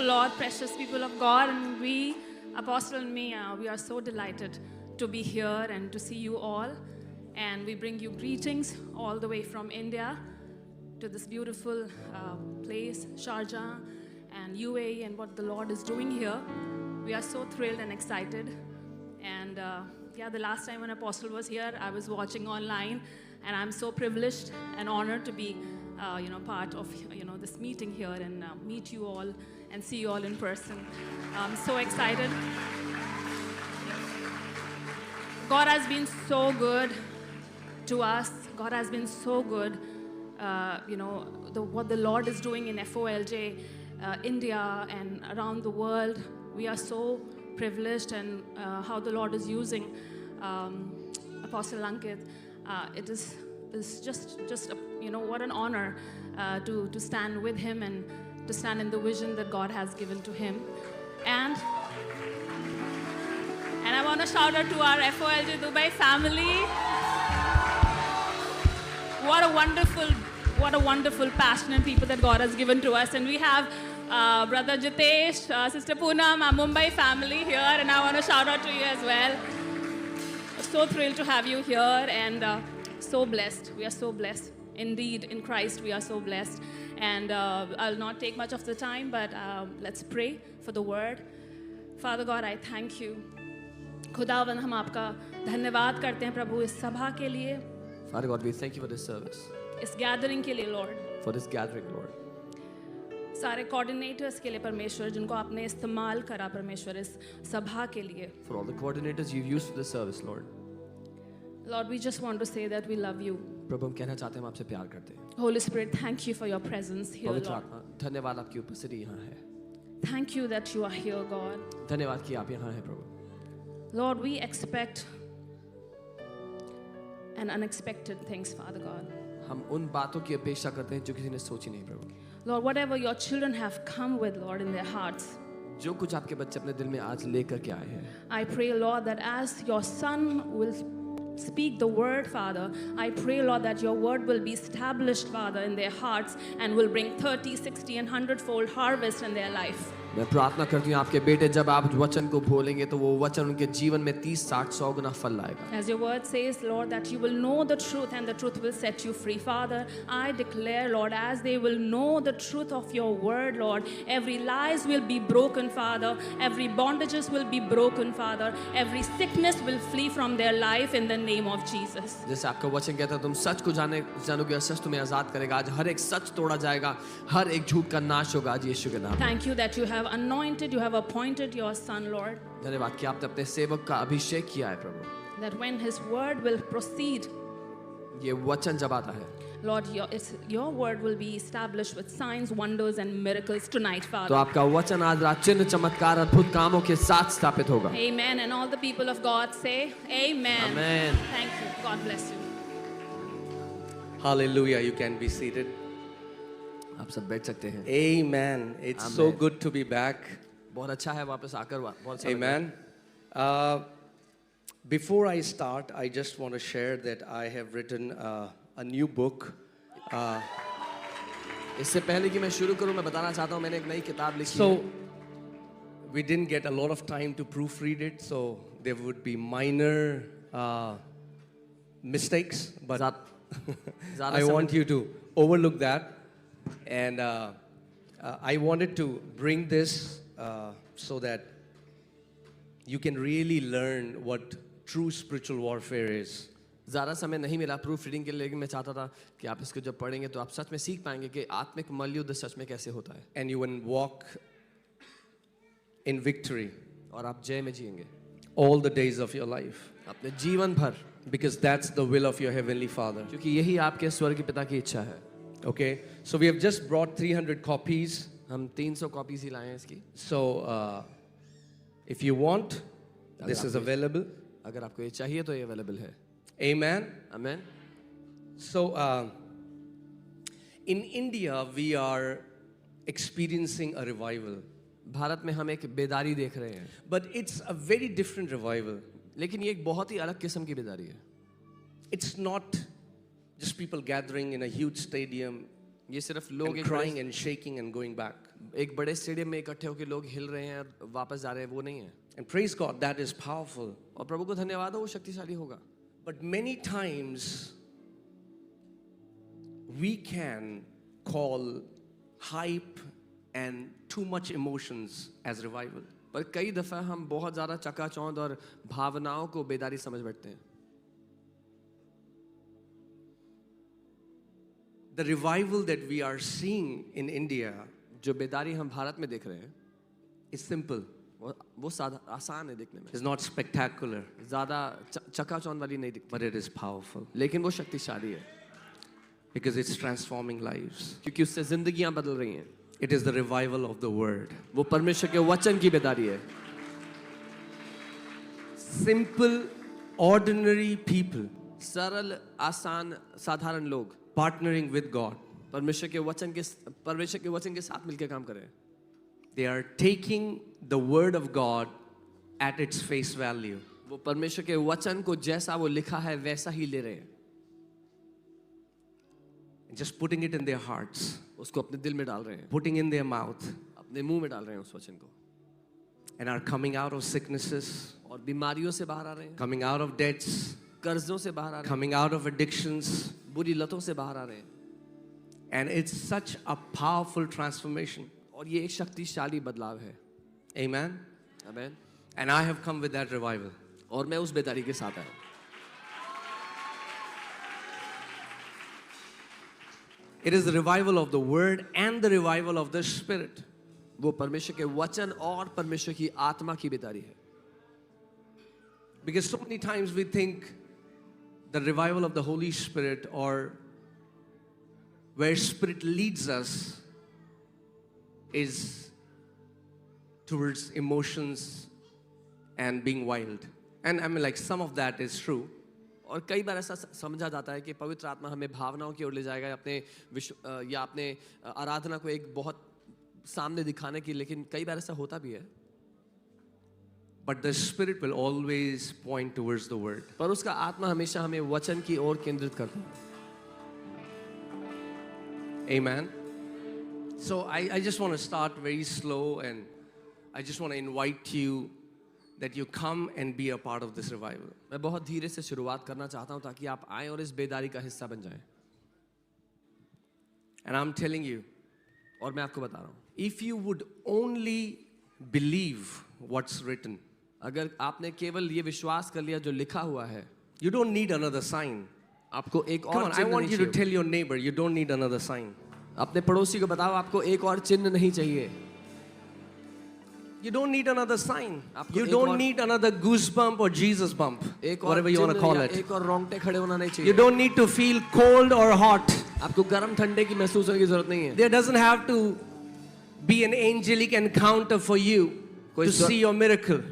Lord, precious people of God, and we, Apostle and me, we are so delighted to be here and to see you all. And we bring you greetings all the way from India to this beautiful place, Sharjah and UAE, and what the Lord is doing here. We are so thrilled and excited. And the last time when Apostle was here, I was watching online, and I'm so privileged and honored to be part of this meeting here and meet you all and see you all in person. I'm so excited. God has been so good to us. God has been so good. What the Lord is doing in FOLJ, India and around the world. We are so privileged, and how the Lord is using Apostle Ankit. It is just what an honor to stand with him and to stand in the vision that God has given to him. And I want to shout out to our FOLJ Dubai family. What a wonderful, passionate people that God has given to us. And we have Brother Jitesh, Sister Poonam, our Mumbai family here, and I want to shout out to you as well. So thrilled to have you here, and so blessed. We are so blessed. Indeed, in Christ, we are so blessed. And I'll not take much of the time, but let's pray for the word. Father God, I thank you. खुदावन हम आपका धन्यवाद करते हैं प्रभु इस सभा के लिए. Father God, we thank you for this service. इस गैदरिंग के लिए Lord. For this gathering, Lord. सारे कोऑर्डिनेटर्स के लिए परमेश्वर जिनको आपने इस्तेमाल करा परमेश्वर इस सभा के लिए. For all the coordinators you've used for this service, Lord. Lord, we just want to say that we love you. प्रभु हम कहना चाहते हैं हम आपसे प्यार करते हैं. Holy Spirit, thank you for your presence here, पवित्र Lord. आत्मा, धन्यवाद आपकी उपस्थिति यहाँ है. Thank you that you are here, God. धन्यवाद कि आप यहाँ हैं प्रभु. Lord, we expect and unexpected things, Father God. हम उन बातों की अपेक्षा करते हैं जो किसी ने सोची नहीं प्रभु. Lord, whatever your children have come with, Lord, in their hearts, जो कुछ आपके बच्चे अपने दिल में आज लेकर के आए हैं. I pray, Lord, that as your son will speak the word, Father, I pray, Lord, that your word will be established, Father, in their hearts and will bring 30, 60 and 100-fold harvest in their life. मैं प्रार्थना करती हूँ आपके बेटे जब आप वचन को बोलेंगे तो वो वचन उनके जीवन में 30, 60, 100 गुना फल लाएगा. As your word says, Lord, that you will know the truth and the truth will set you free. Father, I declare, Lord, as they will know the truth of your word, Lord, every lies will be broken, Father. Every bondages will be broken, Father. Every sickness will flee from their life in the name of Jesus. जैसे आपका वचन कहता है तुम सच को जानोगे और सच तुम्हें आजाद करेगा. आज हर एक सच तोड़ा जाएगा, हर एक झूठ का नाश होगा आज यीशु के नाम. Thank you that you have anointed, you have appointed your son, Lord. धन्यवाद कि आपने अपने सेवक का अभिषेक किया है प्रभु. That when his word will proceed, ये वचन जब आता है, Lord, your word will be established with signs, wonders and miracles tonight, तो Father. आपका वचन आज रात चिन्ह चमत्कार अद्भुत कामों के साथ स्थापित होगा. Amen. And all the people of God say, Amen. Amen. Thank you. God bless you. Hallelujah. You can be seated. आप सब बैठ सकते हैं. Amen. It's so Amen. good to be back. बहुत अच्छा है वापस आकर बहुत अच्छा लगा. Amen. Before I start, I just want to share that I have written a new book. इससे पहले कि मैं शुरू करूं मैं बताना चाहता हूं मैंने एक नई किताब लिखी है. So, we didn't get a lot of time to proofread it, so there would be minor mistakes, but I want you to overlook that. And I wanted to bring this so that you can really learn what true spiritual warfare is. ज़्यादा समय नहीं मिला proof reading के लिए, लेकिन मैं चाहता था कि आप इसको जब पढ़ेंगे तो आप सच में सीख पाएंगे कि आत्मिक मल्लयुद्ध सच में कैसे होता है. And you will walk in victory और आप जय में जिएंगे all the days of your life. अपने जीवन भर, Because that's the will of your heavenly Father. क्योंकि यही आपके स्वर्गीय पिता की इच्छा है. Okay, so we have just brought 300 copies. हम 300 कॉपीज ही लाए हैं इसकी. So if you want, this is available. अगर आपको ये चाहिए तो ये अवेलेबल है. Amen. Amen. So in India, we are experiencing a revival. Bharat में हम एक बेदारी देख रहे हैं. But it's a very different revival. लेकिन ये एक बहुत ही अलग किस्म की बेदारी है. It's not just people gathering in a huge stadium ये सिर्फ लोग and एक crying and shaking and going back. बड़े स्टेडियम में इकट्ठे होकर लोग हिल रहे हैं और वापस जा रहे हैं, वो नहीं है. And praise God, that is powerful. और प्रभु को धन्यवाद हो, वो शक्तिशाली होगा. But many times we can call hype and too much emotions as revival. पर कई दफा हम बहुत ज़्यादा चकाचौंध और भावनाओं को बेदारी समझ बैठते हैं. The revival that we are seeing in India जो बेदारी हम भारत में देख रहे हैं is simple. वो आसान है देखने में, It's not spectacular, ज़्यादा चकाचौंध वाली नहीं दिखती, but it is powerful लेकिन वो शक्तिशाली है because it's transforming lives. क्योंकि उससे जिंदगियां बदल रही हैं. It is the revival of the word. वो परमेश्वर के वचन की बेदारी है. Simple, ordinary people सरल, आसान, साधारण लोग partnering with God. परमेश्वर के वचन के साथ मिलकर काम करें. They are taking the word of God at its face value. वो परमेश्वर के वचन को जैसा वो लिखा है वैसा ही ले रहे हैं, And just putting it in their hearts, उसको अपने दिल में डाल रहे हैं, putting in their mouth, अपने मुंह में डाल रहे हैं उस वचन को, and are coming out of sicknesses, और बीमारियों से बाहर आ रहे हैं, coming out of debts, कर्जों से बाहर आ रहे हैं, coming out of addictions. बुरी लतों से बाहर आ रहे हैं. And it's such a powerful transformation. और ये एक शक्तिशाली बदलाव है. Amen. आमीन. And I have come with that revival. और मैं उस बेदारी के साथ आया. It is the revival of the word and the revival of the spirit. वो परमेश्वर के वचन और परमेश्वर की आत्मा की बेदारी है. Because so many times we think the revival of the Holy Spirit, or where Spirit leads us, is towards emotions and being wild. And I mean, like, some of that is true. और कई बार ऐसा समझा जाता है कि पवित्र आत्मा हमें भावनाओं की ओर ले जाएगा या अपने आराधना को एक बहुत सामने दिखाने की, लेकिन कई बार ऐसा होता भी है. But the Spirit will always point towards the word. पर उसका आत्मा हमेशा हमें वचन की ओर केंद्रित करता है. Amen. So I just want to start very slow, and I just want to invite you that you come and be a part of this revival. मैं बहुत धीरे से शुरुआत करना चाहता हूं ताकि आप आएं और इस बेदारी का हिस्सा बन जाएं. And I'm telling you, और मैं आपको बता रहा हूं, if you would only believe what's written, अगर आपने केवल ये विश्वास कर लिया जो लिखा हुआ है, you don't need another sign. आपको एक Come और on, I चिन्ह want नहीं you to चाहिए. tell your neighbor, you don't need another sign. अपने पड़ोसी को बताओ आपको एक और चिन्ह नहीं चाहिए. You don't need another sign. आपको You एक don't और- need another goosebump or Jesus bump, एक और whatever you want to चिन्ह call या it. एक और रोंगटे खड़े होना नहीं You चाहिए. don't need to feel cold or hot. आपको गर्म ठंडे की महसूस होने की जरूरत नहीं है. There doesn't have to be an angelic encounter for you कोई to स्वर- see your miracle.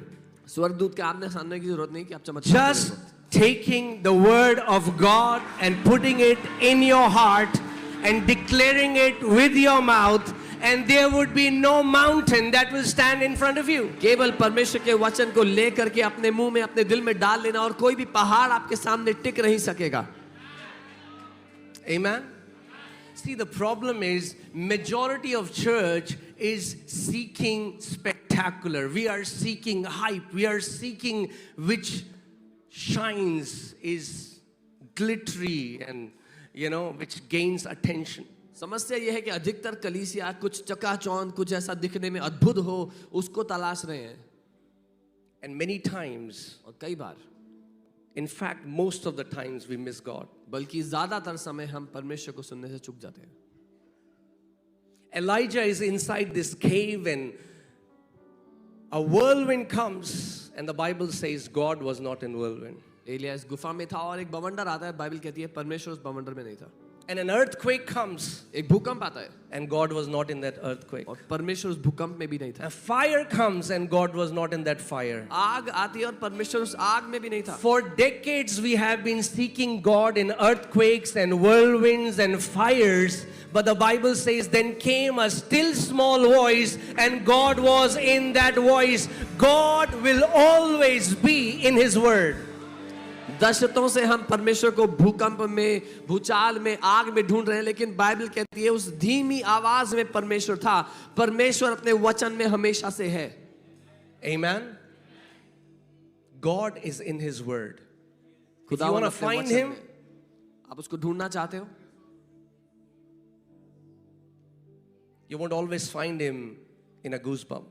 स्वर्गदूत के आमने सामने की जरूरत नहीं कि आप चमत्कार Just करें. taking the word of God and putting it in your heart and declaring it with your mouth, and there would be no mountain that will stand in front of you. केवल परमेश्वर के वचन को लेकर के अपने मुंह में अपने दिल में डाल लेना और कोई भी पहाड़ आपके सामने टिक नहीं सकेगा. Amen. See, the problem is majority of church is seeking spectacular. We are seeking hype. We are seeking which shines, is glittery, and which gains attention. समस्या यह है कि अधिकतर कलीसिया कुछ चकाचौंध, कुछ ऐसा दिखने में अद्भुत हो, उसको तलाश रहे हैं. And many times, और कई बार, in fact, most of the times we miss God. बल्कि ज्यादातर समय हम परमेश्वर को सुनने से चूक जाते हैं. Elijah is inside this cave, and a whirlwind comes, and the Bible says God was not in whirlwind. Elia इस गुफा में था और एक बवंडर आता है, बाइबल कहती है परमेश्वर उस बवंडर में नहीं था. And an earthquake comes, एक भूकंप आता है and God was not in that earthquake. और परमेश्वर उस भूकंप में भी नहीं था. A fire comes, and God was not in that fire. आग आती है और परमेश्वर उस आग में भी नहीं था. For decades we have been seeking God in earthquakes and whirlwinds and fires, but the Bible says then came a still small voice, and God was in that voice. God will always be in His word. दशरथों से हम परमेश्वर को भूकंप में, भूचाल में, आग में ढूंढ रहे हैं, लेकिन बाइबल कहती है उस धीमी आवाज में परमेश्वर था। परमेश्वर अपने वचन में हमेशा से है। Amen. God is in His Word. If you खुदावन want to अपने find वचन Him, में, आप उसको ढूंढना चाहते हो, you won't always find Him in a goosebump.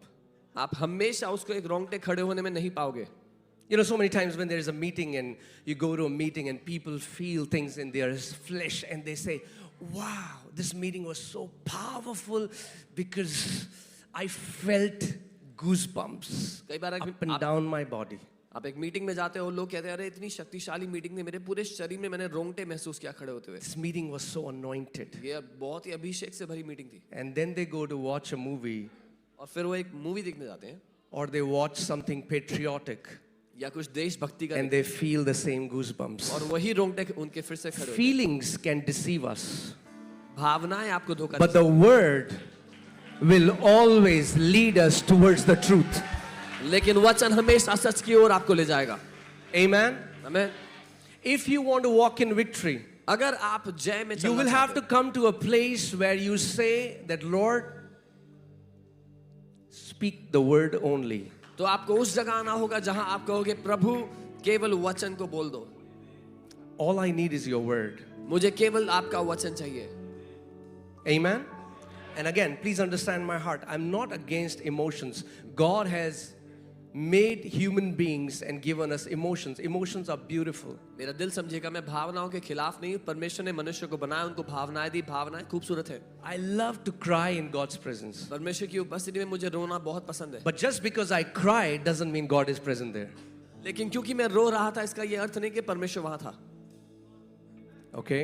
आप हमेशा उसको एक रोंगटे खड़े होने में नहीं पाओगे। You know, so many times when there is a meeting and you go to a meeting and people feel things in their flesh and they say, wow, this meeting was so powerful because I felt goosebumps कई बार up and down my body. आप एक meeting में जाते हो, लोग कहते हैं अरे इतनी शक्तिशाली मीटिंग थी, मेरे पूरे शरीर में मैंने रोंगटे महसूस किया खड़े होते हुए। This meeting was so anointed. ये बहुत ही अभिषेक से भरी मीटिंग थी। And then they go to watch a movie और फिर वो एक मूवी देखने जाते हैं or they watch something patriotic या कुछ देशभक्ति का, and they feel the same goosebumps. और वही रोंगटे उनके फिर से खड़े होते हैं। Feelings can deceive us, भावनाएं आपको धोखा but the word will always lead us towards the truth. लेकिन वचन हमेशा सच की ओर आपको ले जाएगा। Amen. Amen. If you want to walk in victory, अगर आप जय में you चलना will have चाहते to come to a place where you say that, Lord, speak the word only. हो, तो आपको उस जगह आना होगा जहां आप कहोगे प्रभु केवल वचन को बोल दो, All I need is your word. मुझे केवल आपका वचन चाहिए। Amen. And again, please understand my heart. I'm not against emotions. God has made human beings and given us emotions. Emotions are beautiful. मेरा दिल समझेगा, मैं भावनाओं के खिलाफ नहीं हूँ। परमेश्वर ने मनुष्य को बनाया, उनको भावनाएं दी, भावनाएं खूबसूरत है। I love to cry in God's presence. परमेश्वर की उपस्थिति में मुझे रोना बहुत पसंद है। But just because I cry doesn't mean God is present there. लेकिन क्योंकि मैं रो रहा था, इसका ये अर्थ नहीं कि परमेश्वर वहां था। Okay?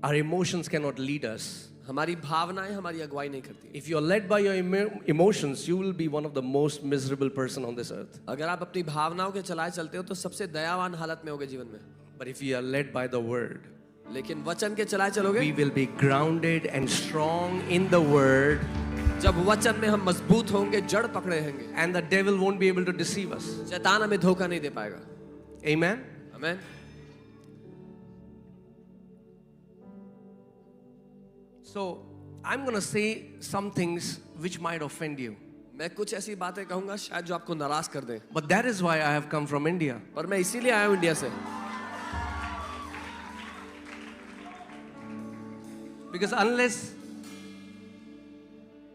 Our emotions cannot lead us. हमारी भावनाएं हमारी अगुवाई नहीं करती। If you are led by your emotions, you will be one of the most miserable person on this earth. अगर आप अपनी भावनाओं के चलाए चलते हो तो सबसे दयावान हालत में होगे जीवन में। But if you are led by the word, लेकिन वचन के चलाए चलोगे, we will be grounded and strong in the word, जब वचन में हम मजबूत होंगे, जड़ पकड़े होंगे, and the devil won't be able to deceive us. शैतान हमें धोखा नहीं दे पाएगा। Amen. Amen. So I'm going to say some things which might offend you. मैं कुछ ऐसी बातें कहूंगा शायद जो आपको नाराज कर दें, But that is why I have come from India. पर मैं इसीलिए आया हूं इंडिया से, Because unless,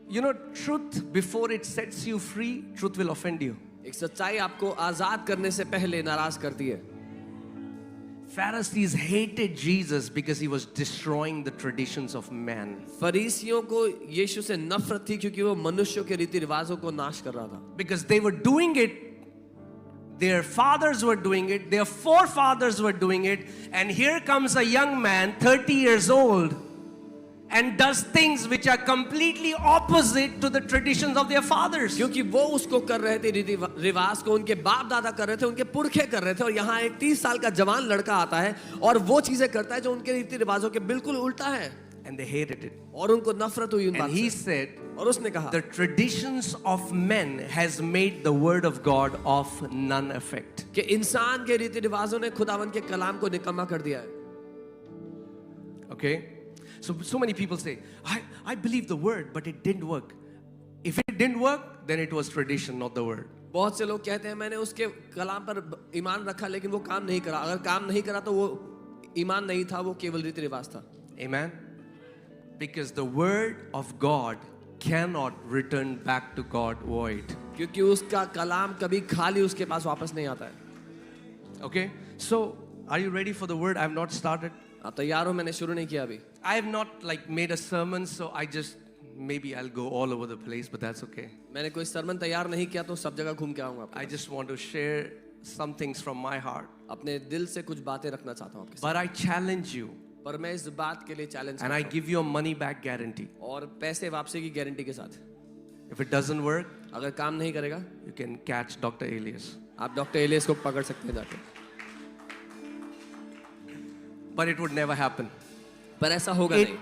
you know, truth before it sets you free, truth will offend you. एक सच्चाई आपको आजाद करने से पहले नाराज करती है। Pharisees hated Jesus because he was destroying the traditions of man. फरीसियों को यीशु से नफरत थी क्योंकि वो मनुष्यों के रीति रिवाजों को नाश कर रहा था। Because they were doing it, their fathers were doing it, their forefathers were doing it, and here comes a young man, 30 years old, and does things which are completely opposite to the traditions of their fathers. क्योंकि वो उसको कर रहे थे, रीति रिवाज को उनके बाप दादा कर रहे थे, उनके पुरखे कर रहे थे, और यहाँ एक 30 साल का जवान लड़का आता है और वो चीजें करता है जो उनके रीति रिवाजों के बिल्कुल उल्टा है, And they hated it. और उनको नफरत हुई उन And बात he से। said, और उसने कहा the traditions of men has made the word of God of none effect. कि इंसान के रीति रिवाजों ने खुदावन के कलाम को निकम्मा कर दिया है। Okay? So many people say, I believe the word, but it didn't work. If it didn't work, then it was tradition, not the word. बहुत से लोग कहते हैं मैंने उसके कलाम पर ईमान रखा लेकिन वो काम नहीं करा। अगर काम नहीं करा तो वो ईमान नहीं था, वो केवल रीति रिवाज था। Amen? Because the word of God cannot return back to God void. क्योंकि उसका कलाम कभी खाली उसके पास वापस नहीं आता है। Okay? So, are you ready for the word? I have not started. आप तैयार हो? मैंने शुरू नहीं किया अभी। I have not like made a sermon, so maybe I'll go all over the place, but that's okay. मैंने कोई सरमन तैयार नहीं किया तो सब जगह घूम के आऊंगा। I just want to share some things from my heart. अपने दिल से कुछ बातें रखना चाहता हूँ आपके साथ। But I challenge you, पर मैं इस बात के लिए चैलेंज and I करता हूँ, give you a money back guarantee. और पैसे वापसी की गारंटी के साथ, If it doesn't work, अगर काम नहीं करेगा you can catch Dr. Elias. आप डॉक्टर एलियस को पकड़ सकते हैं जाके। But it would never happen. पर ऐसा होगा It- नहीं।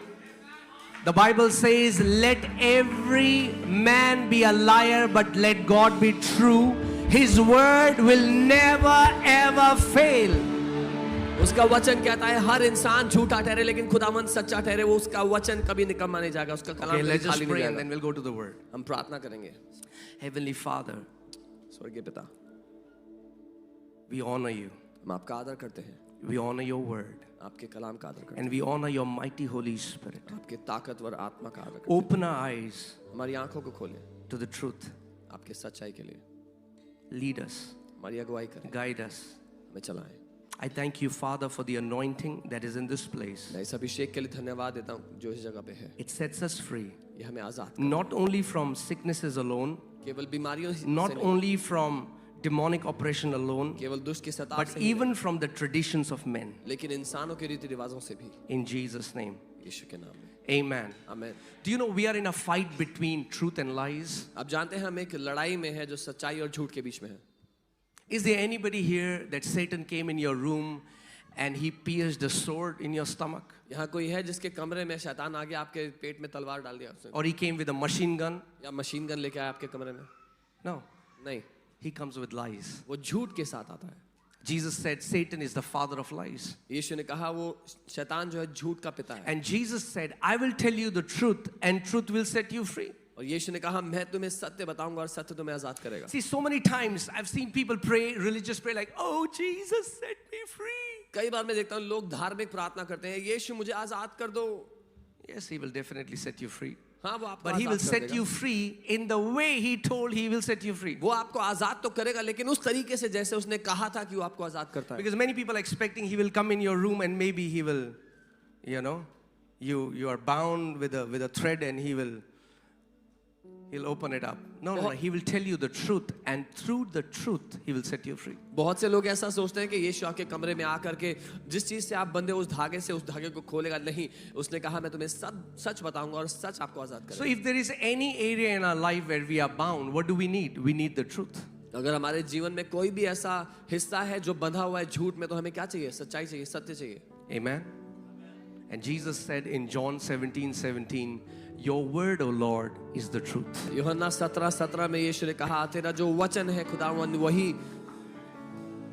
The Bible says, let every man be a liar, but let God be true. His word will never ever fail. उसका वचन कहता है हर इंसान झूठा ठहरे लेकिन खुदावंद सच्चा ठहरे. वो उसका वचन कभी निकम्मा नहीं जाएगा, उसका कलाम Okay, कभी let's just खाली नहीं pray and जाएगा. then we'll go to the word. हम प्रार्थना करेंगे. Heavenly Father, स्वर्गीय पिता, we honor you. हम आपका आदर करते हैं, We honor your word. आपके कलाम का आदर करते And we honor your mighty Holy Spirit. हैं, आपके ताकतवर आत्मा का आदर करते हैं. Open our eyes हमारी आंखों को खोलें to the truth. आपके सच्चाई के लिए. Lead us, हमारी अगुवाई करें, guide us. हमें चलाएं. I thank you, Father, for the anointing that is in this place. मैं इस अभिषेक के लिए धन्यवाद देता हूँ जो इस जगह पे है. It sets us free, ये हमें आजाद not only from sicknesses alone, केवल बीमारियों से not नहीं, only from demonic oppression alone, केवल दुष्ट की सताव but से ही even from the traditions of men. नहीं, लेकिन इंसानों के रीति रिवाजों से भी. In Jesus' name, यीशु के नाम में. amen. आमीन. Do you know we are in a fight between truth and lies? आप जानते हैं हम एक लड़ाई में है जो सच्चाई और झूठ के बीच में है. Is there anybody here that Satan came in your room and he pierced a sword in your stomach? यहाँ कोई है जिसके कमरे में शैतान आ गया, आपके पेट में तलवार डाल दिया उसने, Or he came with a machine gun? या मशीन गन लेके आया आपके कमरे में? No, नहीं, he comes with lies. वो झूठ के साथ आता है. Jesus said Satan is the father of lies. यीशु ने कहा वो शैतान जो है झूठ का पिता है. And Jesus said, I will tell you the truth and truth will set you free. और यीशु ने कहा मैं तुम्हें सत्य बताऊंगा और सत्य तुम्हें आजाद करेगा. See, so many times I've seen people pray, religious prayer like, oh, Jesus set me free. कई बार मैं देखता हूँ लोग धार्मिक प्रार्थना करते हैं, यीशु मुझे आजाद कर दो. Yes, he will definitely set you free. हाँ वो आपको But he will आजाद कर set देगा. you free in the way he told he will set you free. वो आपको आजाद तो करेगा लेकिन उस तरीके से जैसे उसने कहा था कि वो आपको आजाद करता है. Because many people are expecting he will come in your room and maybe he will, you know, you are bound with a thread and he'll open it up. No, he will tell you the truth and through the truth he will set you free. बहुत से लोग ऐसा सोचते हैं कि यीशु आपके कमरे में आकर के जिस चीज से आप बंधे उस धागे से उस धागे को खोलेगा. नहीं, उसने कहा मैं तुम्हें सब सच बताऊंगा और सच आपको आजाद So करेगा. if there is any area in our life where we are bound, what do we need? We need the truth. अगर हमारे जीवन में कोई भी ऐसा हिस्सा है जो बंधा हुआ है झूठ में, तो हमें क्या चाहिए? सच्चाई चाहिए, सत्य चाहिए. Amen. And Jesus said in John 17:17, your word, O Lord, is the truth. यूहन्ना 17:17 में यीशु ने कहा तेरा जो वचन है खुदावंद वही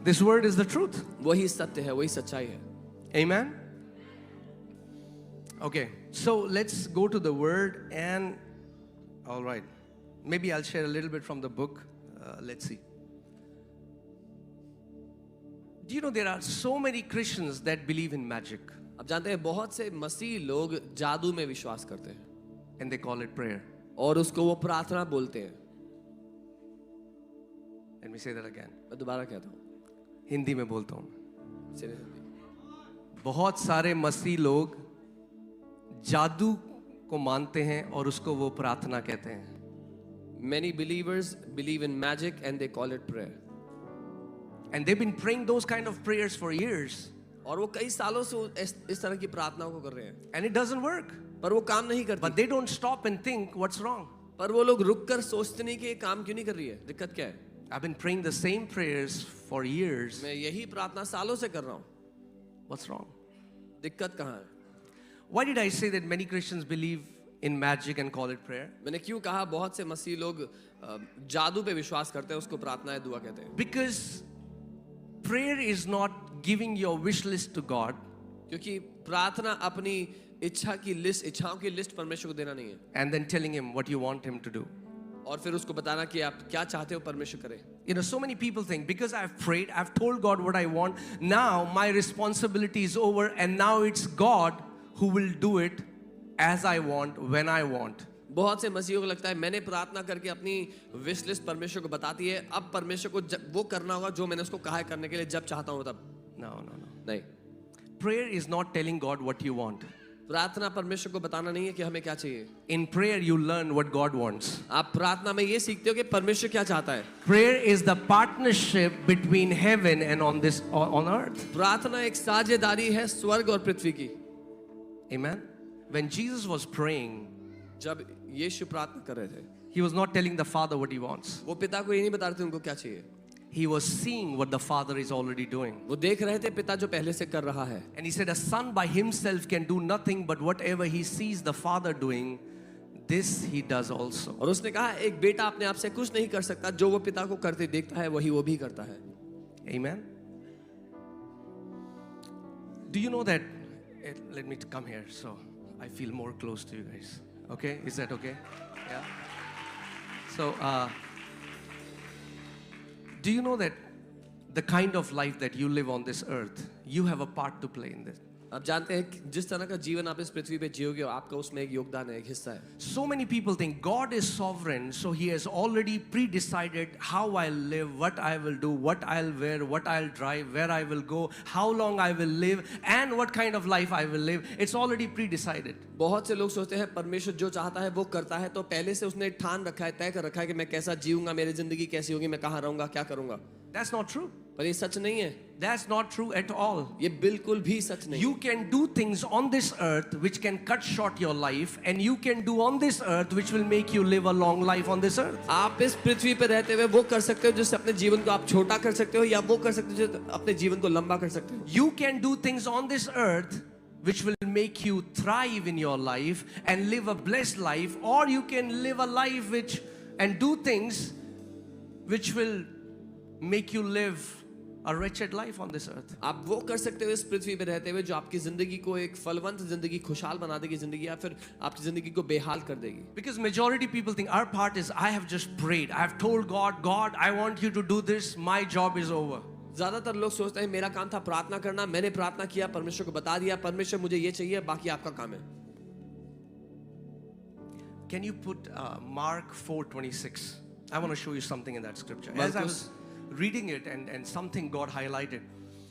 This word is the truth. वही सत्य है, वही सच्चाई है. Amen. Okay, so let's go to the word and all right. Maybe I'll share a little bit from the book. Let's see. Do you know there are so many Christians that believe in magic अब जानते हैं बहुत से मसीह लोग जादू में विश्वास करते हैं and they call it prayer. और उसको वो प्रार्थना बोलते हैं. Let me say that again. मैं दोबारा कहता हूँ, हिंदी में बोलता हूँ. सिर्फ हिंदी. बहुत सारे मसीह लोग जादू को मानते हैं और उसको वो प्रार्थना कहते हैं. Many believers believe in magic and they call it prayer. And they've been praying those kind of prayers for years. और वो कई सालों से इस तरह की प्रार्थनाओं को कर रहे हैं, And it doesn't work. पर वो काम नहीं करती. But they don't stop and think what's wrong. पर वो लोग रुक कर सोचते नहीं कि ये काम क्यों नहीं कर रही है, दिक्कत क्या है. I've been praying the same prayers for years. मैं यही प्रार्थना सालों से कर रहा हूँ, What's wrong? दिक्कत कहाँ है. Why did I say that many Christians believe in magic and call it prayer? मैंने क्यों कहा बहुत से मसीह लोग जादू पे विश्वास करते हैं, उसको प्रार्थना है, दुआ कहते हैं. Because prayer is not giving your wish list to God क्योंकि प्रार्थना अपनी इच्छाओं की लिस्ट परमेश्वर को देना नहीं है and then telling him what you want him to do. और फिर उसको बताना कि आप क्या चाहते हो परमेश्वर करे. You know, so many people think because I've prayed, I've told God what I want, now my responsibility is over and now it's God who will do it as I want, when I want. बहुत से मसीहों को लगता है मैंने प्रार्थना करके अपनी wish list परमेश्वर को बताती है, अब परमेश्वर को वो करना होगा जो मैंने उसको कहा है करने के लिए, जब चाहता हूँ तब. No. नहीं, Prayer is not telling God what you want. प्रार्थना परमेश्वर को बताना नहीं है कि हमें क्या चाहिए. In prayer, you learn what God wants. आप प्रार्थना में ये सीखते हो कि परमेश्वर क्या चाहता है. Prayer is the partnership between heaven and on earth. प्रार्थना एक साझेदारी है स्वर्ग और पृथ्वी की. Amen. When Jesus was praying, जब यीशु प्रार्थना कर रहे थे, he was not telling the Father what he wants. वो पिता को ये नहीं बता रहे थे उनको क्या चाहिए. He was seeing what the Father is already doing. वो देख रहे थे पिता जो पहले से कर रहा है. And he said, a son by himself can do nothing, but whatever he sees the Father doing, this he does also. और उसने कहा एक बेटा अपने आप से कुछ नहीं कर सकता, जो वो पिता को करते देखता है वही वो भी करता है. Amen. Do you know that? Let me come here so I feel more close to you guys. Okay? Is that okay? Yeah. So, do you know that the kind of life that you live on this earth, you have a part to play in this? आप जानते हैं कि जिस तरह का जीवन आप इस पृथ्वी पे जियोगे आपका उसमें एक योगदान है, एक हिस्सा है. So many people think God is sovereign, so He has already pre-decided how I'll live, what I will do, what I'll wear, what I'll drive, where I will go, how long I will live, and what kind of life I will live. It's already pre-decided. बहुत से लोग सोचते हैं परमेश्वर जो चाहता है वो करता है, तो पहले से उसने ठान रखा है, तय कर रखा है कि मैं कैसा जीऊंगा, मेरी जिंदगी कैसी होगी, मैं कहाँ रहूंगा, क्या करूंगा. That's not true. पर ये सच नहीं है. That's not true at all. ये बिल्कुल भी सच नहीं. You can do things on this earth which can cut short your life, and you can do on this earth which will make you live a long life on this earth. आप इस पृथ्वी पे रहते हुए वो कर सकते हो जिससे अपने जीवन को आप छोटा कर सकते हो, या वो कर सकते हो जो अपने जीवन को लंबा कर सकते हो. You can do things on this earth which will make you thrive in your life and live a blessed life, or you can live a life and do things which will make you live a wretched life on this earth. आप वो कर सकते हो इस पृथ्वी पे रहते हुए जो आपकी जिंदगी को एक फलवंत जिंदगी, खुशहाल बना देगी जिंदगी, या फिर आपकी जिंदगी को बेहाल कर देगी. Because majority people think our part is I have just prayed, I have told God, God, I want you to do this, my job is over. ज्यादातर लोग सोचते हैं मेरा काम था प्रार्थना करना, मैंने प्रार्थना किया, परमेश्वर को बता दिया, परमेश्वर मुझे ये चाहिए, बाकी आपका काम है. Can you put Mark 4:26? I want to show you something in that scripture. As I was reading it and something God highlighted.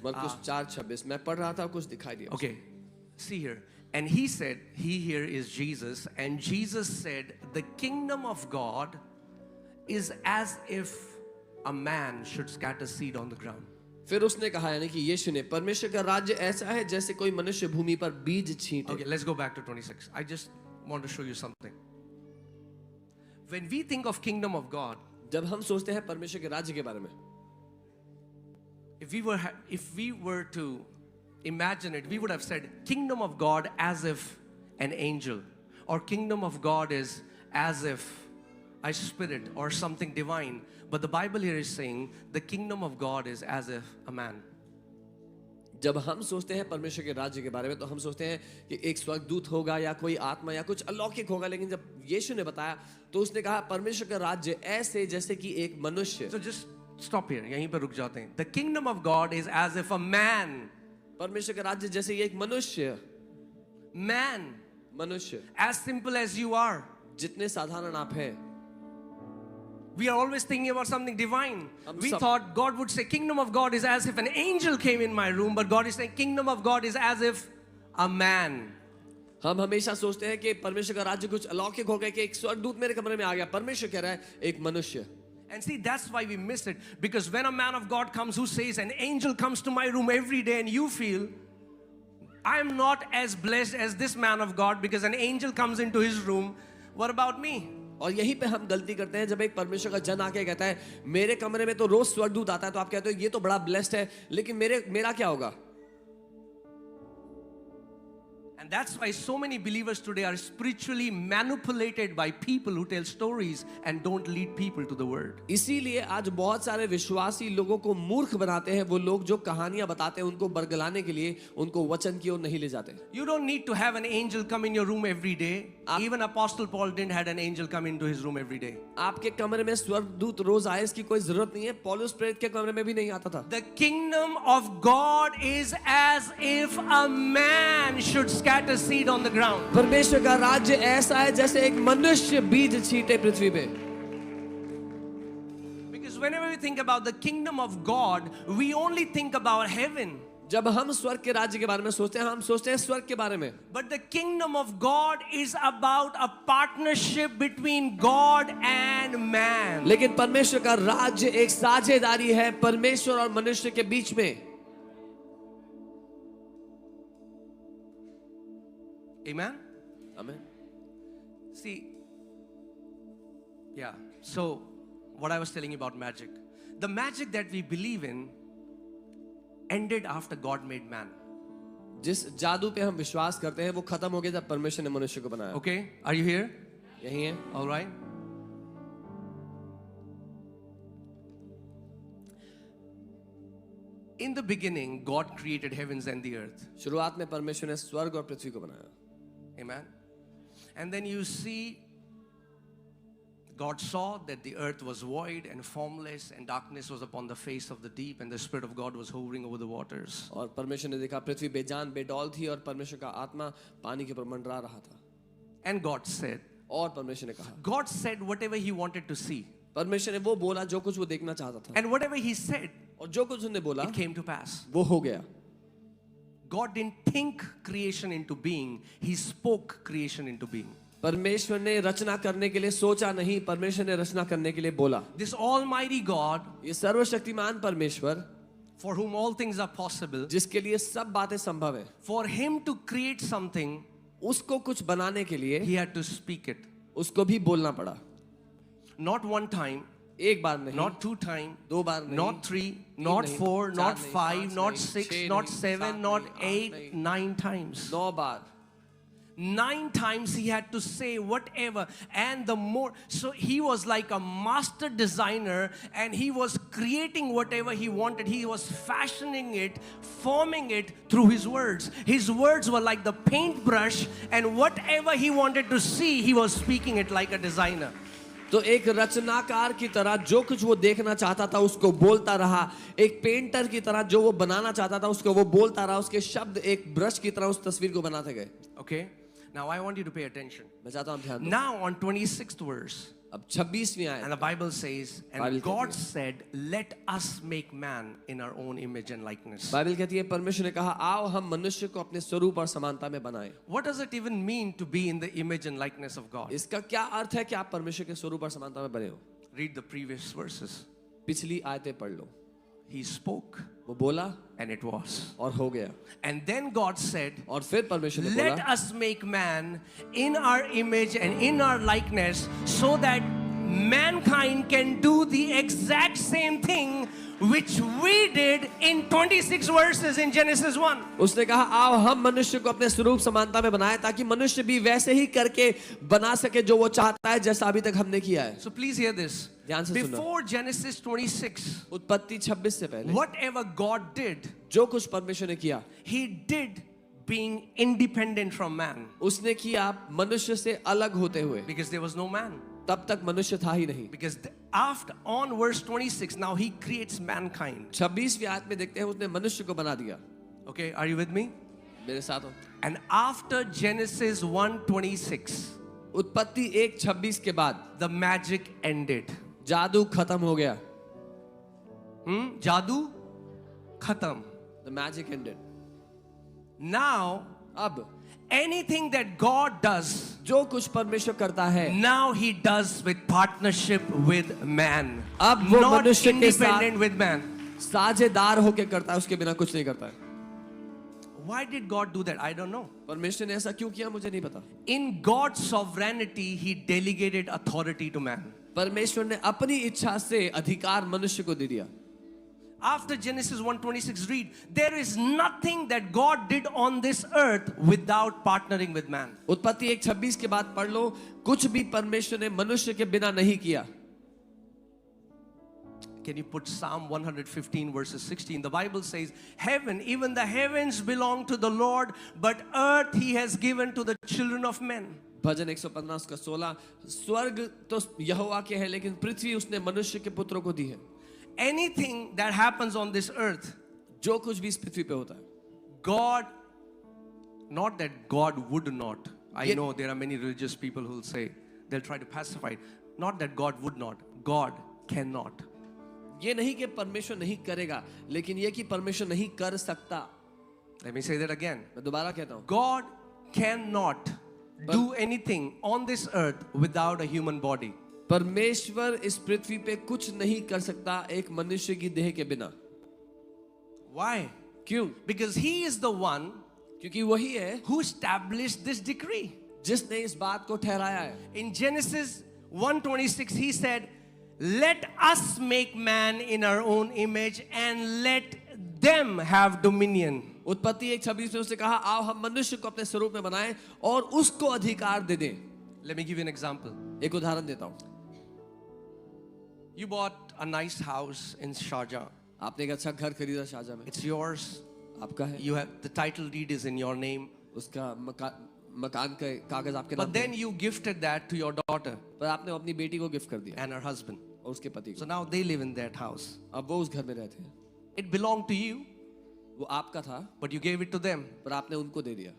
मरकुस 4:26 मैं पढ़ रहा था, कुछ दिखाई दिया. Okay, see here. And he said, he here is Jesus, and Jesus said, the kingdom of God is as if a man should scatter seed on the ground. फिर उसने कहा, यानी कि यीशु ने, परमेश्वर का राज्य ऐसा है जैसे कोई मनुष्य भूमि पर बीज छींटे. Okay, let's go back to 26. I just want to show you something. When we think of kingdom of God, जब हम सोचते हैं परमेश्वर के राज्य के बारे में, if we were to imagine it, we would have said kingdom of God as if an angel, or kingdom of God is as if a spirit or something divine. But the Bible here is saying the kingdom of God is as if a man. जब हम सोचते हैं परमेश्वर के राज्य के बारे में, तो हम सोचते हैं कि एक स्वर्गदूत होगा या कोई आत्मा या कुछ अलौकिक होगा. लेकिन जब यीशु ने बताया तो उसने कहा परमेश्वर का राज्य ऐसे जैसे कि एक मनुष्य. So just stop here. यहीं पर रुक जाते हैं. The kingdom of God is as if a man. परमेश्वर का राज्य जैसे ये एक मनुष्य. Man. मनुष्य. As simple as you are. जितने साधारण आप हैं. We are always thinking about something divine. We thought God would say kingdom of God is as if an angel came in my room, but God is saying kingdom of God is as if a man. हम हमेशा सोचते हैं कि परमेश्वर का राज्य कुछ अलौकिक हो गया कि एक स्वर्गदूत मेरे कमरे में आ गया. परमेश्वर कह रहा है एक मनुष्य. And see, that's why we miss it. Because when a man of God comes who says an angel comes to my room every day, and you feel I am not as blessed as this man of God because an angel comes into his room, what about me? और यहीं पे हम गलती करते हैं. जब एक परमेश्वर का जन आके कहता है मेरे कमरे में तो रोज स्वर्गदूत आता है, तो आप कहते हो ये तो बड़ा ब्लेस्ड है, लेकिन मेरा क्या होगा? And that's why so many believers today are spiritually manipulated by people who tell stories and don't lead people to the word. इसीलिए आज बहुत सारे विश्वासी लोगों को मूर्ख बनाते हैं वो लोग जो कहानियां बताते हैं उनको बरगलाने के लिए, उनको वचन की ओर नहीं ले जाते. You don't need to have an angel come in your room every day. Even Apostle Paul didn't had an angel come into his room every day. आपके कमरे में स्वर्गदूत रोज आए इसकी कोई जरूरत नहीं है. पौलुस प्रेरित के कमरे में भी नहीं आता था. The kingdom of God is as if a man should scatter seed on the ground. परमेश्वर का राज्य ऐसा है जैसे एक मनुष्य बीज छींटे पृथ्वी पे. Because whenever we think about the kingdom of God, we only think about heaven. जब हम स्वर्ग के राज्य के बारे में सोचते हैं, हम सोचते हैं स्वर्ग के बारे में. But the kingdom of God is about a partnership between God and man. लेकिन परमेश्वर का राज्य एक साझेदारी है परमेश्वर और मनुष्य के बीच में. Amen? Amen. See, yeah, so what I was telling you about magic. The magic that we believe in ended after God made man. जिस जादू पे हम विश्वास करते हैं वो खत्म हो गया जब परमेश्वर ने मनुष्य को बनाया. Okay, are you here? यही है. All right. In the beginning, God created heavens and the earth. शुरुआत में परमेश्वर ने स्वर्ग और पृथ्वी को बनाया. Amen. And then you see, God saw that the earth was void and formless, and darkness was upon the face of the deep, and the Spirit of God was hovering over the waters. और परमेश्वर ने देखा पृथ्वी बेजान बेडौल थी और परमेश्वर का आत्मा पानी के ऊपर मंडरा रहा था. And God said, और परमेश्वर ने कहा, God said whatever He wanted to see. परमेश्वर ने वो बोला जो कुछ वो देखना चाहता था. And whatever He said, और जो कुछ उसने बोला it came to pass. वो हो गया. God didn't think creation into being, He spoke creation into being. परमेश्वर ने रचना करने के लिए सोचा नहीं, परमेश्वर ने रचना करने के लिए बोला. This Almighty God, ये सर्वशक्तिमान परमेश्वर, for whom all things are possible, जिसके लिए सब बातें संभव है, for Him to create something, उसको कुछ बनाने के लिए He had to speak it. उसको भी बोलना पड़ा. Not one time, एक बार नहीं, not two times, दो बार नहीं, not three, तीन not नहीं, four, चार not नहीं, five, पांच not नहीं, six, छह not नहीं, seven, सात not नहीं, आठ 8, नहीं, 9 times. 9 bar. 9 times He had to say whatever, and the more, so He was like a master designer, and He was creating whatever He wanted. He was fashioning it, forming it through His words. His words were like the paintbrush, and whatever He wanted to see, He was speaking it like a designer. तो एक रचनाकार की तरह जो कुछ वो देखना चाहता था उसको बोलता रहा. एक पेंटर की तरह जो वो बनाना चाहता था उसको वो बोलता रहा. उसके शब्द एक ब्रश की तरह उस तस्वीर को बनाते गए. Okay? Now I want you to pay attention. मैं चाहता हूं ध्यान दो. Now on 26th verse, अब 26वीं आयत, and the Bible says, and Bible God कहती said, let us make man in our own image and likeness. Bible कहती है परमेश्वर ने कहा आओ हम मनुष्य को अपने स्वरूप और समानता में बनाएं. What does it even mean to be in the image and likeness of God? इसका क्या अर्थ है कि आप परमेश्वर के स्वरूप और समानता में बने हो? Read the previous verses. पिछली आयतें पढ़ लो. He spoke, वो बोला and it was. और हो गया. And then God said, और फिर परमेश्वर ने let बोला us make man in our image and in our likeness, so that mankind can do the exact same thing which we did in 26 verses in Genesis 1. उसने कहा आओ हम मनुष्य को अपने स्वरूप समानता में बनाएं ताकि मनुष्य भी वैसे ही करके बना सके जो वो चाहता है जैसा अभी तक हमने किया है. So please hear this. ध्यान से सुनो. Before Genesis 26, उत्पत्ति 26 से पहले whatever God did, जो कुछ परमेश्वर ने किया He did being independent from man, उसने किया मनुष्य से अलग होते हुए. because there was no man. तब तक मनुष्य था ही नहीं. Because after on verse 26, now He creates mankind. 26वीं आयत में देखते हैं उसने मनुष्य को बना दिया. Okay, are you with me? मेरे साथ हो. And after Genesis 1:26, उत्पत्ति 1:26 के बाद the magic ended. जादू खत्म हो गया. Jadoo khatam. The magic ended. Now अब anything that God does, जो कुछ परमेश्वर करता है now He does with partnership with man. अब वो Not मनुष्य के independent साथ with man. साझेदार होके करता है, उसके बिना कुछ नहीं करता है. Why did God do that? I don't know. परमेश्वर ने ऐसा क्यों किया मुझे नहीं पता. In God's sovereignty, He delegated authority to man. परमेश्वर ने अपनी इच्छा से अधिकार मनुष्य को दे दिया. After Genesis 1:26, read, there is nothing that God did on this earth without partnering with man. उत्पत्ति 1:26 के बाद पढ़ लो, कुछ भी परमेश्वर ने मनुष्य के बिना नहीं किया. Can you put Psalm 115 verses 16? The Bible says, heaven, even the heavens belong to the Lord, but earth He has given to the children of men. भजन 115 उसका 16, स्वर्ग तो यहोवा के है लेकिन पृथ्वी उसने मनुष्य के पुत्रों को दी है. Anything that happens on this earth, जो कुछ भी इस पृथ्वी पे होता है, God, not that God would not. I know there are many religious people who will say, they'll try to pacify it. Not that God would not. God cannot. ये नहीं कि परमेश्वर नहीं करेगा, लेकिन ये कि परमेश्वर नहीं कर सकता. Let me say that again. मैं दोबारा कहता हूँ. God cannot do anything on this earth without a human body. परमेश्वर इस पृथ्वी पे कुछ नहीं कर सकता एक मनुष्य की देह के बिना. Why? क्यों? Because He is the one क्योंकि वही है who established this decree. जिसने इस बात को ठहराया है. In Genesis 1:26, He said, let us make man in our own image and let them have dominion. उत्पत्ति 1:26 में उसने कहा आओ हम मनुष्य को अपने स्वरूप में बनाएं और उसको अधिकार दे दें. Let me give you an example. एक उदाहरण देता हूं. You bought a nice house in Sharjah. आपने एक अच्छा घर खरीदा शारजा में, It's yours. आपका है, You have the title deed is in your name. उसका मकान का कागज आपके नाम But पे then है, you gifted that to your daughter पर आपने अपनी बेटी को गिफ्ट कर दिया and her husband. और उसके पति So को। now they live in that house. अब वो उस घर में रहते हैं, It belonged to you, वो आपका था but you gave it to them. पर आपने उनको दे दिया।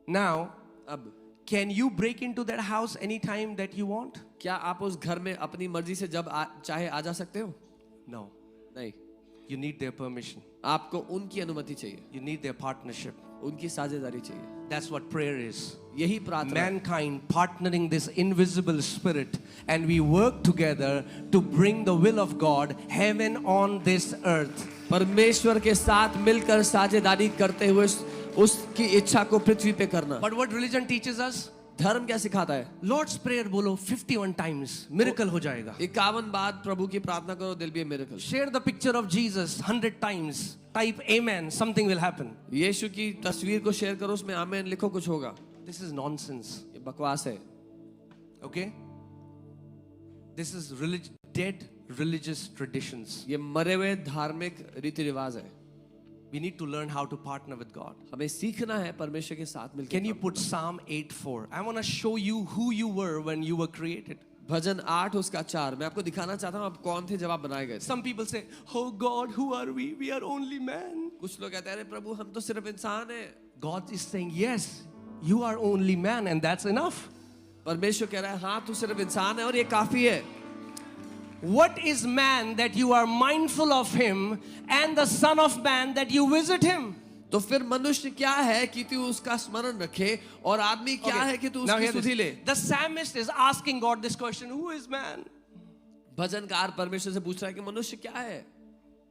Now, अब can you break into that house anytime that you want? क्या आप उस घर में अपनी मर्जी से जब चाहे आ जा सकते हो? No. नहीं, You need their permission. आपको उनकी अनुमति चाहिए, You need their partnership. उनकी साझेदारी चाहिए। That's what prayer is. यही प्रार्थना है। Mankind partnering this invisible spirit, and we work together to bring the will of God, heaven on this earth. परमेश्वर के साथ मिलकर साझेदारी करते हुए उसकी इच्छा को पृथ्वी पे करना। But what religion teaches us? धर्म क्या सिखाता है? Lord's prayer बोलो 51 times, miracle हो जाएगा. 51 बार प्रभु की प्रार्थना करो, दिल भी miracle. Share the picture of Jesus 100 times. Type amen, something will happen. यीशु की तस्वीर को शेयर करो, उसमें आमेन लिखो, कुछ होगा। This is nonsense. ये बकवास है। Okay? This is dead religious traditions. ये मरे हुए धार्मिक रीति रिवाज है। We need to learn how to partner with God. हमें सीखना है परमेश्वर के साथ मिलकर। Can you put Psalm 8:4? I want to show you who you were when you were created. भजन 8 उसका 4 मैं आपको दिखाना चाहता हूँ आप कौन थे जब आप बनाए गए थे। Some people say, "Oh God, who are we? We are only man." कुछ लोग कहते हैं अरे प्रभु हम तो सिर्फ इंसान हैं। God is saying, "Yes, you are only man, and that's enough." परमेश्वर कह रहा है हाँ तू सिर्फ इंसान है और ये काफी है। What is man that you are mindful of him, and the Son of Man that you visit him? तो फिर मनुष्य क्या है कि तू उसका स्मरण रखे और आदमी क्या है कि तू Now उसकी hear this. सुधि ले। The psalmist is asking God this question: Who is man? भजनकार परमेश्वर से पूछ रहा है कि मनुष्य क्या है।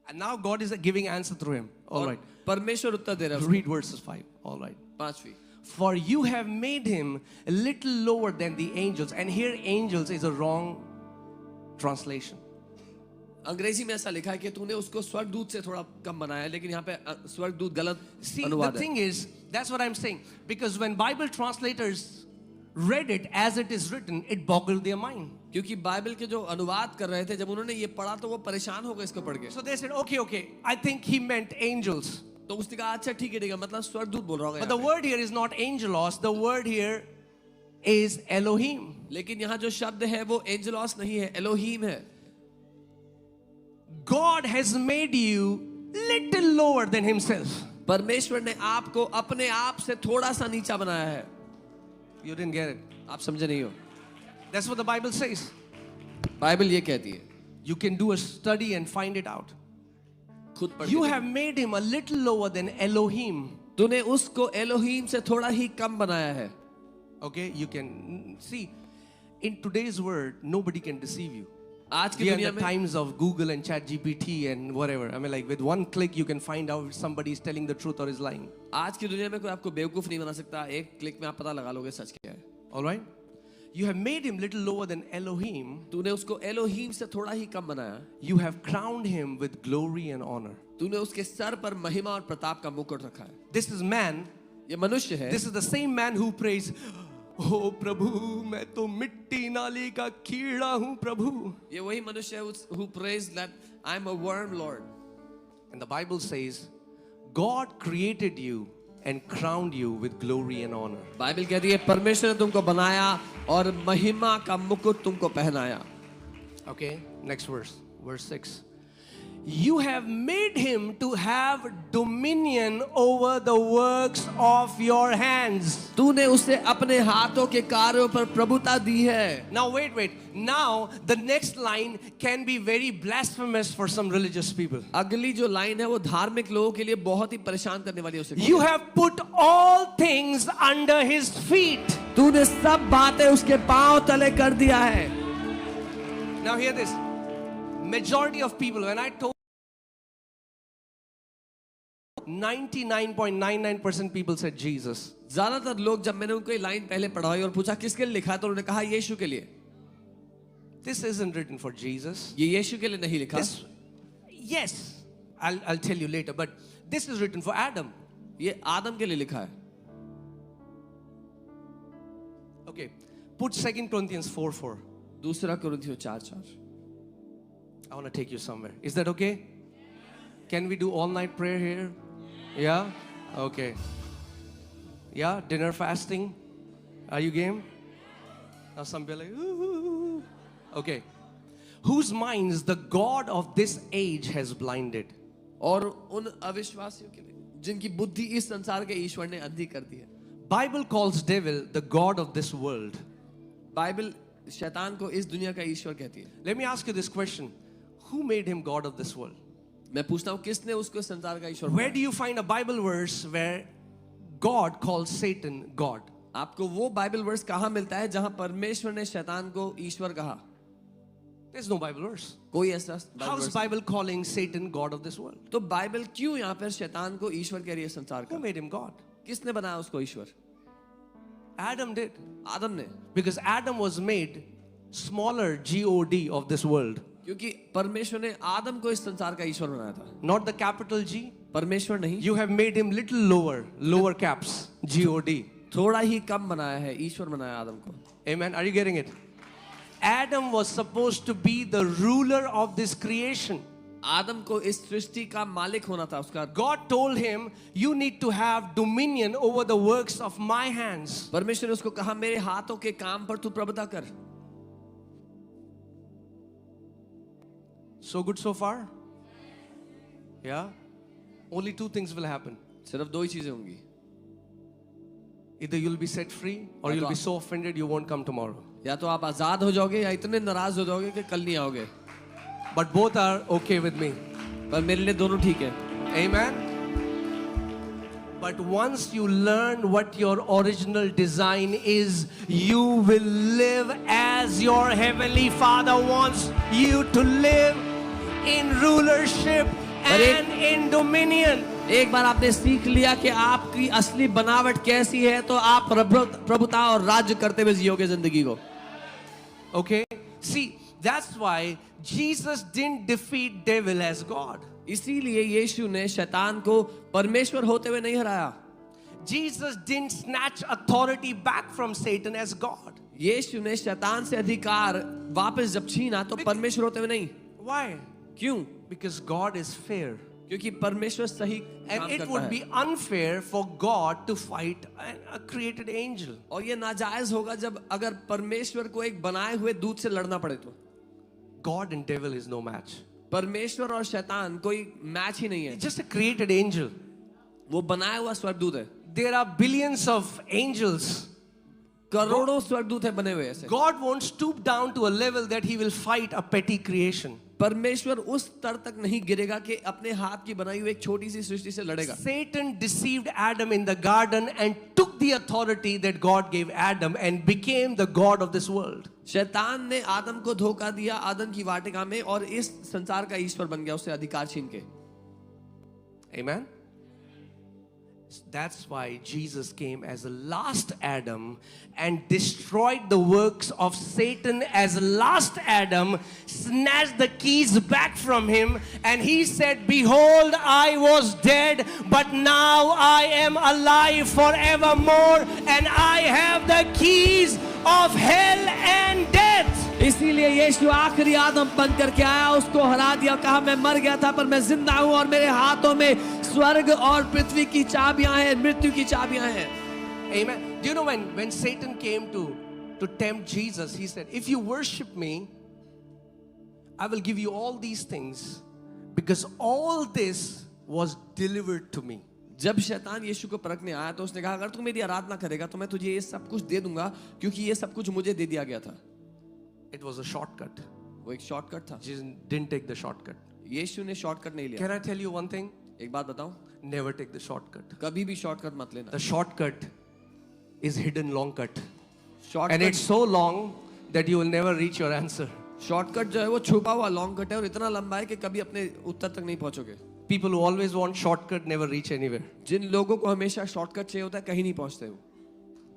And now God is giving answer through him. All और right. परमेश्वर उत्तर दे रहा है। Read verses 5. All right. 5वीं For you have made him a little lower than the angels. And here angels is a wrong translation. अंग्रेजी में ऐसा लिखा है कि तूने उसको स्वर्गदूत से थोड़ा कम बनाया है, लेकिन यहाँ पे स्वर्गदूत गलत See, the अनुवाद है। thing is, that's what I'm saying. Because when Bible translators read it as it is written, it boggled their mind. क्योंकि बाइबल के जो अनुवाद कर रहे थे जब उन्होंने ये पढ़ा तो वो परेशान हो गए इसको पढ़ के। So they said, okay, I think he meant angels. तो उसने कहा अच्छा ठीक है मतलब स्वर्गदूत बोल रहा होगा But the यहाँ पे। word here is not angelos, the word here is Elohim. लेकिन यहाँ जो शब्द है वो एंजेलोस नहीं है, एलोहीम है। God has made you little lower than himself. परमेश्वर ने आपको अपने आप से थोड़ा सा नीचा बनाया है। You didn't get it. आप समझे नहीं हो। That's what the Bible says. Bible ये कहती है। You can do a study and find it out. खुद पढ़ You के have made him a little lower than Elohim. तूने उसको एलोहीम से थोड़ा ही कम बनाया है। Okay, you can see in today's world nobody can deceive you. आज की We are in दुनिया the में times of Google and ChatGPT and whatever. I mean, like with one click you can find out if somebody is telling the truth or is lying. आज की दुनिया में कोई आपको बेवकूफ नहीं बना सकता, एक क्लिक में आप पता लगा लोगे सच क्या है। All right? You have made him little lower than Elohim. तूने उसको एलोहीम से थोड़ा ही कम बनाया। You have crowned him with glory and honor. तूने उसके सर पर महिमा और प्रताप का मुकुट रखा है। This is man. ये मनुष्य है। This is the same man who prays, "Oh प्रभु, मैं तो मिट्टी नाली का कीड़ा हूँ प्रभु." ये वही मनुष्य है who prays that I am a worm, Lord. And the Bible says, God created you and crowned you with glory and honor. Bible कहती है परमेश्वर ने तुमको बनाया और महिमा का मुकुट तुमको पहनाया। Okay, next verse, verse 6. You have made him to have dominion over the works of your hands. तूने उसे अपने हाथों के कार्यों पर प्रभुता दी है। Now wait. Now the next line can be very blasphemous for some religious people. अगली जो लाइन है वो धार्मिक लोगों के लिए बहुत ही परेशान करने वाली हो सकती है। You have put all things under his feet. तूने सब बातें उसके पांव तले कर दिया है। Now hear this. Majority of people, when I told 99.99% people said Jesus. ज्यादातर लोग जब मैंने उनको ये लाइन पहले पढ़ाई और पूछा किसके लिए लिखा है तो उन्होंने कहा यीशु के लिए। This isn't written for Jesus. ये यीशु के लिए नहीं लिखा। Yes, I'll tell you later, but this is written for Adam. ये आदम के लिए लिखा है। Okay, put 2 Corinthians 4:4. दूसरा कुरिन्थियों 4:4। I want to take you somewhere. Is that okay? Can we do all night prayer here? Yeah? Okay. Yeah, dinner fasting. Are you game? Now some people are like, ooh. Okay. Whose minds the God of this age has blinded? और उन अविश्वासियों के लिए जिनकी बुद्धि इस संसार के ईश्वर ने अंधी कर दी है. Bible calls devil the God of this world. Bible शैतान को इस दुनिया का ईश्वर कहती है. Let me ask you this question. Who made him God of this world? मैं पूछता हूँ किसने उसको इस संसार का ईश्वर Where बनाया? do you find a Bible verse where God calls Satan God? आपको वो बाइबल वर्स कहाँ मिलता है जहाँ परमेश्वर ने शैतान को ईश्वर कहा? There's no Bible verse. कोई ऐसा How Bible is verse? Bible calling Satan God of this world? तो बाइबल क्यों यहाँ पर शैतान को ईश्वर कह रही है संसार Who का? made him God? किसने बनाया उसको ईश्वर? Adam did. आदम ने. Because Adam was made smaller God of this world. क्योंकि परमेश्वर ने आदम को इस संसार का ईश्वर बनाया था. Not the capital G. परमेश्वर नहीं. You have made him little lower caps. God. थोड़ा ही कम बनाया है. ईश्वर बनाया आदम को. Amen. Are you getting it? Adam was supposed to be the ruler of this creation. आदम को इस सृष्टि का मालिक होना था. उसका God told him, you need to have dominion over the works of my hands. परमेश्वर ने उसको कहा मेरे हाथों के काम पर तू प्रभुता कर. So good so far? Yeah? Only two things will happen. सिर्फ दो ही चीजें होंगी. Either you'll be set free or you'll be so offended you won't come tomorrow. या तो आप आजाद हो जाओगे या इतने नाराज हो जाओगे कि कल नहीं आओगे. But both are okay with me. पर मेरे लिए दोनों ठीक है. Amen? But once you learn what your original design is, you will live as your Heavenly Father wants you to live, in rulership and in dominion. एक बार आपने सीख लिया कि आपकी असली बनावट कैसी है तो आप प्रभुता और राज्य करते हुए जियोगे जिंदगी को. Okay? See, that's why Jesus didn't defeat devil as God. इसीलिए यीशु ने शैतान को परमेश्वर होते हुए नहीं हराया. Jesus didn't snatch authority back from Satan as God. यीशु ने शैतान से अधिकार वापस जब छीना तो परमेश्वर होते हुए नहीं. Why? क्यों? Because God is fair. क्योंकि परमेश्वर सही And काम it करता would है. be unfair for God to fight a created angel. और ये नाजायज होगा जब अगर परमेश्वर को एक बनाए हुए दूत से लड़ना पड़े तो. God and devil is no match. परमेश्वर और शैतान कोई मैच ही नहीं है. Just a created angel. वो बनाया हुआ स्वर्गदूत है. There are billions of angels. करोड़ों स्वर्गदूत है बने हुए ऐसे. God won't stoop down to a level that he will fight a petty creation. परमेश्वर उस स्तर तक नहीं गिरेगा कि अपने हाथ की बनाई हुई एक छोटी सी सृष्टि से लड़ेगा. Satan deceived Adam in the garden and took the authority that God gave Adam and became the God of this world. शैतान ने आदम को धोखा दिया आदम की वाटिका में और इस संसार का ईश्वर बन गया उससे अधिकार छीन के. Amen. That's why Jesus came as the last Adam and destroyed the works of Satan as last Adam, snatched the keys back from him, and he said, behold, I was dead, but now I am alive forevermore, and I have the keys of hell and death. इसीलिए यीशु आखिरी आदम बन करके आया, उसको हरा दिया, कहा मैं मर गया था पर मैं जिंदा हूं और मेरे हाथों में स्वर्ग और पृथ्वी की चाबियां हैं, मृत्यु की चाबियां हैं. Amen. Do you know when Satan came to tempt Jesus, he said, if you worship me, I will give you all these things because all this was delivered to me. जब शैतान यीशु को परखने आया तो उसने कहा अगर तू मेरी आराधना करेगा तो मैं तुझे ये सब कुछ दे दूंगा क्योंकि ये सब कुछ मुझे दे दिया गया था. It was a shortcut. वो एक शॉर्टकट था. Jesus didn't take the shortcut. यीशु ने शॉर्टकट नहीं लिया. Can I tell you one thing? एक बात बताऊं, Never take the shortcut. कभी भी शॉर्टकट मत लेना. The shortcut is hidden long cut. And shortcut it's so long that you will never reach your answer. Shortcut जो है वो छुपा हुआ लॉन्ग कट है और इतना लंबा है कि कभी अपने उत्तर तक नहीं पहुंचोगे. People who always want shortcut never reach anywhere. जिन लोगों को हमेशा शॉर्टकट चाहिए होता है कहीं नहीं पहुंचते हो.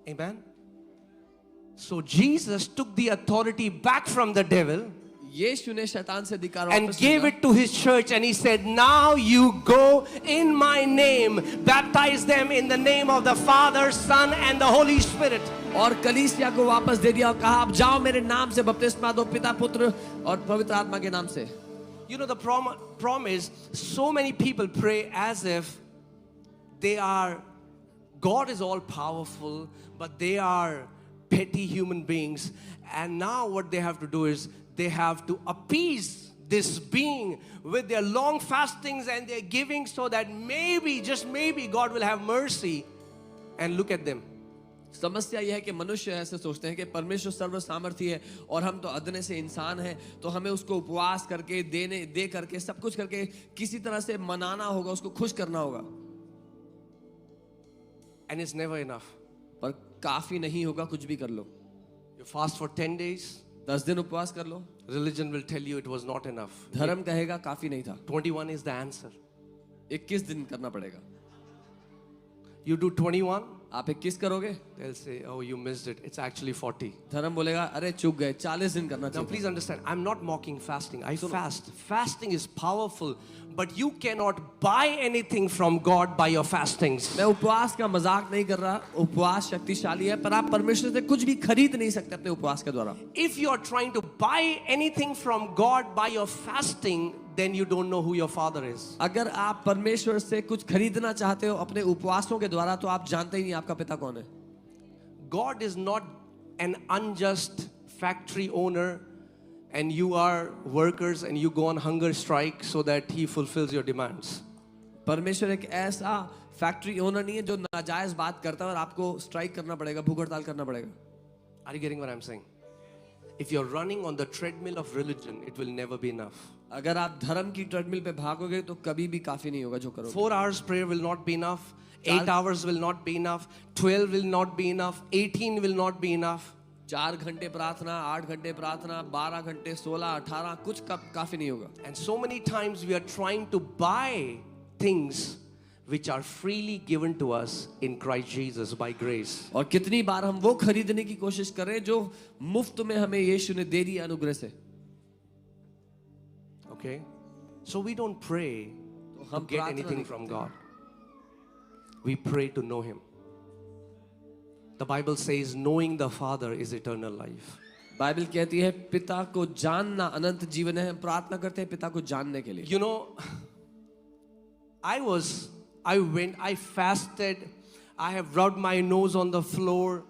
Amen. So Jesus took the authority back from the devil यीशु ने शैतान से अधिकार and वापस gave लिया it to his church, and he said, now you go in my name, baptize them in the name of the Father, Son and the Holy Spirit. और कलीसिया को वापस दे दिया और कहा आप जाओ मेरे नाम से बपतिस्मा दो पिता पुत्र और पवित्र आत्मा के नाम से. You know, the problem is so many people pray as if God is all powerful, but they are petty human beings. And now what they have to do is they have to appease this being with their long fastings and their giving, so that maybe, just maybe, God will have mercy. And look at them. समस्या यह है कि मनुष्य ऐसे सोचते हैं कि परमेश्वर सर्व सामर्थी है और हम तो अदने से इंसान हैं, तो हमें उसको उपवास करके दे करके सब कुछ करके किसी तरह से मनाना होगा, उसको खुश करना होगा. And it's never enough. पर काफी नहीं होगा कुछ भी कर लो. You fast for 10 days. 10 दिन उपवास कर लो. Religion will tell you it was not enough. धर्म कहेगा काफी नहीं था. 21 is the answer. 21 दिन करना पड़ेगा. You do 21. आप 21 करोगे? They'll say, oh, you missed it. It's actually 40. धर्म बोलेगा अरे चूक गए, 40 दिन करना Now चाहिए. please understand, I'm not mocking fasting. I fast. Fasting is powerful, but you cannot buy anything from God by your fastings. मैं उपवास का मजाक नहीं कर रहा. उपवास शक्तिशाली है, पर आप परमेश्वर से कुछ भी खरीद नहीं सकते अपने उपवास के द्वारा. If you are trying to buy anything from God by your fasting, then you don't know who your father is. अगर आप परमेश्वर से कुछ खरीदना चाहते हो अपने उपवासों के द्वारा, तो आप जानते ही नहीं आपका पिता कौन है. God is not an unjust factory owner and you are workers and you go on hunger strike so that he fulfills your demands. परमेश्वर एक ऐसा फैक्ट्री ओनर नहीं है जो नाजायज बात करता है और आपको स्ट्राइक करना पड़ेगा, भूख हड़ताल करना पड़ेगा. Are you getting what I'm saying? If you're running on the treadmill of religion, it will never be enough. अगर आप धर्म की ट्रेडमिल पे भागोगे तो कभी भी काफी नहीं होगा जो करोगे. 4 hours prayer will not be enough. 8 hours will not be enough. 12 will not be enough. 18 will not be enough. 4 घंटे प्रार्थना, 8 घंटे प्रार्थना, 12 घंटे, 16, 18 कुछ काफी नहीं होगा. And so many times we are trying to buy things which are freely given to us in Christ Jesus by grace. और कितनी बार हम वो खरीदने की कोशिश कर रहे हैं जो मुफ्त में हमें यीशु ने दे दिया अनुग्रह से. Okay? So we don't pray to get anything from God. We pray to know Him. The Bible says knowing the Father is eternal life. Bible कहती है पिता को जानना अनंत जीवन है. हम प्रार्थना करते हैं पिता को जानने के लिए. You know, I fasted, I have rubbed my nose on the floor,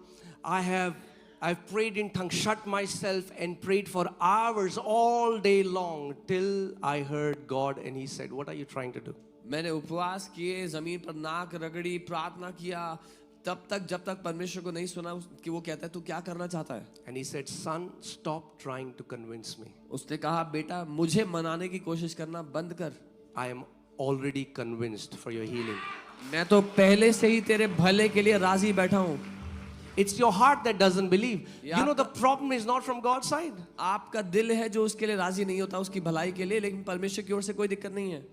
I've prayed in tongues, shut myself and prayed for hours all day long till I heard God and He said, what are you trying to do? मैंने उपवास किए, जमीन पर नाक रगड़ी, प्रार्थना किया, तब तक जब तक परमेश्वर को नहीं सुना कि वो कहता है तू क्या करना चाहता है. And He said, son, stop trying to convince me. उसने कहा बेटा मुझे मनाने की कोशिश करना बंद कर. I am already convinced for your healing. मैं तो पहले से ही तेरे भले के लिए राजी बैठा हूँ. It's your heart that doesn't believe. You know, the problem is not from God's side. आपका दिल है जो उसके लिए राजी नहीं होता उसकी भलाई के लिए, लेकिन परमेश्वर की ओर से कोई दिक्कत नहीं है.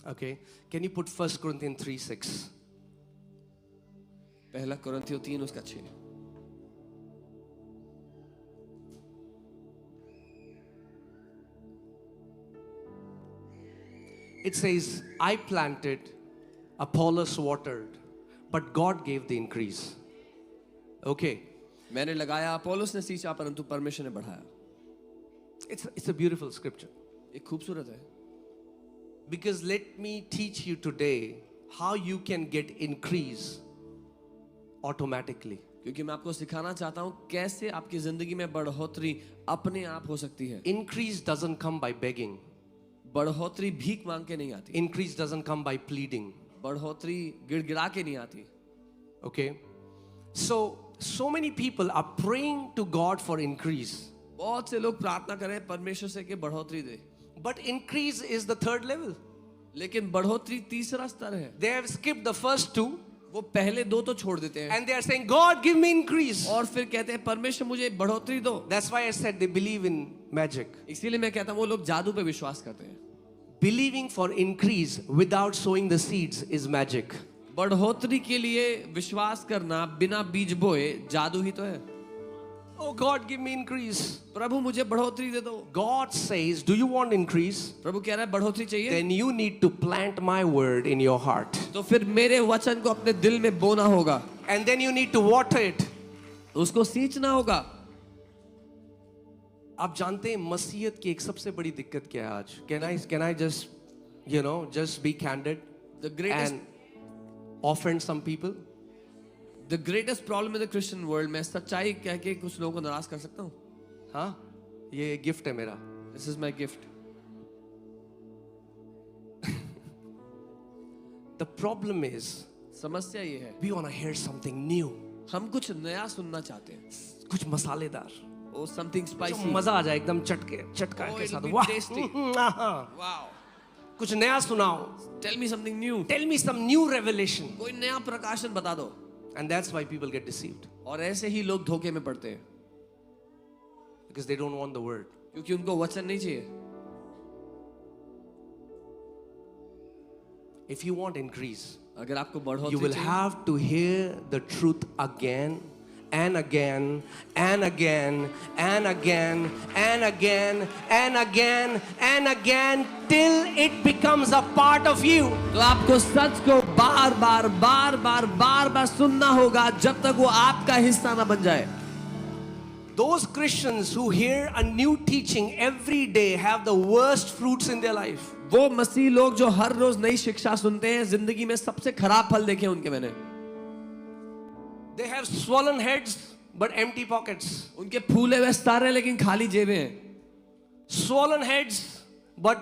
Okay, can you put 1 Corinthians 3:6? पहला कुरिन्थियों 3 उसका 6. It says, I planted, Apollos watered, but God gave the increase. Okay. मैंने लगाया, अपोलोस ने सींचा, परंतु परमेश्वर ने बढ़ाया. It's a beautiful scripture. एक खूबसूरत है. Because let me teach you today how you can get increase automatically. क्योंकि मैं आपको सिखाना चाहता हूँ कैसे आपकी जिंदगी में बढ़ोतरी अपने आप हो सकती है. Increase doesn't come by begging. बढ़ोतरी भीख मांग के नहीं आती. Increase doesn't come by pleading. बढ़ोतरी गिड़गिड़ा के नहीं आती. Okay? So many people are praying to God for increase. बहुत से लोग प्रार्थना करें परमेश्वर से कि बढ़ोतरी दे. But increase is the third level. लेकिन बढ़ोतरी तीसरा स्तर है. They have skipped the first two. वो पहले दो तो छोड़ देते हैं. And they are saying, God, give me increase. और फिर कहते हैं परमेश्वर मुझे बढ़ोतरी दो. That's why I said they believe in magic. इसीलिए मैं कहता हूँ वो लोग जादू पे विश्वास करते हैं. Believing for increase without sowing the seeds is magic. बढ़ोतरी के लिए विश्वास करना बिना बीज बोए जादू ही तो है. Oh God, give me increase. प्रभु मुझे बढ़ोतरी दे दो. God says, do you want increase? प्रभु कह रहा है बढ़ोतरी चाहिए. Then you need to plant my word in your heart. तो फिर मेरे वचन को अपने दिल में बोना होगा. And then you need to water it. उसको सींचना होगा. आप जानते हैं मसीहत की एक सबसे बड़ी दिक्कत क्या है आज? Can I just just be candid The greatest and offend some people? the greatest problem in the Christian world, मैं सच्चाई कह के कुछ लोगों को नाराज कर सकता हूँ. हाँ, ये गिफ्ट है मेरा. This is my gift. The problem is समस्या ये है, we want to hear something new. हम कुछ नया सुनना चाहते हैं. कुछ मसालेदार. Oh, something जो spicy. मजा आ जाए एकदम चटका Oh, के it'll साथ. be वाह. tasty. हाँ. Wow. कुछ नया सुनाओ. Tell me something new. Tell me some new revelation. कोई नया प्रकाशन बता दो. And that's why people get deceived. और ऐसे ही लोग धोखे में पड़ते हैं, Because they don't want the word. क्योंकि उनको वचन नहीं चाहिए. If you want increase, अगर आपको you बढ़ोतरी will चाहिए, have to hear the truth again and again and again and again and again and again and again till it becomes a part of you. तो आपको सच को बार बार सुनना होगा जब तक वो आपका हिस्सा ना बन जाए. Those Christians who hear a new teaching every day have the worst fruits in their life. वो मसीह लोग जो हर रोज नई शिक्षा सुनते हैं, जिंदगी में सबसे खराब फल देखे उनके मैंने. They have swollen heads but empty pockets. उनके फूले हुए सर हैं लेकिन खाली जेबें हैं. Swollen heads but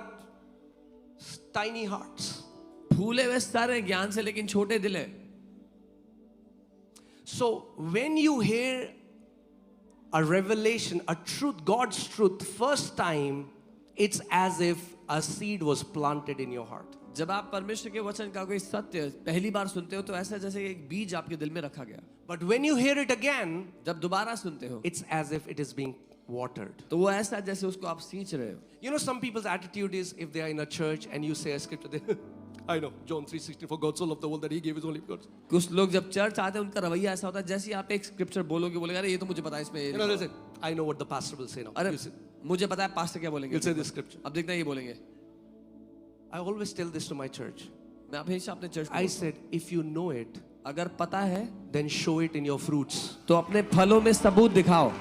tiny hearts. फूले हुए सर हैं ज्ञान से लेकिन छोटे दिल हैं. So when you hear a revelation, a truth, God's truth, first time, it's as if a seed was planted in your heart. जब आप परमेश्वर के वचन का कोई सत्य पहली बार सुनते हो तो ऐसा जैसे एक बीज आपके दिल में रखा गया. But when you hear it again, जब दोबारा सुनते हो it's as if it is being watered. तो वो ऐसा जैसे उसको आप सींच रहे हो. You know, some people's attitude is if they are in a church and you say a scripture, they, I know, John 3:16, for God so loved the world that he gave his only begotten. कुछ लोग जब church आते हैं उनका रवैया ऐसा होता है जैसे ही आप एक स्क्रिप्चर बोलोगे अरे ये तो मुझे पता है इसमें. You know, they say, I know what the pastor will say now. अरे You say, मुझे पता है पास्टर क्या बोलेंगे. He'll say this scripture. अब देखना ये बोलेंगे. I always tell this to my church. मैं हमेशा अपने church I said, if you know it, अगर पता है then show it in your fruits. तो अपने फलों में सबूत दिखाओ,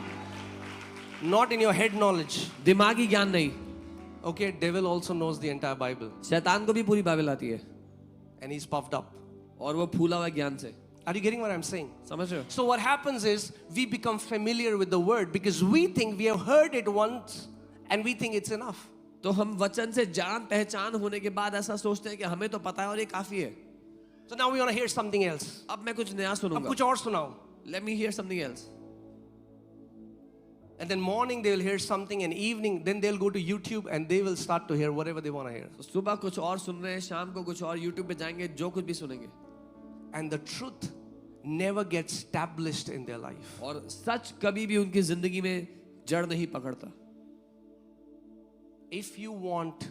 Not in your head knowledge. दिमागी ज्ञान नहीं. Okay, devil also knows the entire Bible. शैतान को भी पूरी बाइबल आती है And he's puffed up. और वो फूला हुआ ज्ञान से. Are you getting what I'm saying? समझ रहे हो? So what happens is we become familiar with the word because we think we have heard it once and we think it's enough. तो हम वचन से जान पहचान होने के बाद ऐसा सोचते हैं कि हमें तो पता है और ये काफी है. So now we want to hear something else. अब मैं कुछ नया अब सुनूंगा. कुछ और सुनाओ. Let me hear something else. And then morning they will hear something and evening then they'll go to YouTube and they will start to hear whatever they want to hear. तो सुबह कुछ और सुन रहे हैं, शाम को कुछ और YouTube पे जाएंगे, जो कुछ भी सुनेंगे. And the truth never gets established in their life. और सच कभी भी उनकी जिंदगी में जड़ नहीं पकड़ता. If you want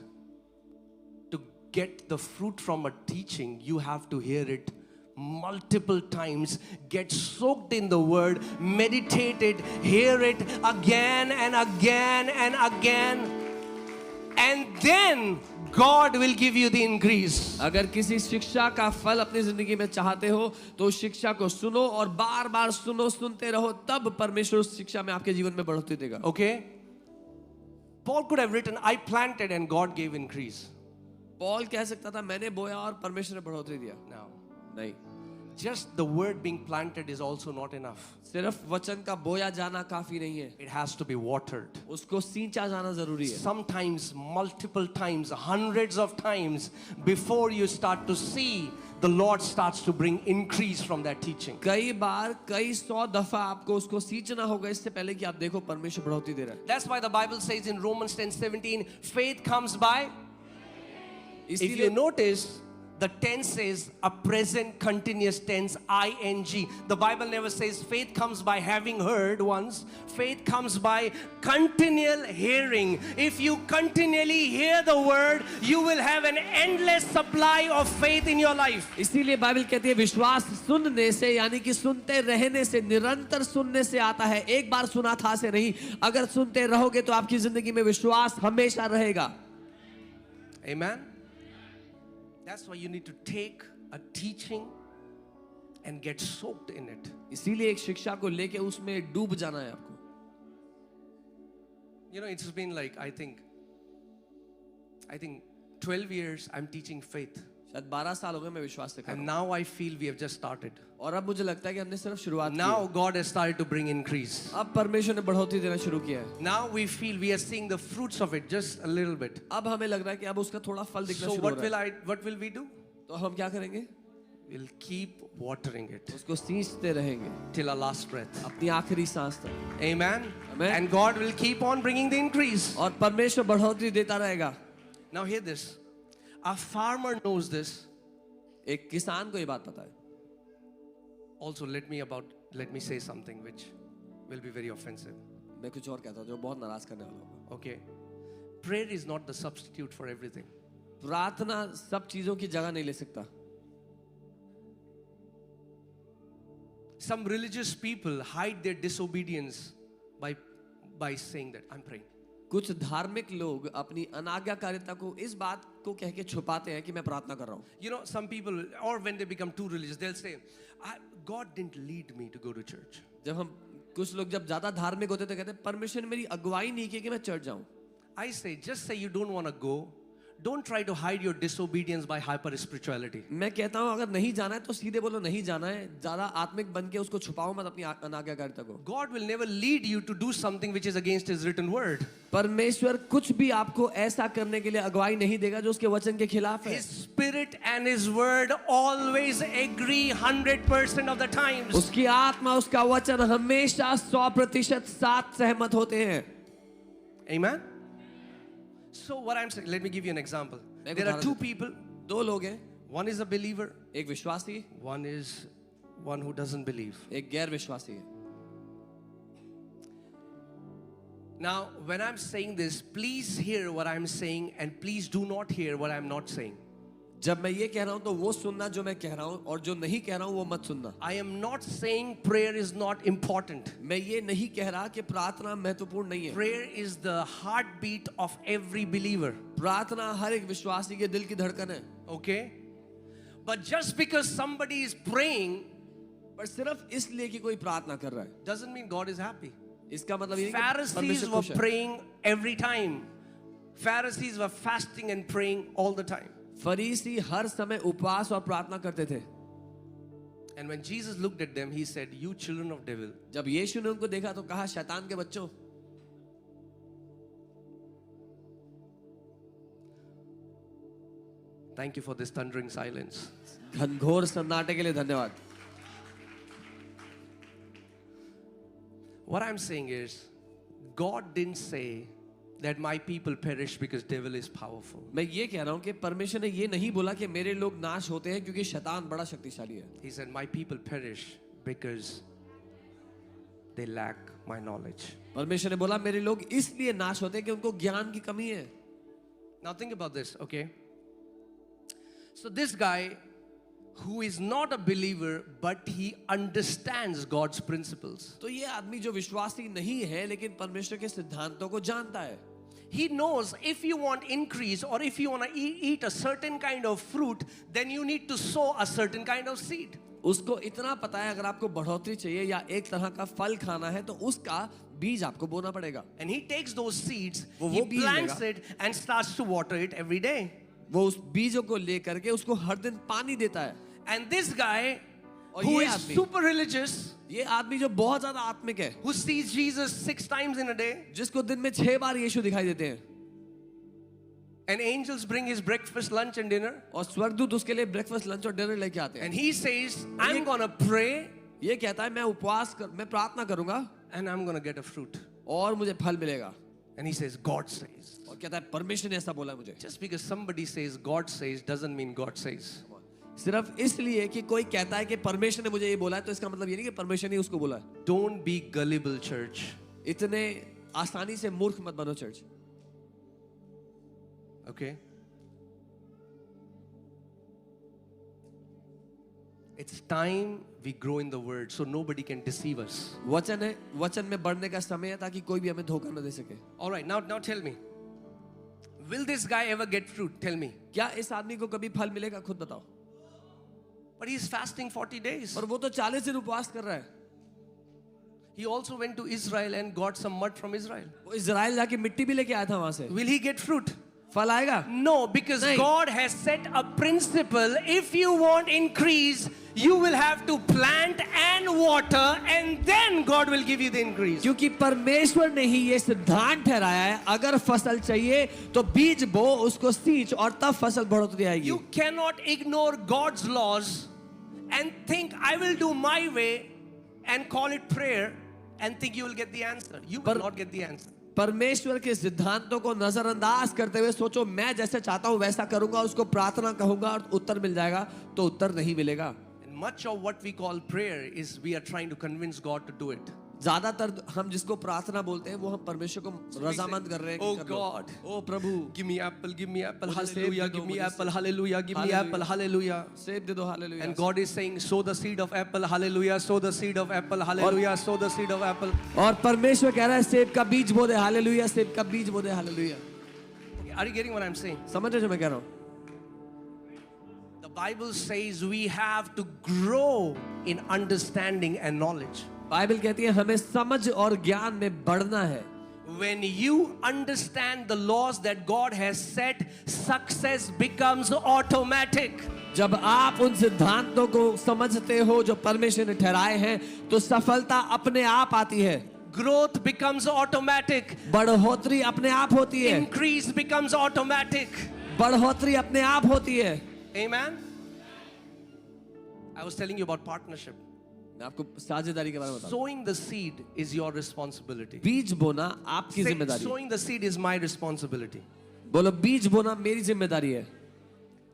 to get the fruit from a teaching, you have to hear it multiple times, get soaked in the word, meditate it, hear it again and again and again, and then God will give you the increase. अगर किसी शिक्षा का फल अपनी जिंदगी में चाहते हो तो उस शिक्षा को सुनो और बार बार सुनो, सुनते रहो, तब परमेश्वर उस शिक्षा में आपके जीवन में बढ़ोतरी देगा. Okay? Paul could have written, I planted and God gave increase. Paul कह सकता था मैंने बोया और परमेश्वर ने बढ़ोतरी दिया. No. नहीं, Just the word being planted is also not enough. सिर्फ वचन का बोया जाना काफी नहीं है, It has to be watered. उसको सींचा जाना जरूरी है. Sometimes, multiple times, hundreds of times before you start to see, the Lord starts to bring increase from that teaching. कई बार कई सौ दफा आपको उसको सींचना होगा इससे पहले कि आप देखो परमेश्वर बढ़ोतरी दे रहा है. That's why the Bible says in Romans 10:17, faith comes by. If you इसलिए notice, the tense is a present continuous tense, ing. The Bible never says faith comes by having heard once. Faith comes by continual hearing. If you continually hear the word, you will have an endless supply of faith in your life. इसीलिए Bible कहती है विश्वास सुनने से, यानी कि सुनते रहने से, निरंतर सुनने से आता है. एक बार सुना था से नहीं. अगर सुनते रहोगे तो आपकी जिंदगी में विश्वास हमेशा रहेगा. Amen. That's why you need to take a teaching and get soaked in it. इसीलिए एक शिक्षा को लेके उसमें डूब जाना है आपको. You know, it's been like, I think 12 years I'm teaching faith. शायद 12 साल हो गए मैं विश्वास सिखा रहा And हूं। now I feel we have just started. और अब मुझे लगता है कि हमने सिर्फ शुरुआत की Now है। God has started to bring increase. अब परमेश्वर ने बढ़ोतरी देना शुरू किया है। Now we feel we are seeing the fruits of it just a little bit. अब हमें लग रहा है कि अब उसका थोड़ा फल दिखना So शुरू हो what रहा है। what will we do? तो हम क्या करेंगे? We'll keep watering it उसको सींचते रहेंगे till our last breath. अपनी आखिरी सांस तक। Amen. Amen. And God will keep on bringing the increase. और परमेश्वर बढ़ोतरी देता रहेगा। Now hear this. A farmer knows this. एक किसान को ये बात पता है। Also, let me say something which will be very offensive. मैं कुछ और कहता हूँ जो बहुत नाराज करने वाला होगा। Okay. Prayer is not the substitute for everything. प्रार्थना सब चीजों की जगह नहीं ले सकता। Some religious people hide their disobedience by saying that I'm praying. कुछ धार्मिक लोग अपनी अनाज्ञाकारिता को इस बात को कह के छुपाते हैं कि मैं प्रार्थना कर रहा हूँ। You know, some people, or when they become too religious, they'll say, God didn't lead me to go to church. जब हम कुछ लोग जब ज्यादा धार्मिक होते तो कहते हैं परमेश्वर ने मेरी अगुवाई नहीं की कि मैं चर्च जाऊं। I say, just say you don't want to go. Don't try to hide your disobedience by hyper spirituality. मैं कहता हूं अगर नहीं जाना है तो सीधे बोलो नहीं जाना है, ज्यादा आत्मिक बन के उसको छुपाओ मत अपनी अनाज्ञाकारिता को। God will never lead you to do something which is against His written word. परमेश्वर कुछ भी आपको ऐसा करने के लिए अगुवाई नहीं देगा जो उसके वचन के खिलाफ है। His spirit and His word always agree 100% of the times. उसकी आत्मा उसका वचन हमेशा 100% साथ सहमत होते हैं। Amen. So what I'm saying, let me give you an example. There are two people. दो लोग हैं, One is a believer. एक विश्वासी, One is one who doesn't believe. एक गैर विश्वासी है। Now, when I'm saying this, please hear what I'm saying and please do not hear what I'm not saying. जब मैं ये कह रहा हूं तो वो सुनना जो मैं कह रहा हूं और जो नहीं कह रहा हूं वो मत सुनना। I am not saying prayer is not important. मैं ये नहीं कह रहा कि प्रार्थना महत्वपूर्ण नहीं है। Prayer is the heartbeat of every believer. प्रार्थना हर एक विश्वासी के दिल की धड़कन है। Okay? But just because somebody is praying पर सिर्फ इसलिए कि कोई प्रार्थना कर रहा है doesn't mean God is happy. इसका मतलब ये नहीं कि Pharisees परमेश्वर were खुश है। praying every time. Pharisees were fasting and praying all the time. फरीसी हर समय उपवास और प्रार्थना करते थे। And when Jesus looked at them, He said, "You children of devil, जब यीशु ने उनको देखा तो कहा शैतान के बच्चों। thank you for this thundering silence." घनघोर सन्नाटे के लिए धन्यवाद। What I'm saying is, God didn't say that my people perish because devil is powerful. मैं ये कह रहा हूँ कि परमेश्वर ने ये नहीं बोला कि मेरे लोग नाश होते हैं क्योंकि शैतान बड़ा शक्तिशाली है। He said, my people perish because they lack my knowledge. परमेश्वर ने बोला मेरे लोग इसलिए नाश होते हैं कि उनको ज्ञान की कमी है। Now think about this, okay? So this guy who is not a believer but he understands God's principles. तो ये आदमी जो विश्वासी नहीं है लेकिन परमेश्वर के सिद्धांतों को जानता है। He knows if you want increase or if you want to eat a certain kind of fruit, then you need to sow a certain kind of seed. उसको इतना पता है अगर आपको बढ़ोतरी चाहिए या एक तरह का फल खाना है तो उसका बीज आपको बोना पड़ेगा। And he takes those seeds, वो he बीज plants लेगा। it and starts to water it every day. वो उस बीजों को लेकर के उसको हर दिन पानी देता है। And this guy और who ये is आदमी- super religious, ये आदमी जो बहुत ज्यादा आत्मिक है, who sees Jesus 6 times in a day, जिसको दिन में 6 बार यीशु दिखाई देते हैं and angels bring his breakfast, lunch and dinner, और स्वर्गदूत उसके लिए ब्रेकफास्ट लंच और डिनर लेके आते हैं। and he says, I'm gonna pray ये कहता है मैं प्रार्थना करूंगा and I'm gonna get a fruit. और मुझे फल मिलेगा। And he says, God says. और कहता है परमेश्वर ने ऐसा बोला है मुझे। Just because somebody says God says doesn't mean God says. सिर्फ इसलिए कि कोई कहता है कि परमेश्वर ने मुझे ये बोला है तो इसका मतलब ये नहीं कि परमेश्वर ने उसको बोला है। Don't be gullible, church. इतने आसानी से मूर्ख मत बनो church. Okay? It's time we grow in the word so nobody can deceive us. वचन है, वचन में बढ़ने का समय है ताकि कोई भी हमें धोखा न दे सके। All right, now tell me. Will this guy ever get fruit? Tell me. क्या इस आदमी को कभी फल मिलेगा? खुद बताओ। But he's fasting 40 days. और वो तो 40 दिन उपवास कर रहा है। He also went to Israel and got some mud from Israel. वो इजराइल जाके मिट्टी भी लेके आया था वहां से. Will he get fruit? फल आएगा? No, because नहीं. God has set a principle. If you want increase, you will have to plant and water, and then God will give you the increase. क्योंकि परमेश्वर ने ही ये सिद्धांत ठहराया है, अगर फसल चाहिए तो बीज बो, उसको सींच और तब फसल बढ़ोतरी आएगी. You cannot ignore God's laws and think I will do my way and call it prayer and think you will get the answer. You will not get the answer. परमेश्वर के सिद्धांतों को नजरअंदाज करते हुए सोचो मैं जैसे चाहता हूं वैसा करूंगा, उसको प्रार्थना कहूंगा और उत्तर मिल जाएगा, तो उत्तर नहीं मिलेगा. And much of what we call prayer is we are trying to convince God to do it. ज्यादातर हम जिसको प्रार्थना बोलते हैं वो हम परमेश्वर को रजामंद कर रहे हैं. Oh God, ओ प्रभु, give me apple, मुझे सेब hallelujah, दे दो, give me मुझे apple, सेब- hallelujah, give me Hallelujah. apple, hallelujah. सेब दे दो, hallelujah. And God is saying, sow the seed of apple, hallelujah, sow the seed of apple, hallelujah, sow the seed of apple. और परमेश्वर कह रहा है सेब का बीज बो दे, हालेलुया, सेब का बीज बो दे, hallelujah. Are you getting what I'm saying? समझ रहे जो मैं कह रहा हूँ? The Bible says we have to grow in understanding and knowledge. Bible कहती है हमें समझ और ज्ञान में बढ़ना है. When you understand the laws that God has set, success becomes automatic. जब आप उन सिद्धांतों को समझते हो जो परमेश्वर ने ठहराए हैं, तो सफलता अपने आप आती है. Growth becomes automatic. बढ़ोतरी अपने आप होती है. Increase becomes automatic. बढ़ोतरी अपने आप होती है. Amen. I was telling you about partnership. मैं आपको साझेदारी के बारे में बताऊं. Sowing the seed is your responsibility. बीज बोना आपकी Say, जिम्मेदारी है. sowing the seed is my responsibility. बोलो बीज बोना मेरी जिम्मेदारी है.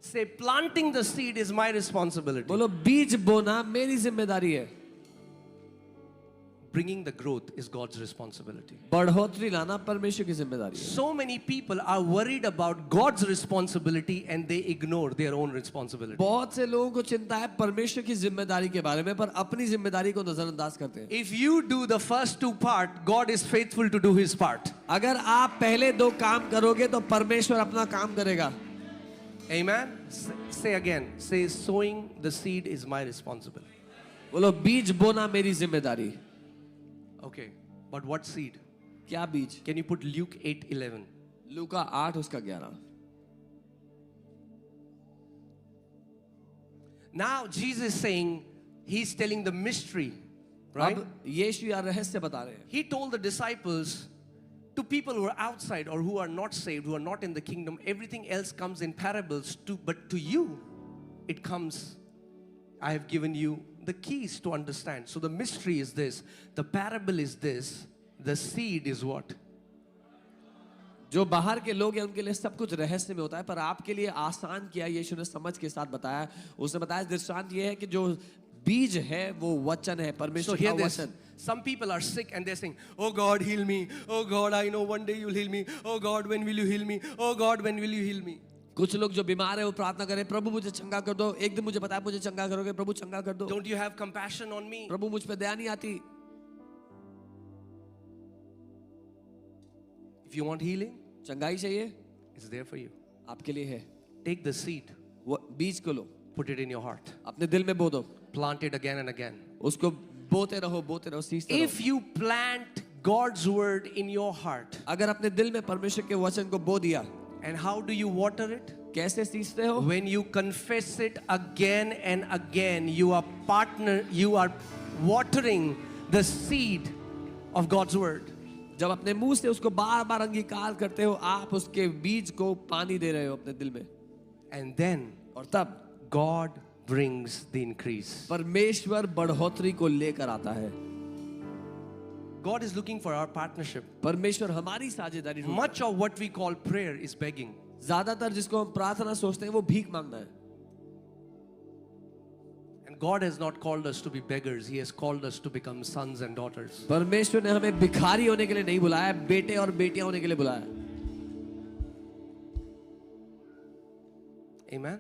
Say, planting the seed is my responsibility. बोलो बीज बोना मेरी जिम्मेदारी है. Bringing the growth is God's responsibility. बढ़ोतरी लाना परमेश्वर की जिम्मेदारी है. So many people are worried about God's responsibility and they ignore their own responsibility. बहुत से लोगों को चिंता है परमेश्वर की जिम्मेदारी के बारे में, पर अपनी जिम्मेदारी को नजरअंदाज करते हैं. If you do the first two part, God is faithful to do his part. अगर आप पहले दो काम करोगे तो परमेश्वर अपना काम करेगा. Amen. Say again. Say, sowing the seed is my responsibility. बोलो बीज बोना मेरी जिम्मेदारी. Okay. But what seed? क्या बीज? Can you put Luke 8:11? लूका 8 उसका 11. Now Jesus is saying, he's telling the mystery, right? अब यीशु यह रहस्य बता रहे हैं. He told the disciples, to people who are outside or who are not saved, who are not in the kingdom, everything else comes in parables. But to you, it comes, I have given you the keys to understand. So the mystery is this, the parable is this, the seed is what? जो बाहर के लोग हैं उनके लिए सब कुछ रहस्य में होता है, पर आपके लिए आसान किया यीशु ने समझ के साथ बताया. उसने बताया दृष्टांत ये है कि जो बीज है वो वचन है, परमेश्वर का वचन. Some people are sick and they're saying, oh God, heal me. Oh God, I know one day you'll heal me. Oh God, when will you heal me? Oh God, when will you heal me? कुछ लोग जो बीमार है वो प्रार्थना करें, प्रभु मुझे चंगा कर दो. एक दिन मुझे बताया मुझे चंगा करोगे, प्रभु चंगा कर दो. Don't you have compassion on me? प्रभु मुझ पे दया नहीं आती. If you want healing, चंगाई चाहिए, it's there for you. आपके लिए है. Take the seed, वो बीज को लो, put it in your heart. अपने दिल में बो दो. Plant it again and again. उसको बोते रहो, सींचते रहो. If you plant God's word in your heart, अगर अपने दिल में परमेश्वर के वचन को बो दिया, and how do you water it? कैसे सींचते हो? When you confess it again and again, you are watering the seed of God's word. जब अपने मुंह से उसको बार बार अंगीकार करते हो, आप उसके बीज को पानी दे रहे हो अपने दिल में. And then और तब God brings the increase. परमेश्वर बढ़ोतरी को लेकर आता है. God is looking for our partnership. परमेश्वर हमारी साझेदारी ढूंढता है. Much of what we call prayer is begging. ज्यादातर जिसको हम प्रार्थना सोचते हैं वो भीख मांगना है. And God has not called us to be beggars. He has called us to become sons and daughters. परमेश्वर ने हमें भिखारी होने के लिए नहीं बुलाया, बेटे और बेटियां होने के लिए बुलाया. Amen.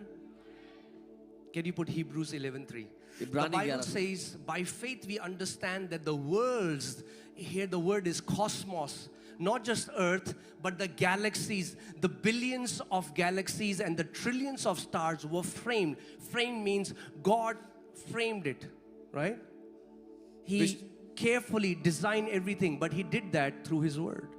Can you put Hebrews 11:3? The Ibrani Bible 11. says, by faith we understand that the worlds, here the word is cosmos, not just earth, but the galaxies, the billions of galaxies and the trillions of stars were framed. Framed means God framed it, right? He carefully design everything, but He did that through His word.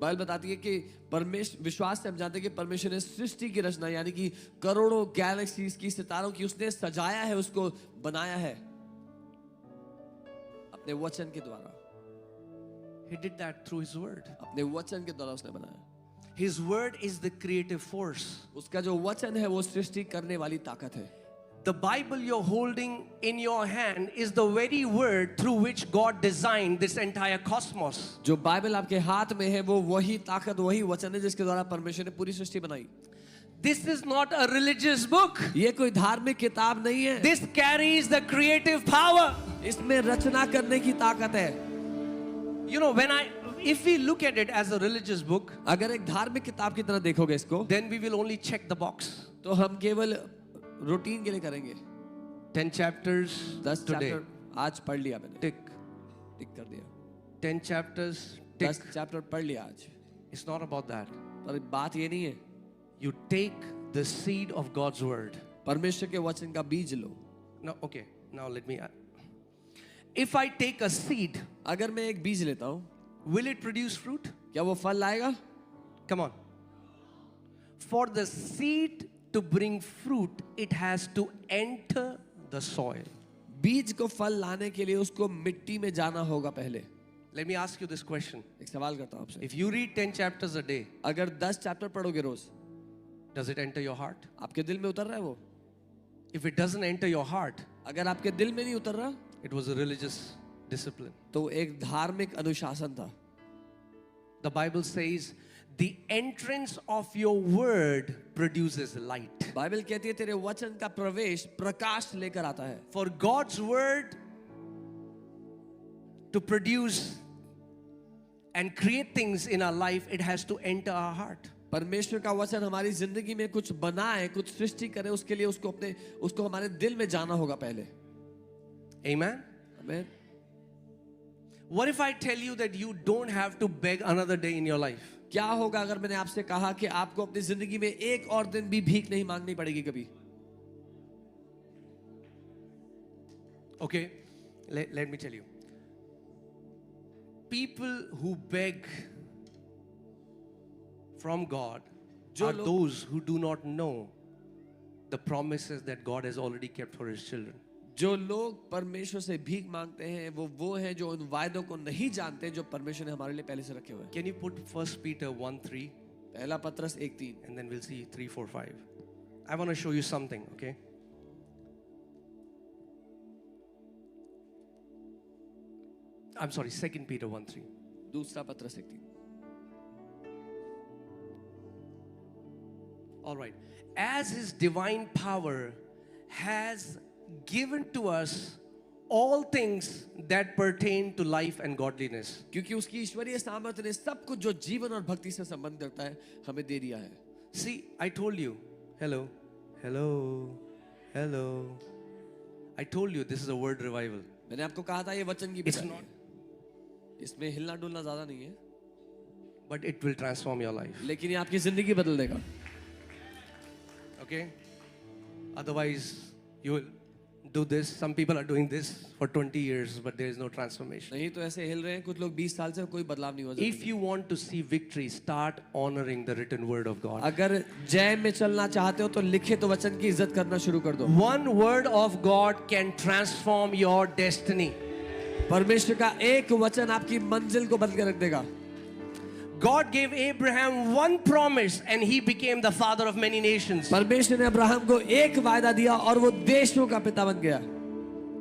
Bible बताती है कि परमेश्वर, विश्वास से हम जानते हैं कि परमेश्वर ने सृष्टि की रचना यानी कि करोड़ों गैलेक्सीज की, सितारों की उसने सजाया है, उसको बनाया है अपने वचन के द्वारा. He did that through His word. अपने वचन के द्वारा उसने बनाया. His word is the creative force. उसका जो वचन है वो सृष्टि करने वाली ताकत है. The Bible you're holding in your hand is the very word through which God designed this entire cosmos. जो बाइबल आपके हाथ में है वो वही ताकत, वही वचन है जिसके द्वारा परमेश्वर ने पूरी सृष्टि बनाई. This is not a religious book. ये कोई धार्मिक किताब नहीं है. This carries the creative power. इसमें रचना करने की ताकत है. You know, if we look at it as a religious book, अगर एक धार्मिक किताब की तरह देखोगे इसको, then we will only check the box. तो हम केवल रूटीन के लिए करेंगे. 10 chapters 10 today. चैप्टर आज पढ़ लिया मैंने, टिक कर दिया. 10 chapters 10 चैप्टर पढ़ लिया आज. It's not about that. पर बात ये नहीं है. You take the seed of God's word. परमेश्वर के वचन का बीज लो. Now, okay, now let me add. If I take a seed, अगर मैं एक बीज लेता हूँ, will it produce fruit? क्या वो फल लाएगा? Come on. For the seed to bring fruit, it has to enter the soil. बीज को फल लाने के लिए उसको मिट्टी में जाना होगा पहले. Let me ask you this question. एक सवाल करता हूँ आपसे. If you read 10 chapters a day, अगर 10 चैप्टर पढ़ोगे रोज, does it enter your heart? आपके दिल में उतर रहा है वो? If it doesn't enter your heart, अगर आपके दिल में नहीं उतर रहा, it was a religious discipline. तो एक धार्मिक अनुशासन था. The Bible says, the entrance of your word produces light. Bible कहती है तेरे वचन का प्रवेश प्रकाश लेकर आता है. For God's word to produce and create things in our life, it has to enter our heart. परमेश्वर का वचन हमारी जिंदगी में कुछ बनाए, कुछ सृष्टि करे, उसके लिए उसको हमारे दिल में जाना होगा पहले. Amen? Amen. What if I tell you that you don't have to beg another day in your life? क्या होगा अगर मैंने आपसे कहा कि आपको अपनी जिंदगी में एक और दिन भी भीख नहीं मांगनी पड़ेगी कभी? Okay, let me tell you. People who beg from God are those who do not know the promises that God has already kept for His children. जो लोग परमेश्वर से भीख मांगते हैं वो हैं जो उन वायदों को नहीं जानते जो परमेश्वर ने हमारे लिए पहले से रखे हुए हैं. Can you put 1 Peter 1:3? पहला पत्रस 1:3. And then we'll see 3, 4, 5. I want to show you something, okay? I'm sorry, 2 Peter 1:3. दूसरा पत्रस 1:3. All right. As His divine power has given to us all things that pertain to life and godliness. क्योंकि उसकी ईश्वरीय सामर्थ्य ने सब कुछ जो जीवन और भक्ति से संबंध रखता है हमें दे दिया है. See, I told you. Hello. I told you this is a word revival. मैंने आपको कहा था ये वचन की It's बिदाई not, है. इसमें हिलना डुलना ज्यादा नहीं है, but it will transform your life. लेकिन ये आपकी जिंदगी बदल देगा. Okay? Otherwise, you will do this. Some people are doing this for 20 years, but there is no transformation. नहीं तो ऐसे हिल रहे हैं कुछ लोग 20 साल से, कोई बदलाव नहीं हुआ. If you want to see victory, start honoring the written word of God. अगर जय में चलना चाहते हो तो लिखित वचन की इज्जत करना शुरू कर दो. One word of God can transform your destiny. परमेश्वर का एक वचन आपकी मंजिल को बदल के रख देगा. God gave Abraham one promise and he became the father of many nations. परमेश्वर ने अब्राहम को एक वायदा दिया और वो देशों का पिता बन गया.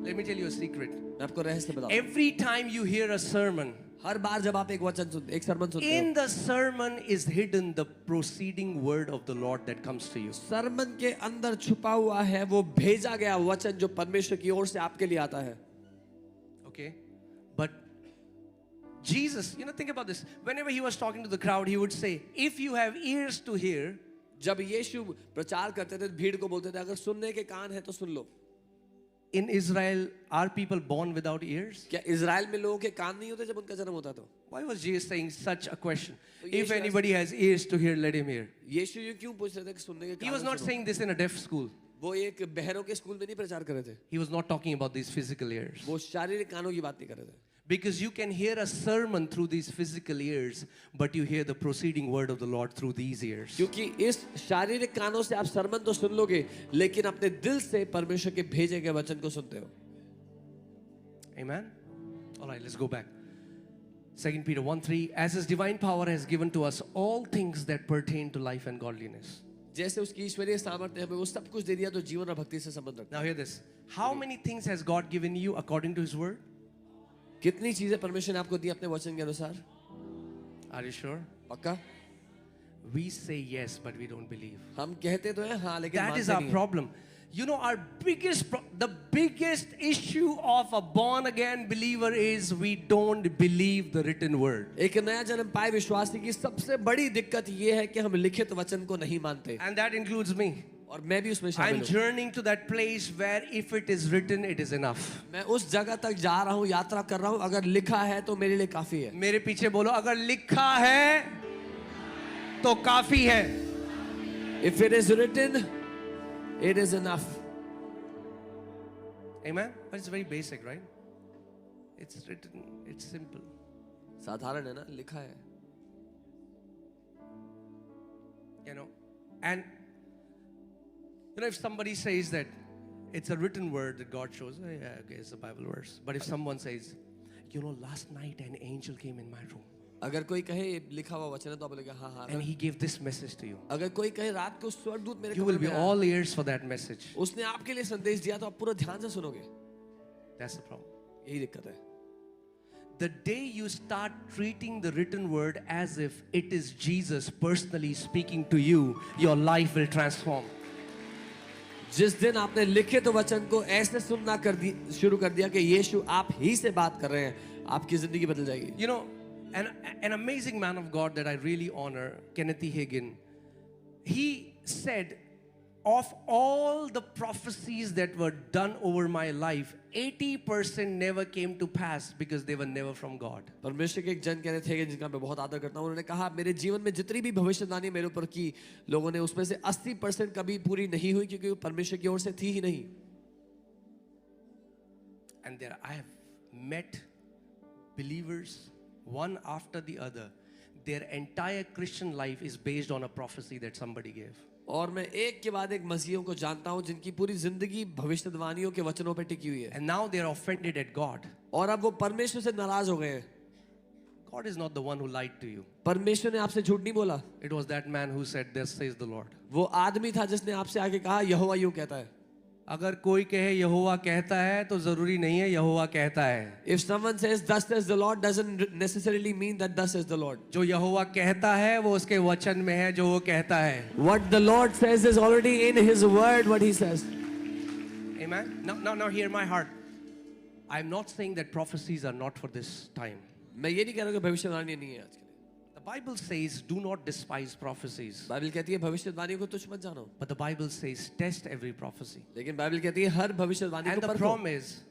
Let me tell you a secret. मैं आपको रहस्य बताऊं. Every time you hear a sermon, हर बार जब आप एक वचन सुनते, एक सरमन सुनते in हो, the sermon is hidden the proceeding word of the Lord that comes to you. Sarman के अंदर छुपा हुआ है वो भेजा गया वचन जो परमेश्वर की ओर से आपके लिए आता है. Okay? But Jesus, think about this. Whenever he was talking to the crowd, he would say, if you have ears to hear, जब यीशु प्रचार करते थे भीड़ को बोलते थे अगर सुनने के कान है तो सुन लो. in Israel, are people born without ears? क्या इजराइल में लोगों के कान नहीं होते जब उनका जन्म होता तो? Why was Jesus saying such a question? तो If Yeshu anybody has ears to hear, let him hear. यीशु ये क्यों पूछ रहे थे कि सुनने के कान He was है not सुनो? saying this in a deaf school. वो एक बहरों के स्कूल में नहीं प्रचार कर रहे थे. He was not talking about these physical ears. वो शारीरिक कानों की बात नहीं कर रहे थे. Because you can hear a sermon through these physical ears, but you hear the proceeding word of the Lord through these ears. क्योंकि इस शारीरिक कानों से आप सरमन तो सुन लोगे, लेकिन अपने दिल से परमेश्वर के भेजे गए वचन को सुनते हो. Amen? All right, let's go back. 2 Peter 1:3, as His divine power has given to us all things that pertain to life and godliness. जैसे उसकी ईश्वरीय सामर्थ्य हमें वो सब कुछ दे दिया तो जीवन और भक्ति से संबंध रखता है. Now hear this. How many things has God given you according to His word? कितनी चीजें परमेश्वर ने आपको दी अपने वचन के अनुसार? Are you sure? पक्का? We say yes, but we don't believe. हम कहते तो हैं हाँ, लेकिन That is मानते our नहीं हैं. problem. You know, the biggest issue of a born again believer is we don't believe the written word. एक नया जन्म पाए विश्वासी की सबसे बड़ी दिक्कत ये है कि हम लिखित वचन को नहीं मानते. And that includes me. और मैं भी उसमें शामिल I'm हूँ. journeying to that place where if it is written, it is enough. मैं उस जगह तक जा रहा हूँ, यात्रा कर रहा हूँ. अगर लिखा है तो मेरे लिए काफी है. मेरे पीछे बोलो, अगर लिखा है तो काफी है. If it is written, it is enough. Amen? But it's very basic, right? It's written, it's simple. साधारण है ना, लिखा है. You know, and you know, if somebody says that it's a written word that God shows, oh, yeah, okay, it's a Bible verse. But if someone says, you know, last night an angel came in my room अगर कोई कहे ये लिखा हुआ वचन है तो आप बोलेंगे हाँ हाँ. and he gave this message to you, अगर कोई कहे रात को स्वर्गदूत मेरे you will कमरे be में आया, all ears for that message. उसने आपके लिए संदेश दिया तो आप पूरा ध्यान से सुनोगे. That's the problem. यही दिक्कत है. The day you start treating the written word as if it is Jesus personally speaking to you, your life will transform. जिस दिन आपने लिखित वचन को ऐसे सुनना शुरू कर दिया कि यीशु आप ही से बात कर रहे हैं, आपकी जिंदगी बदल जाएगी. You know, an amazing man of God that I really honor, Kenneth E. Hagin, he said, of all the prophecies that were done over my life, 80% never came to pass because they were never from God. परमेश्वर के एक जन कहने थे जिनका मैं बहुत आदर करता हूँ, उन्होंने कहा मेरे जीवन में जितनी भी भविष्यवाणी मेरे ऊपर की लोगों ने उसमें से 80% कभी पूरी नहीं हुई क्योंकि वो परमेश्वर की ओर से थी ही नहीं. And there I have met believers one after the other. Their entire Christian life is based on a prophecy that somebody gave. और मैं एक के बाद एक मसीहियों को जानता हूँ जिनकी पूरी जिंदगी भविष्यवाणियों के वचनों पे टिकी हुई है. And now they are offended at God. और अब वो परमेश्वर से नाराज हो गए हैं. God is not the one who lied to you. परमेश्वर ने आपसे झूठ नहीं बोला. It was that man who said, "Thus says the Lord." वो आदमी था जिसने आपसे आगे कहा यहोवा यूं कहता है. अगर कोई कहे यहोवा कहता है तो जरूरी नहीं है यहोवा कहता है. If someone says thus says the Lord doesn't necessarily mean that thus says the Lord. जो यहोवा कहता है वो उसके वचन में है जो वो कहता है. What the Lord says is already in His word. What He says. Amen. Now hear my heart. I'm not saying that prophecies are not for this time. मैं ये नहीं कह रहा कि भविष्यवाणी नहीं है आज के लिए. The Bible says, do not despise prophecies. Bible कहती है भविष्यवाणी को तुच्छ मत जानो. But the Bible says, test every prophecy. लेकिन बाइबल कहती है हर भविष्यवाणी And को the परखो. problem is,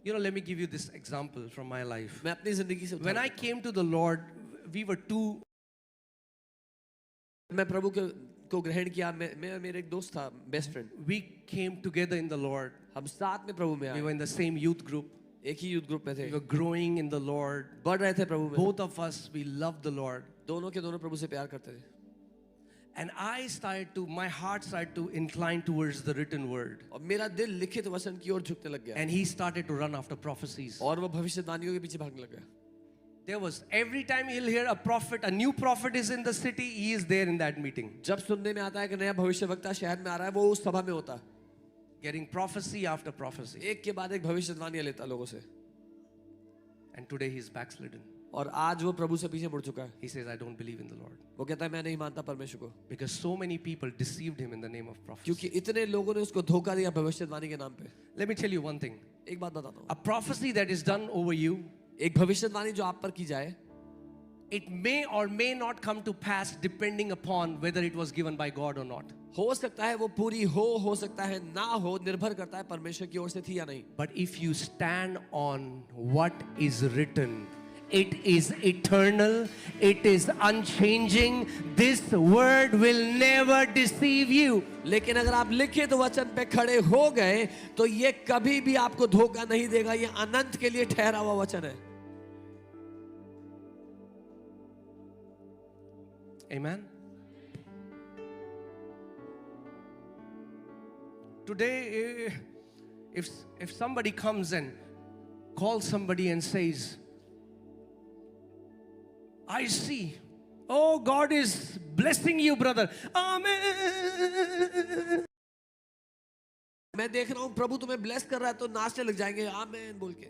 you know, let me give you this example from my life. मैं अपनी जिंदगी से When I came to the Lord, we were two. मैं प्रभु को ग्रहण किया. मैं और मेरा एक दोस्त था, best friend. We came together in the Lord. हम साथ में प्रभु में We आए. were in the same youth group. एक ही यूथ ग्रुप में थे. We were growing in the Lord. बढ़ रहे थे प्रभु में. Both of us, we loved the Lord. दोनों के दोनों प्रभु से प्यार करते थे. And my heart started to incline towards the written word. और मेरा दिल लिखित वचन की ओर झुकने लग गया. And he started to run after prophecies. और वो भविष्यवाणियों के पीछे भागने लग गया. There was, every time he'll hear a new prophet is in the city, he is there in that meeting. जब सुनने में आता है कि नया भविष्यवक्ता शहर में आ रहा है, वो उस सभा में होता. Getting prophecy after prophecy. एक के बाद एक भविष्यवाणियां लेता लोगों से. And today he's backslidden. और आज वो प्रभु से पीछे मुड़ चुका है. He says, I don't believe in the Lord. वो कहता है मैं नहीं मानता परमेश्वर को. Because so many people deceived him in the name of prophecy. क्योंकि इतने लोगों ने उसको धोखा दिया भविष्यवाणी के नाम पे. Let me tell you one thing. एक बात बताता हूँ. A prophecy that is done over you, एक भविष्यवाणी जो आप पर की जाए, it may or may not come to pass depending upon whether it was given by God or not. हो सकता है वो पूरी हो सकता है ना हो, निर्भर करता है परमेश्वर की ओर से थी या नहीं. But if you stand on what is written, it is eternal, it is unchanging, this word will never deceive you. लेकिन अगर आप लिखित वचन पे खड़े हो गए तो ये कभी भी आपको धोखा नहीं देगा. ये अनंत के लिए ठहरा हुआ वचन है. Amen. Today, if somebody comes and calls somebody and says, I see, oh, God is blessing you, brother. Amen. मैं देख रहा हूँ प्रभु तुम्हें ब्लेस कर रहा है, तो नाचने लग जाएंगे आमीन बोल के.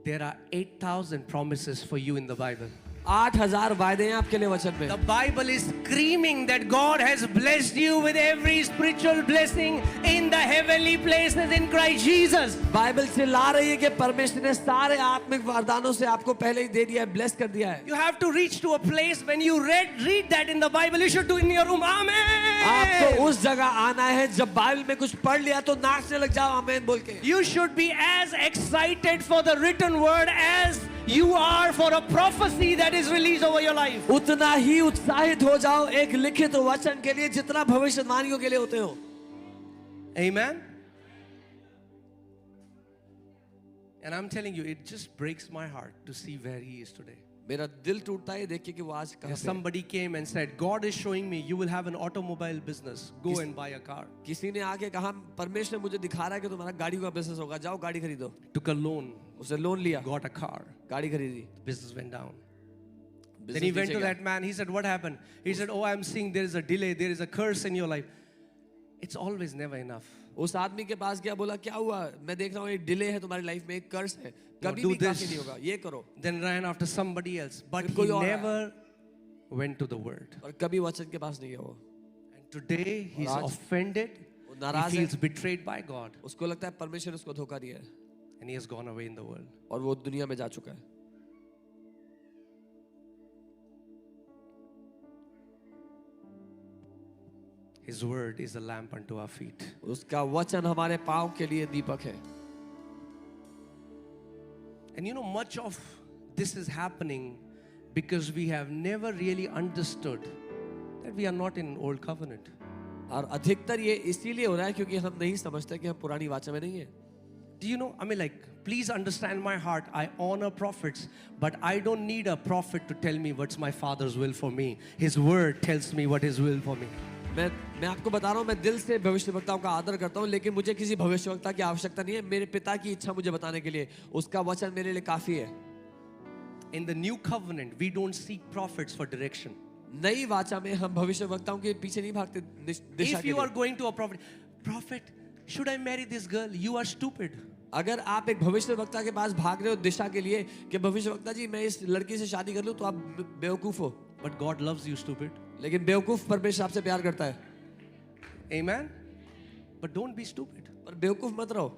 There are 8,000 promises for you in the Bible. 8,000 वायदे हैं आपके लिए वचन में. The Bible is screaming that God has blessed you with every spiritual blessing in the heavenly places in Christ Jesus. Bible चिल्ला रही है कि परमेश्वर ने सारे आत्मिक वरदानों से आपको पहले ही दे दिया है, ब्लेस कर दिया है. You have to reach to a place when you read that in the Bible, you should do in your room. Amen. आपको उस जगह आना है जब बाइबल में कुछ पढ़ लिया तो नाचने लग जाओ आमीन बोल के. You should be as excited for the written word as you are for a prophecy that is released over your life. उतना ही उत्साहित हो जाओ एक लिखित वचन के लिए जितना भविष्यवाणियों के लिए होते हो. Amen. And I'm telling you, it just breaks my heart to see where he is today. मेरा दिल टूटता है देख के कि वो आज कहाँ पे. Somebody came and said, God is showing me you will have an automobile business. Go and buy a car. किसी ने आके कहा परमेश्वर मुझे दिखा रहा है कि तुम्हारा गाड़ी का बिजनेस होगा, जाओ गाड़ी खरीदो. Took a loan. उसे लोन लिया, Got a car. गाड़ी खरीदी. Business went down. Then he went to that man. He said, what happened? He said, oh, I'm seeing there is a delay. There is a curse in your life. It's always never enough. उस आदमी के पास गया, बोला क्या हुआ? मैं देख रहा हूँ एक डिले है तुम्हारी लाइफ में, एक कर्ज है, कभी do भी this. काफी नहीं होगा, ये करो. Then ran after somebody else. But he कोई और never went to the word. और कभी वचन के पास नहीं गया वो. And today he's आज offended. वो He नाराज है, feels betrayed by God. उसको लगता है परमेश्वर ने उसको धोखा दिया है And he has gone away in the world. और वो दुनिया में जा चुका है. His word is a lamp unto our feet. उसका वचन हमारे पाँव के लिए दीपक है. And you know, much of this is happening because we have never really understood that we are not in an old covenant. और अधिकतर ये इसीलिए हो रहा है क्योंकि हम नहीं समझते कि हम पुरानी वाचा में नहीं है. Do you know, I mean, like, please understand my heart. I honor prophets, but I don't need a prophet to tell me what's my Father's will for me. His word tells me what His will for me. मैं आपको बता रहा हूँ, मैं दिल से भविष्यवक्ताओं का आदर करता हूँ, लेकिन मुझे किसी भविष्यवक्ता की आवश्यकता नहीं है. मेरे पिता की इच्छा मुझे बताने के लिए उसका वचन मेरे लिए काफी है. In the new covenant, we don't seek prophets for direction. नई वाचा में हम भविष्यवक्ताओं के पीछे नहीं भागते दिशा If के you are लिए. going to a prophet, should I marry this girl? You are stupid. अगर आप एक भविष्यवक्ता के पास भाग रहे हो दिशा के लिए कि भविष्यवक्ता जी मैं इस लड़की से शादी कर लूं, तो आप बेवकूफ हो. But God loves you, stupid. लेकिन बेवकूफ परमेश्वर आपसे प्यार करता है. Amen. But don't be stupid. पर बेवकूफ मत रहो.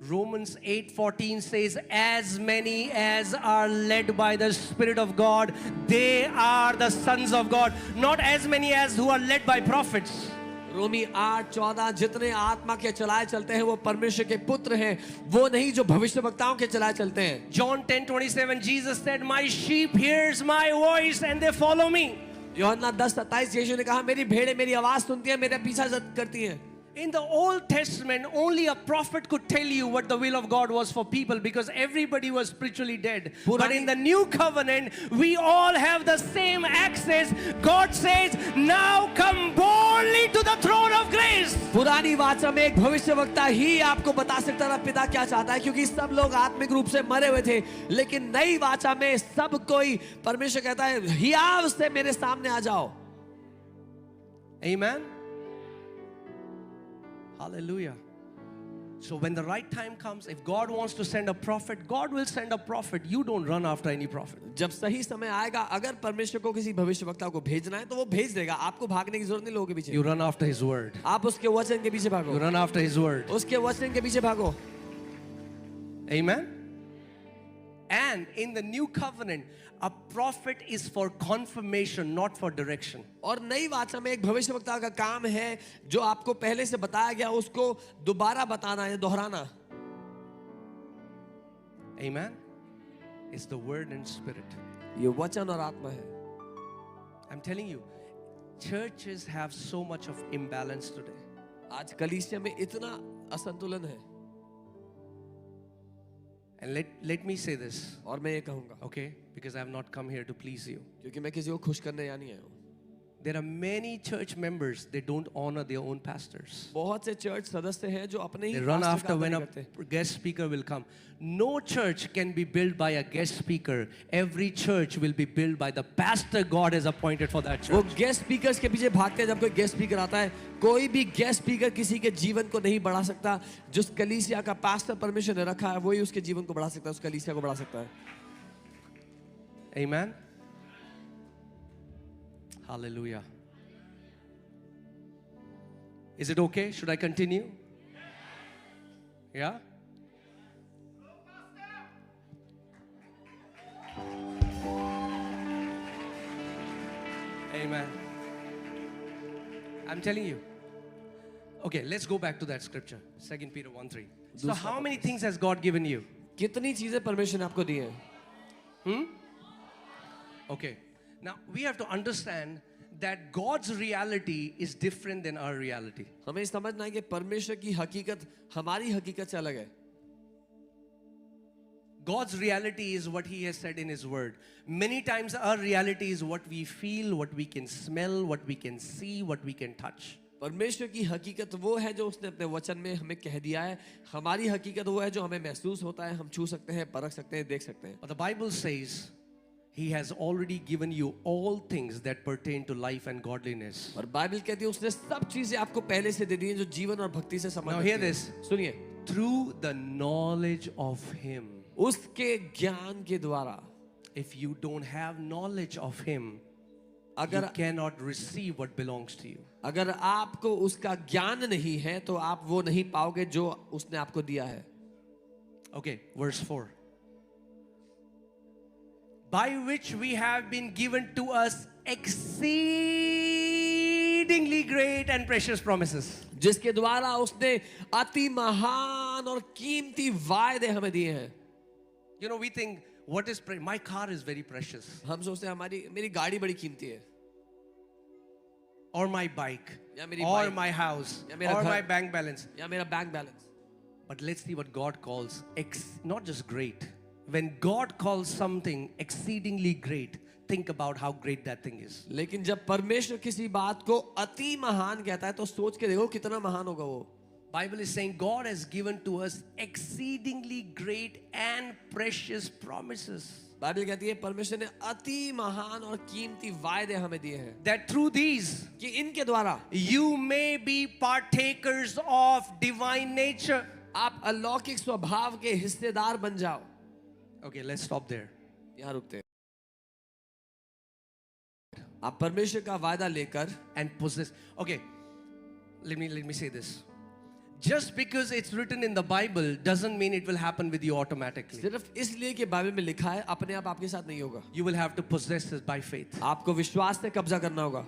Romans 8:14 says, as many as are led by the Spirit of God, they are the sons of God. Not as many as who are led by prophets. रोमी 8:14 जितने आत्मा के चलाए चलते हैं वो परमेश्वर के पुत्र हैं, वो नहीं जो भविष्यवक्ताओं के चलाए चलते हैं. John 10:27, Jesus said, my sheep hears my voice and they follow me. यूहन्ना 10:27 यीशु ने कहा मेरी भेड़ें मेरी आवाज सुनती हैं, मेरा पीछा करती हैं. In the Old Testament, only a prophet could tell you what the will of God was for people because everybody was spiritually dead. But in the New Covenant, we all have the same access. God says, now come boldly to the throne of grace. पुरानी वाचा में एक भविष्यवक्ता ही आपको बता सकता था पिता क्या चाहता है, क्योंकि सब लोग आत्मिक रूप से मरे हुए थे. लेकिन नई वाचा में सब कोई, परमेश्वर कहता है हियाव से मेरे सामने आ जाओ. Amen. Hallelujah. So when the right time comes, if God wants to send a prophet, God will send a prophet. You don't run after any prophet. जब सही समय आएगा, अगर परमेश्वर को किसी भविष्यवक्ता को भेजना है तो वो भेज देगा. आपको भागने की जरूरत नहीं लोगों के पीछे. You run after His word. आप उसके वचन के पीछे भागो. You run after His word. उसके वचन के पीछे भागो. Amen. And in the new covenant, a prophet is for confirmation, not for direction. और नई वाचा में एक भविष्यवक्ता का काम है जो आपको पहले से बताया गया उसको दोबारा बताना है, दोहराना. Amen. It's the word and spirit. ये वचन और आत्मा है. I'm telling you, churches have so much of imbalance today. आज कलीसिया में इतना असंतुलन है. And let me say this, और मैं ये कहूँगा, okay? Because I have not come here to please you. क्योंकि मैं किसी को खुश करने यहाँ नहीं आया हूँ. There are many church members, they don't honor their own pastors. बहुत से चर्च सदस्य हैं जो अपने ही They run pastor after का when नहीं a करते. guest speaker will come. No church can be built by a guest speaker. Every church will be built by the pastor God has appointed for that वो church. Guest speakers के पीछे भागते हैं. जब कोई guest speaker आता है, कोई भी गेस्ट स्पीकर किसी के जीवन को नहीं बढ़ा सकता. जिस कलीसिया का पास्टर परमेश्वर ने रखा है, वही उसके जीवन को बढ़ा सकता है, उस कलीसिया को बढ़ा सकता है. Amen. Hallelujah. Is it okay? Should I continue? Yeah? Amen. I'm telling you. Okay, let's go back to that scripture. 2 Peter 1:3. So how many things has God given you? कितनी चीजें परमेश्वर ने आपको दी हैं? Okay. Now we have to understand that God's reality is different than our reality. हमें समझना है कि परमेश्वर की हकीकत हमारी हकीकत से अलग है. God's reality is what He has said in His Word. Many times our reality is what we feel, what we can smell, what we can see, what we can touch. परमेश्वर की हकीकत वो है जो उसने अपने वचन में हमें कह दिया है. हमारी हकीकत वो है जो हमें महसूस होता है, हम छू सकते हैं, परख सकते हैं, देख सकते हैं. But the Bible says He has already given you all things that pertain to life and godliness. और बाइबल कहती है उसने सब चीजें आपको पहले से दे दी हैं जो जीवन और भक्ति से Now संबंधित hear हैं. this. सुनिए, Through the knowledge of Him. उसके ज्ञान के द्वारा. If you don't have knowledge of Him, you अगर cannot receive what belongs to you. अगर आपको उसका ज्ञान नहीं है तो आप वो नहीं पाओगे जो उसने आपको दिया है. Okay, verse 4. By which we have been given to us exceedingly great and precious promises. जिसके द्वारा उसने अति महान और कीमती वायदे हमें दिए हैं. You know, we think, what is my car is very precious, हम सोचते हैं मेरी गाड़ी बड़ी कीमती है, or my bike, या मेरी or bike, my house, या मेरा or घर, my bank balance. या मेरा bank balance. But let's see what God calls not just great. When God calls something exceedingly great, think about how great that thing is. लेकिन जब परमेश्वर किसी बात को अति महान कहता है तो सोच के देखो कितना महान होगा वो. Bible is saying God has given to us exceedingly great and precious promises. Bible कहती है परमेश्वर ने अति महान और कीमती वायदे हमें दिए हैं. That through these कि इनके द्वारा you may be partakers of divine nature. आप अलौकिक स्वभाव के हिस्सेदार बन जाओ. Okay, let's stop there. यहाँ रुकते हैं. आप परमेश्वर का वायदा लेकर And possess. Okay, let me say this. Just because it's written in the Bible doesn't mean it will happen with you automatically. सिर्फ इसलिए कि बाइबल में लिखा है अपने आप आपके साथ नहीं होगा. You will have to possess it by faith. आपको विश्वास से कब्जा करना होगा.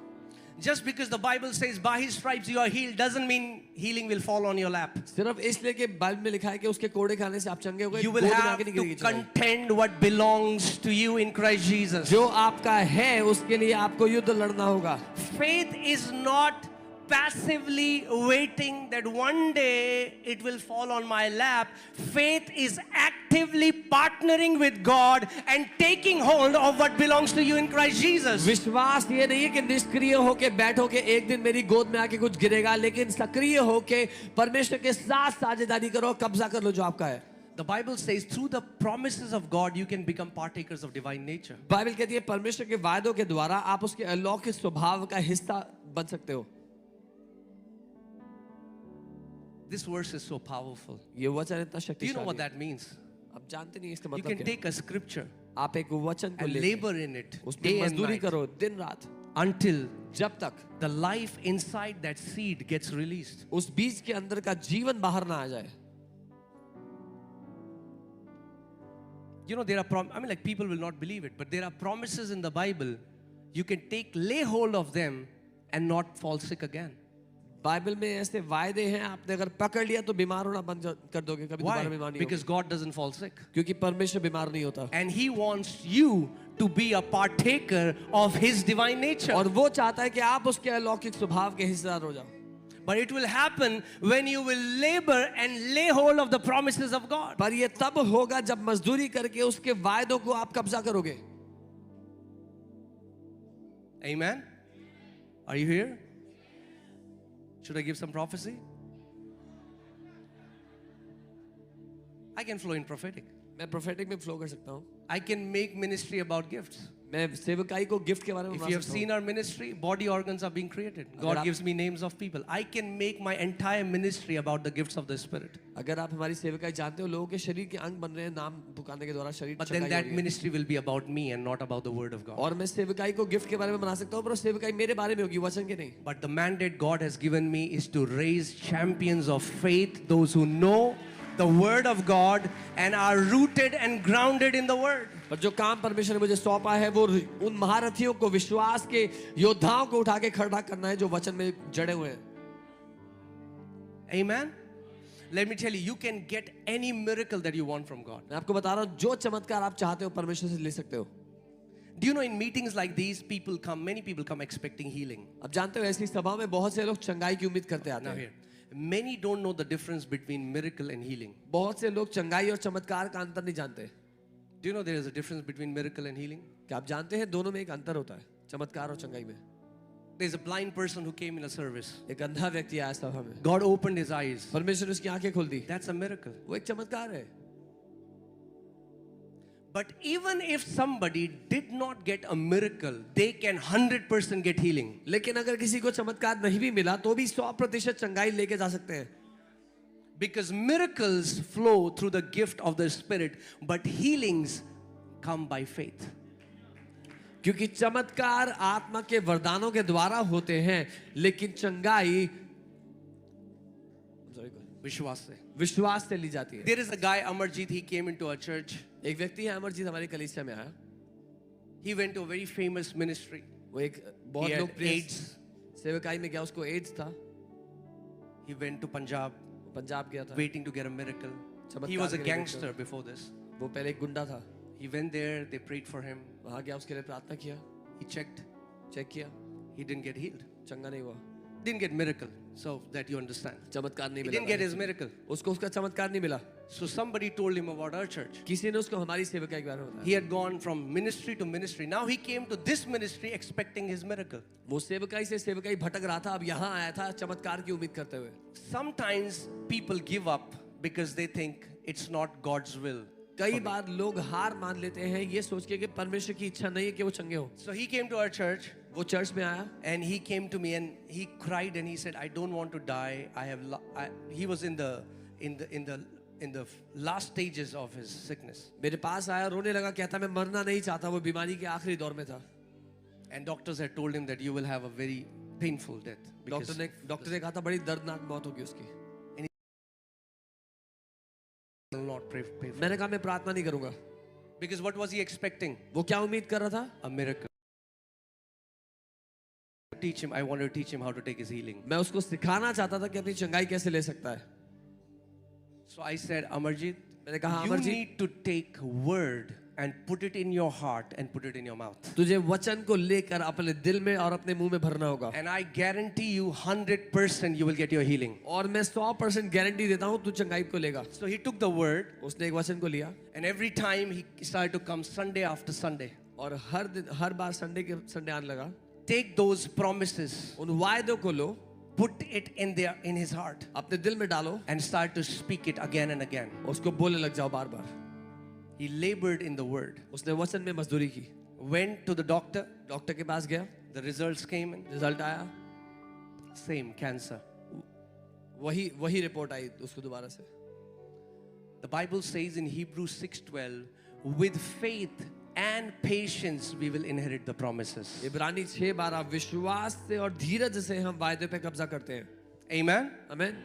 Just because the Bible says by His stripes you are healed doesn't mean healing will fall on your lap. सिर्फ इसलिए कि बाइबल में लिखा है कि उसके कोड़े खाने से आप चंगे हो गए. You will have to contend what belongs to you in Christ Jesus. जो आपका है उसके लिए आपको युद्ध लड़ना होगा. Faith is not passively waiting that one day it will fall on my lap. Faith is actively partnering with God and taking hold of what belongs to you in Christ Jesus. विश्वास ये नहीं है कि निष्क्रिय होके बैठो के एक दिन मेरी गोद में आके कुछ गिरेगा, लेकिन सक्रिय होके परमेश्वर के साथ साझेदारी करो, कब्जा कर लो जो आपका है. The Bible says through the promises of God you can become partakers of divine nature. Bible कहती है परमेश्वर के वायदों के द्वारा आप उसके अलौकिक स्वभाव का हिस्सा बन सकते हो. This verse is so powerful. ये वचन इतना Do you know शक्तिशाली what है. that means? आप जानते नहीं इसका You मतलब can क्या है. take a scripture आप एक वचन को and ले labor in it उसमें day and मजदूरी night करो दिन रात until जब तक the life inside that seed gets released. उस बीज के अंदर का जीवन बाहर ना आ जाए. You know, there are like people will not believe it, but there are promises in the Bible. You can lay hold of them and not fall sick again. Bible में ऐसे वायदे हैं आपने अगर पकड़ लिया तो बीमार होना बंद कर दोगे, कभी Why? दोबारा बीमार नहीं Because God doesn't fall sick. होगे. क्योंकि परमेश्वर बीमार नहीं होता. And He wants you to be a partaker of His divine nature. और वो चाहता है कि आप उसके अलौकिक स्वभाव के हिस्सेदार हो जाओ. But it will happen when you will labor and lay hold of the promises of God. पर ये तब होगा जब मजदूरी करके उसके वायदों को आप कब्जा करोगे. Amen? Are you here? Should I give some prophecy? I can flow in prophetic. मैं प्रोफेटिक में फ्लो कर सकता हूँ. I can make ministry about gifts. मैं सेवकाई को गिफ्ट के बारे में If बता you have सकता हूँ. seen our ministry, body organs are being created. God आप- gives me names of people. I can make my entire ministry about the gifts of the Spirit. अगर आप हमारी सेवकाई जानते हो, लोगों के शरीर के अंग बन रहे हैं नाम पुकारने के द्वारा शरीर But चकाई then हो that रही है. ministry will be about me and not about the Word of God. और मैं सेवकाई को गिफ्ट के बारे में बना सकता हूँ, पर वो सेवकाई मेरे बारे में होगी, वचन के नहीं. But the mandate God has given me is to raise champions of faith, those who know the Word of God and are rooted and grounded in the Word. पर जो काम परमेश्वर ने मुझे सौंपा है वो उन महारथियों को, विश्वास के योद्धाओं को उठा के खड़ा करना है जो वचन में जड़े हुए हैं. Amen? Let me tell you, you can get any miracle that you want from God. मैं आपको बता रहा हूँ, जो चमत्कार आप चाहते हो परमेश्वर से ले सकते हो. Do you know in meetings like these, many people come expecting healing. अब जानते हो ऐसी सभा में बहुत से लोग चंगाई की उम्मीद करते आते Now हैं. here, many don't know the difference between miracle and healing. बहुत से लोग चंगाई और चमत्कार का अंतर नहीं जानते. Do you know there is a difference between miracle and healing? क्या आप जानते हैं दोनों में एक अंतर होता है, चमत्कार और चंगाई में. There's a blind person who came in a service. एक अंधा व्यक्ति आया सभा में, God opened his eyes. परमेश्वर ने उसकी आंखें खोल दी. That's a miracle. वो एक चमत्कार है. But even if somebody did not get a miracle, they can 100% get healing. लेकिन अगर किसी को चमत्कार नहीं भी मिला तो भी 100% चंगाई लेके जा सकते हैं. Because miracles flow through the gift of the Spirit, but healings come by faith. क्योंकि चमत्कार आत्मा के वरदानों के द्वारा होते हैं, लेकिन चंगाई विश्वास से. विश्वास से ली जाती है. There is a guy, Amarjit, he came into our church. एक व्यक्ति है अमरजीत, हमारी कलीसिया में आया. He went to a very famous ministry. वो एक बहुत He had लोकप्रिय AIDS. सेवकाई में गया, उसको एड्स था. He went to Punjab, Punjab गया था. waiting to get a miracle. He was a gangster before this. वो पहले एक गुंडा था. He went there, they prayed for him. वहां गया, उसके लिए प्रार्थना किया, He checked, चेक किया, he didn't get healed. चंगा नहीं हुआ. Didn't get miracle, so that you understand. चमत्कार नहीं He मिला. didn't get his miracle. उसको उसका चमत्कार नहीं मिला. So somebody told him about our church. किसी ने उसको हमारी सेवकाई के बारे में बताया. He had gone from ministry to ministry. Now he came to this ministry expecting his miracle. वो सेवकाई से सेवकाई भटक रहा था, अब यहाँ आया था चमत्कार की उम्मीद करते हुए. Sometimes people give up because they think it's not God's will. कई बार लोग हार मान लेते हैं ये सोच के कि परमेश्वर की इच्छा नहीं है कि वो चंगे हो. So he came to our church वो चर्च में आया and he came to me and he cried and he said, I don't want to die. He was in the last stages of his sickness. मेरे पास आया, रोने लगा, कहता मैं मरना नहीं चाहता. वो बीमारी के आखिरी दौर में था. And doctors had told him that you will have a very painful death. Doctor ने कहा था बड़ी दर्दनाक मौत होगी उसकी. He will not pray for. मैंने कहा मैं प्रार्थना नहीं करूंगा. Because what was he expecting? वो क्या उम्मीद कर रहा था? A miracle. I wanted to teach him how to take his healing. मैं उसको सिखाना चाहता था कि अपनी चंगाई कैसे ले सकता है. So I said, Amarjit, मैंने कहा you Amarjeet, need to take word and put it in your heart and put it in your mouth. तुझे वचन को लेकर अपने दिल में और अपने मुंह में भरना होगा. And I guarantee you 100% you will get your healing. और मैं 100% गारंटी देता हूँ तू चंगाई को लेगा. So he took the word उसने एक वचन को लिया and every time he started to come Sunday after Sunday. और हर बार संडे आने लगा. Take those promises, उन वायदों को लो, put it in his heart अपने दिल में डालो, and start to speak it again and again. उसको बोलने लग जाओ बार बार. He labored in the word. उसने वचन में मजदूरी की. Went to the doctor. Doctor के पास गया, The results came in. Result आया, Same cancer. वही रिपोर्ट आई उसको दोबारा से. The Bible says in Hebrews 6:12, with faith and patience we will inherit the promises. इब्रानी 6:12 विश्वास से और धीरज से हम वायदे पे कब्जा करते हैं. Amen. आमीन.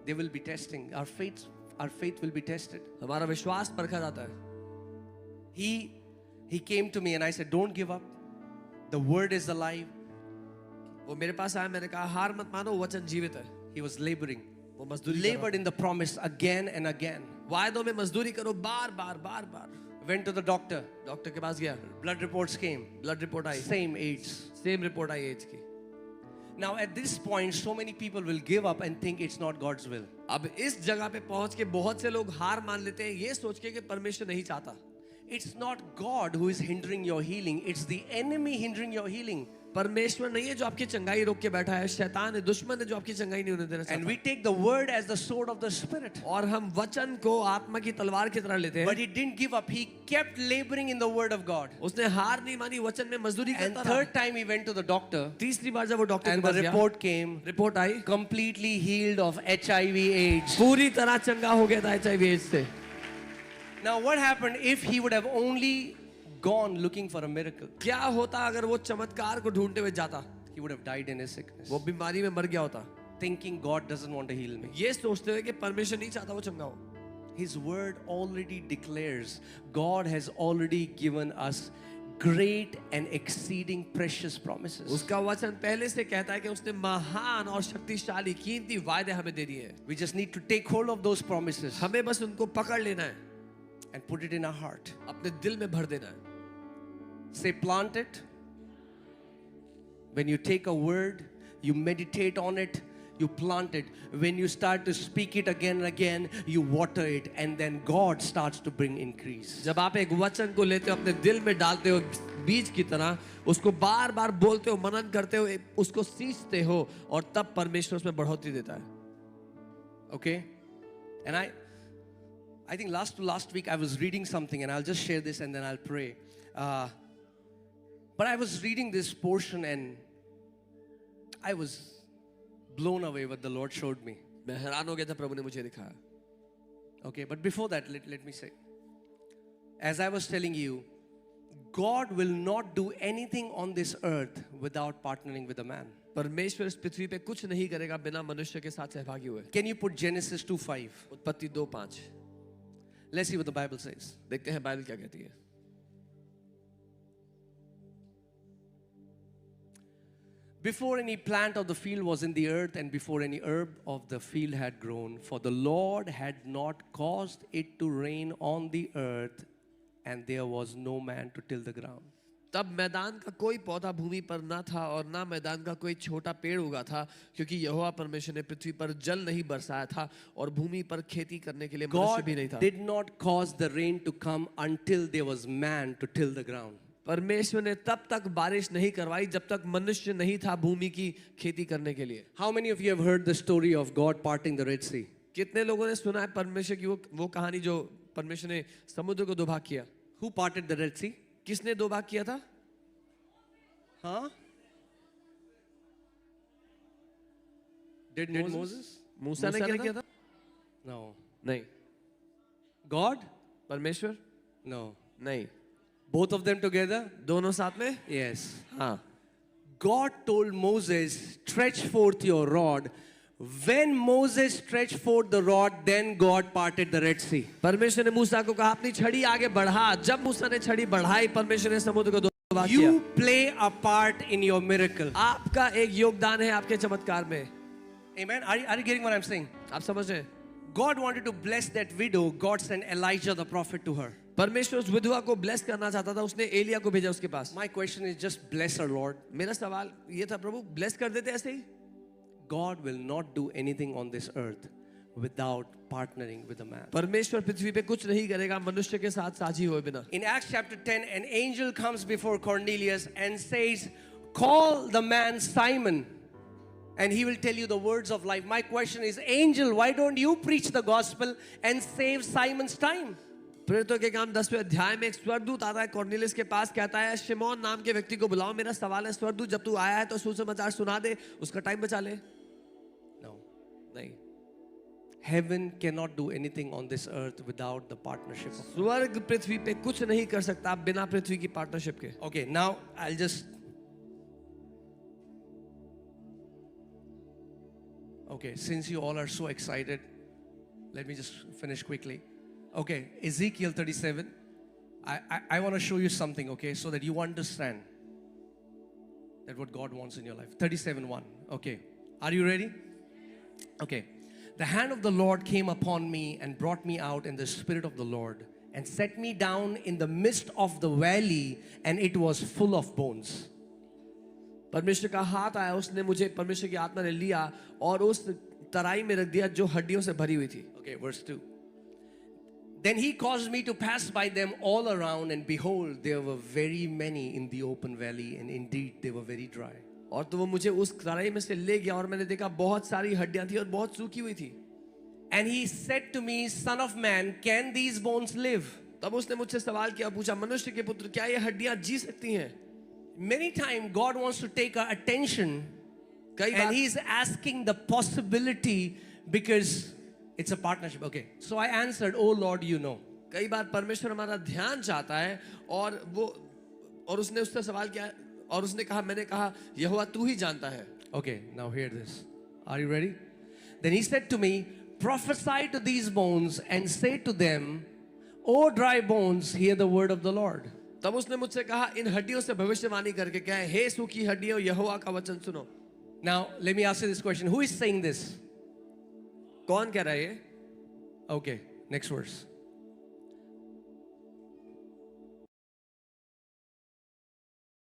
They will be testing. Our faith will be tested. हमारा विश्वास परखा जाता है. He came to me and I said, don't give up. The word is alive. वो मेरे पास आया, मैंने कहा हार मत मानो, वचन जीवित है. He was laboring. वो मजदूरी Labored in the promise again and again. वायदों में मजदूरी करो बार बार. Went to the doctor. Doctor के पास गया, Blood reports came. Blood report आई, Same AIDS. सेम रिपोर्ट आई एज की. Now at this point, so many people will give up and think it's not God's will. अब इस जगह पे पहुंच के बहुत से लोग हार मान लेते हैं ये सोच के कि परमेश्वर नहीं चाहता. It's not God who is hindering your healing. It's the enemy hindering your healing. परमेश्वर नहीं है जो आपकी चंगाई रोक के बैठा है, शैतान है, दुश्मन है जो आपकी चंगाई नहीं होने देना And चाहता. we take the word as the sword of the spirit. और हम वचन को आत्मा की तलवार की तरह लेते But हैं. he didn't give up. He kept laboring in the word of God. उसने हार नहीं मानी, वचन में मजदूरी And करता third रहा. time he went to the doctor. तीसरी बार जब वो डॉक्टर And के the पास गया, report came, report I, completely healed of HIV/AIDS. पूरी तरह चंगा हो गया था HIV एड्स से. Now what happened if he would have only gone looking for a miracle? क्या होता अगर वो चमत्कार को ढूंढते हुए जाता? He would have died in his sickness, वो बीमारी में मर गया होता, thinking God doesn't want to heal me. ये सोचते हुए कि परमेश्वर नहीं चाहता वो चंगा हो. His word already declares, God has already given us great and exceeding precious promises. उसका वचन पहले से कहता है कि उसने महान और शक्तिशाली कीमती वायदे हमें दे दिए हैं. We just need to take hold of those promises हमें बस उनको पकड़ लेना है, and put it in our heart. अपने दिल में भर देना है. Say, plant it. When you take a word, you meditate on it, you plant it. When you start to speak it again and again, you water it, and then God starts to bring increase. जब आप एक वचन को लेते हो, अपने दिल में डालते हो बीज की तरह, उसको बार बार बोलते हो, मनन करते हो, उसको सींचते हो, और तब परमेश्वर उसमें बढ़ोतरी देता है. Okay? And I think last week I was reading something, and I'll just share this and then I'll pray. But I was reading this portion and I was blown away what the Lord showed me. मैं हैरान हो गया था, प्रभु ने मुझे दिखाया. Okay, but before that, let me say, as I was telling you, God will not do anything on this earth without partnering with a man. परमेश्वर इस पृथ्वी पे कुछ नहीं करेगा बिना मनुष्य के साथ सहभागी हुए. Can you put Genesis 2:5? उत्पत्ति 2:5. Let's see what the Bible says. देखते हैं बाइबल क्या कहती है. Before any plant of the field was in the earth, and before any herb of the field had grown, for the Lord had not caused it to rain on the earth, and there was no man to till the ground. तब मैदान का कोई पौधा भूमि पर न था और ना मैदान का कोई छोटा पेड़ उगा था, क्योंकि यहोवा परमेश्वर ने पृथ्वी पर जल नहीं बरसाया था और भूमि पर खेती करने के लिए मनुष्य God भी नहीं था. did not cause the rain to come until there was man to till the ground. परमेश्वर ने तब तक बारिश नहीं करवाई जब तक मनुष्य नहीं था भूमि की खेती करने के लिए. How many of you have heard the story of God parting the Red Sea? कितने लोगों ने सुना है परमेश्वर की वो कहानी जो परमेश्वर ने समुद्र को दो भाग किया? Who parted the Red Sea? किसने दो भाग किया था? Huh? Did Moses? मूसा ने किया था? No. नहीं. God? परमेश्वर? No. नहीं. Both of them together? दोनों साथ में? Yes. हाँ. God told Moses, stretch forth your rod. When Moses stretched forth the rod, then God parted the Red Sea. परमेश्वर ने मूसा को कहा अपनी छड़ी आगे बढ़ा. जब मूसा ने छड़ी बढ़ाई, परमेश्वर ने समुद्र को दो भाग किया. You play a part in your miracle. आपका एक योगदान है आपके चमत्कार में. Amen. Are you getting what I'm saying? आप समझ रहे हैं? God wanted to bless that widow. God sent Elijah the prophet to her. परमेश्वर उस विधवा को ब्लेस करना चाहता था, उसने एलिया को भेजा उसके पास. My question is just bless her, Lord. मेरा सवाल ये था, प्रभु ब्लेस कर देते ऐसे ही? God will not do anything on this earth without partnering with a man. परमेश्वर पृथ्वी पे कुछ नहीं करेगा मनुष्य के साथ साझी हुए बिना. In Acts chapter 10, an angel comes before Cornelius and says, call the man Simon and he will tell you the words of life. My question is, angel, why don't you preach the gospel and save Simon's time? प्रेरितों के काम 10वें अध्याय में एक स्वर्गदूत आता है कॉर्नेलियस के पास, कहता है शिमोन नाम के व्यक्ति को बुलाओ. मेरा सवाल है, स्वर्गदूत जब तू आया है तो सुसमाचार सुना दे, उसका टाइम बचा ले. No. नहीं. Heaven cannot do anything on this earth without the partnership of God. स्वर्ग पृथ्वी पे कुछ नहीं कर सकता बिना पृथ्वी की पार्टनरशिप के. Okay, now I'll just... Okay, since you all are so excited, let me just finish quickly. Okay, Ezekiel 37. I want to show you something, okay, so that you understand that what God wants in your life. 37:1. Okay, are you ready? Okay. The hand of the Lord came upon me and brought me out in the spirit of the Lord and set me down in the midst of the valley, and it was full of bones. परमेश्वर का हाथ आया, उसने मुझे, परमेश्वर की आत्मा ने लिया और उस तराई में रख दिया जो हड्डियों से भरी हुई थी. Okay, verse 2. Then he caused me to pass by them all around, and behold, there were very many in the open valley, and indeed they were very dry. और तो वो मुझे उस तराई में से ले गया और मैंने देखा बहुत सारी हड्डियां थी और बहुत सूखी हुई थी. And he said to me, Son of man, can these bones live? तब उसने मुझसे सवाल किया, पूछा, मनुष्य के पुत्र, क्या ये हड्डियां जी सकती हैं? Many times God wants to take our attention, कई and bar he's asking the possibility because it's a partnership. Okay, so I answered, oh Lord, you know. कई बार परमेश्वर हमारा ध्यान चाहता है और उसने उससे सवाल किया और उसने कहा, मैंने कहा, यहोवा तू ही जानता है. Okay, now hear this. Are you ready? Then he said to me, prophesy to these bones and say to them, O dry bones, hear the word of the Lord. तब उसने मुझसे कहा, इन हड्डियों से भविष्यवाणी करके कहे, हे सूखी हड्डियों, यहोवा का वचन सुनो. Now, let me ask you this question. Who is saying this? कौन कह रहा है ये? Okay, next verse.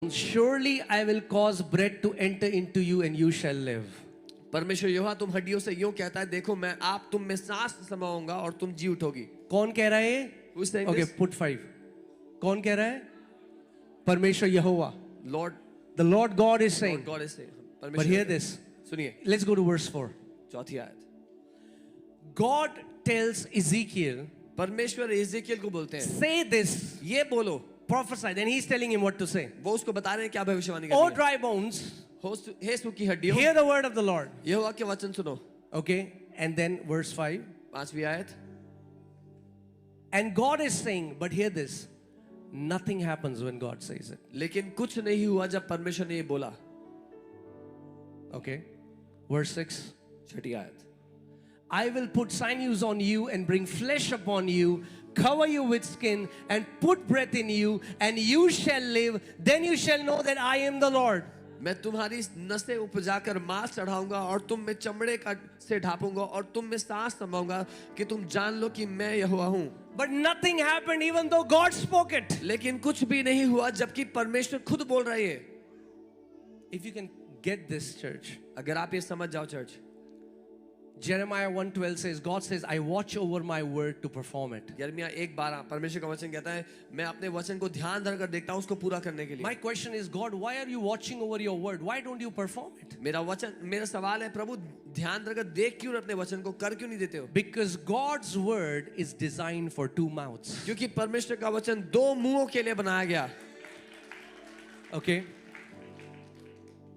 Surely I will cause breath to enter into you and you shall live. परमेश्वर यहोवा तुम हड्डियों से यूं कहता है, देखो मैं आप तुम में सांस समाऊंगा और तुम जी उठोगी. कौन कह रहा है? Who's saying Okay, this? put 5. कौन कह रहा है? परमेश्वर यहोवा. Lord, The Lord God is saying. Lord God is saying. But hear this. सुनिए, Let's go to verse 4. चौथी आयत. God tells Ezekiel, परमेश्वर एजेकियल को बोलते हैं, say this, ये बोलो. prophesy. Then he's telling him what to say. वो उसको बता रहे हैं क्या भविष्यवाणी O करनी है. dry bones, हे सूखी हड्डियों, hear the word of the Lord. यहोवा के वचन सुनो. Okay, and then verse 5. पांचवी आयत. And God is saying, but hear this, nothing happens when God says it. लेकिन कुछ नहीं हुआ जब परमेश्वर ने ये बोला. Okay, verse 6. छठी आयत. I will put sinews on you and bring flesh upon you, cover you with skin and put breath in you, and you shall live. Then you shall know that I am the Lord. मैं तुम्हारी नसें उपजाकर मांस चढ़ाऊंगा और तुम में चमड़े का से ढापूंगा और तुम में सांस समाऊंगा कि तुम जान लो कि मैं यहोवा हूँ. But nothing happened even though God spoke it. लेकिन कुछ भी नहीं हुआ जबकि परमेश्वर खुद बोल रही है. If you can get this, church. अगर आप ये समझ जाओ church. Jeremiah 1:12 says, God says, I watch over my word to perform it. यिर्मयाह 1:12 परमेश्वर का वचन कहता है, मैं अपने वचन को ध्यान धरकर देखता हूँ उसको पूरा करने के लिए. My question is, God, why are you watching over your word? Why don't you perform it? मेरा सवाल है, प्रभु ध्यान धरकर देख क्यों अपने वचन को कर क्यों नहीं देते हो? Because God's word is designed for 2 mouths. क्योंकि परमेश्वर का वचन 2 मुंहों के लिए बनाया गया. Okay.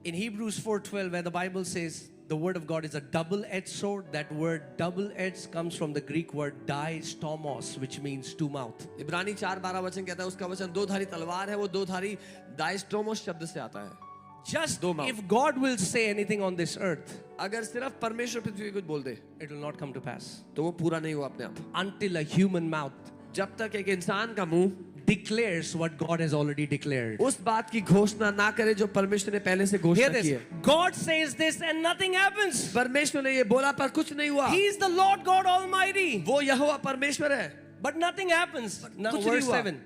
In Hebrews 4:12, where the Bible says the word of God is a double-edged sword, that word double-edged comes from the Greek word daistomos, which means 2 mouth. इब्रानी 4:12 वचन कहता है उसका वचन 2 धारी तलवार है, वो 2 धारी दाइस्टोमोस शब्द से आता है. Just 2 mouth. if God will say anything on this earth, अगर सिर्फ परमेश्वर पृथ्वी को कुछ बोल दे it will not come to pass तो वो पूरा नहीं हुआ अपने आप. until a human mouth जब तक एक इंसान का मुंह declares what God has already declared. उस बात की घोषणा ना करे जो परमेश्वर ने पहले से Hear घोषणा this. की है. God says this and nothing happens. परमेश्वर ने ये बोला पर कुछ नहीं हुआ. He is the Lord God Almighty. वो यहोवा परमेश्वर है. But nothing happens. Now कुछ verse नहीं हुआ. 7.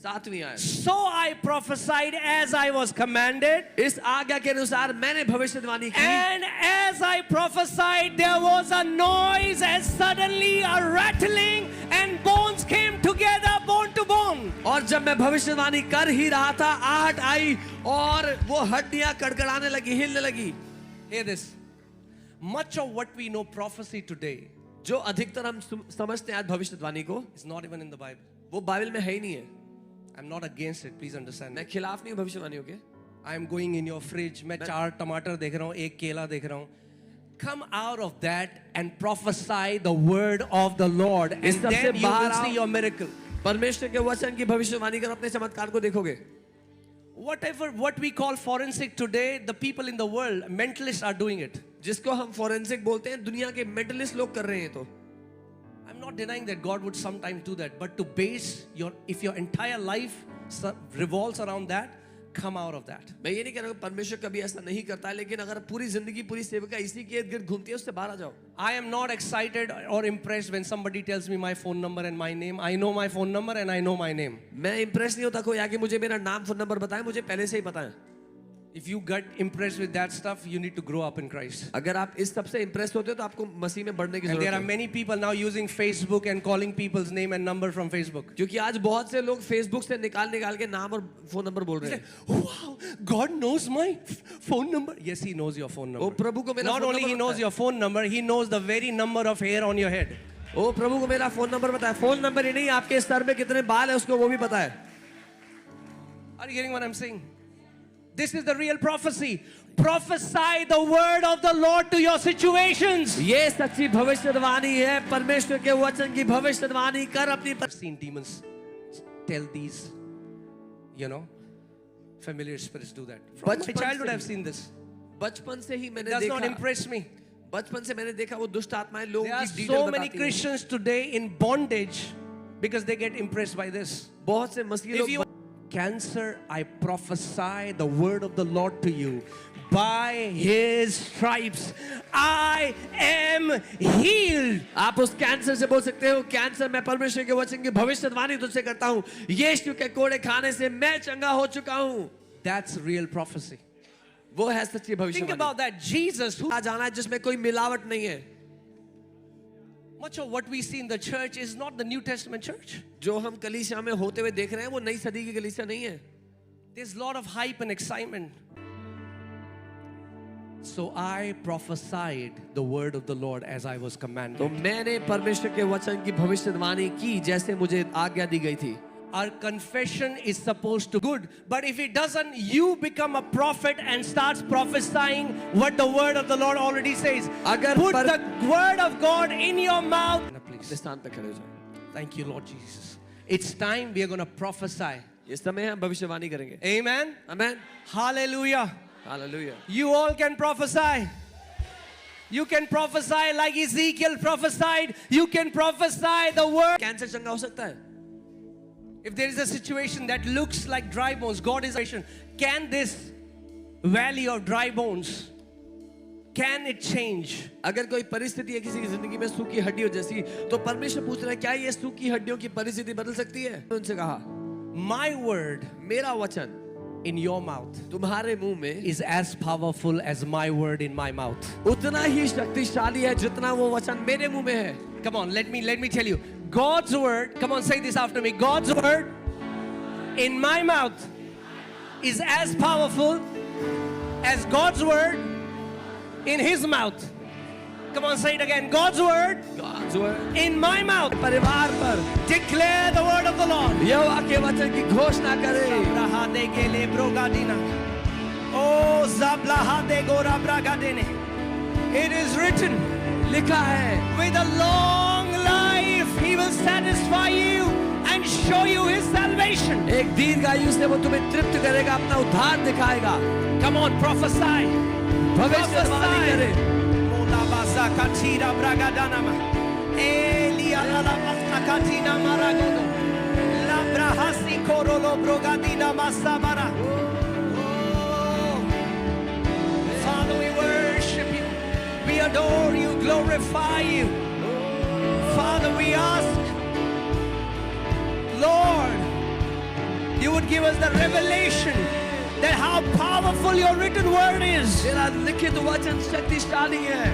7वीं आयत. So I prophesied as I was commanded. इस आज्ञा के अनुसार मैंने भविष्यवाणी की. And as I prophesied, there was a noise, and suddenly a rattling, and bones came together, bone to bone. और जब मैं भविष्यवाणी कर ही रहा था, आहट आई और वो हड्डियां कड़कड़ाने लगी, हिलने लगी. Hear this. Much of what we know prophecy today जो अधिकतर हम समझते हैं आज भविष्यवाणी को, is not even in the Bible. वो बाइबल में है ही नहीं है. I'm not against it. Please understand. मैं खिलाफ नहीं हूँ भविष्यवाणियों के. I am going in your fridge. मैं 4 टमाटर देख रहा हूँ, 1 केला देख रहा हूँ. Come out of that and prophesy the word of the Lord, and इस सब से then you will बाहर see आओ. your miracle. परमेश्वर के वचन की भविष्यवाणी कर अपने चमत्कार को देखोगे. What we call forensic today, the people in the world, mentalists are doing it. जिसको हम फोरेंसिक बोलते हैं, दुनिया के मेंटलिस्ट लोग कर रहे हैं. तो I'm not denying that God would sometimes do that, but to base if your entire life revolves around that, come out of that. मैं ये नहीं कह रहा हूँ परमेश्वर कभी ऐसा नहीं करता, लेकिन अगर पूरी जिंदगी पूरी सेवका इसी के इर्द गिर्द घूमती है, उससे बाहर आ जाओ. I am not excited or impressed when somebody tells me my phone number and my name. I know my phone number and I know my name. मैं इंप्रेस नहीं होता कोई आके मुझे मेरा नाम फोन नंबर बताए, मुझे पहले से ही पता है. If you get impressed with that stuff, you need to grow up in Christ. अगर आप इस सब से इम्प्रेस होते हो तो आपको मसीह में बढ़ने की And there जरूरत are है। many people now using Facebook and calling people's name and number from Facebook. क्योंकि आज बहुत से लोग फेसबुक से निकाल के नाम और फोन नंबर बोल रहे हैं। Wow, God knows my phone number. Yes, He knows your phone number. ओ प्रभु को मेरा Not phone only He number knows पता है। your phone number, He knows the very number of hair on your head. ओ प्रभु को मेरा phone number पता है। Phone number ही नहीं, आपके सर में कितने बाल है उसको वो भी पता है। Are you getting what I'm saying? This is the real prophecy. Prophesy the word of the Lord to your situations. ये सच्ची भविष्यवाणी है, परमेश्वर के वचन की भविष्यवाणी कर अपनी। I've seen demons tell these, familiar spirits do that. From my childhood, I've seen this. बचपन से ही It मैंने does not देखा। impress me. बचपन से मैंने देखा वो दुष्ट आत्माएं लोगों There are की so डिटेल many बताती हैं। Christians today in bondage because they get impressed by this. बहुत से मसीही If you लोग cancer, I prophesy the word of the Lord to you. By His stripes, I am healed. आप उस cancer से बोल सकते हो, कैंसर मैं परमेश्वर के वचन की भविष्यवाणी तुझसे करता हूँ, यीशु के कोड़े खाने से मैं चंगा हो चुका हूँ। That's real prophecy. वो है सच्ची Think भविष्यवाणी। about that. Jesus, who आ जाना है जिसमें कोई मिलावट नहीं है। much of what we see in the church is not the New Testament church. जो हम कलीसिया में होते हुए देख रहे हैं वो नई सदी की कलीसिया नहीं है। There's a lot of hype and excitement. So I prophesied the word of the Lord as I was तो commanded. मैंने परमेश्वर के वचन की भविष्यवाणी की जैसे मुझे आज्ञा दी गई थी। Our confession is supposed to be good, but if it doesn't, you become a prophet and starts prophesying what the word of the Lord already says. अगर Put the word of God in your mouth. Please. स्थान पे खड़े हो जाए। Thank you, Lord Jesus. It's time we are going to prophesy. इस समय हम भविष्यवाणी करेंगे। Amen. Amen. Hallelujah. Hallelujah. You all can prophesy. You can prophesy like Ezekiel prophesied. You can prophesy the word. Cancer चंगा हो सकता है। If there is a situation that looks like dry bones, God is saying, can this valley of dry bones, can it change? अगर कोई परिस्थिति है किसी की जिंदगी में सूखी हड्डियों जैसी, तो परमेश्वर पूछ रहा है क्या ये सूखी हड्डियों की परिस्थिति बदल सकती है? उनसे कहा, My word मेरा वचन in your mouth तुम्हारे मुंह में is as powerful as my word in my mouth. उतना ही शक्तिशाली है जितना वो वचन मेरे मुंह में है। Come on, let me tell you. God's word, come on, say this after me. God's word in my mouth is as powerful as God's word in His mouth. Come on, say it again. God's word जो है in my mouth. परिवार पर Declare the word of the Lord. यहोवा के वचन की घोषणा करे। Oh, Zablahade Gora Bragadene. It is written, लिखा है with a long life He will satisfy you and show you His salvation. एक दीर्घायु से वो तुम्हें तृप्त करेगा, अपना उद्धार दिखाएगा। Come on, prophesy. भविष्यवाणी करे। Mola basa katira bragadanama. Elia la basa katina maragodo. La brahasi korolo brogadina masabara. Oh, Father, we worship You. We adore You, glorify You. Father, we ask, Lord, You would give us the revelation that how powerful Your written word is. तेरा लिखित वचन शक्तिशाली है।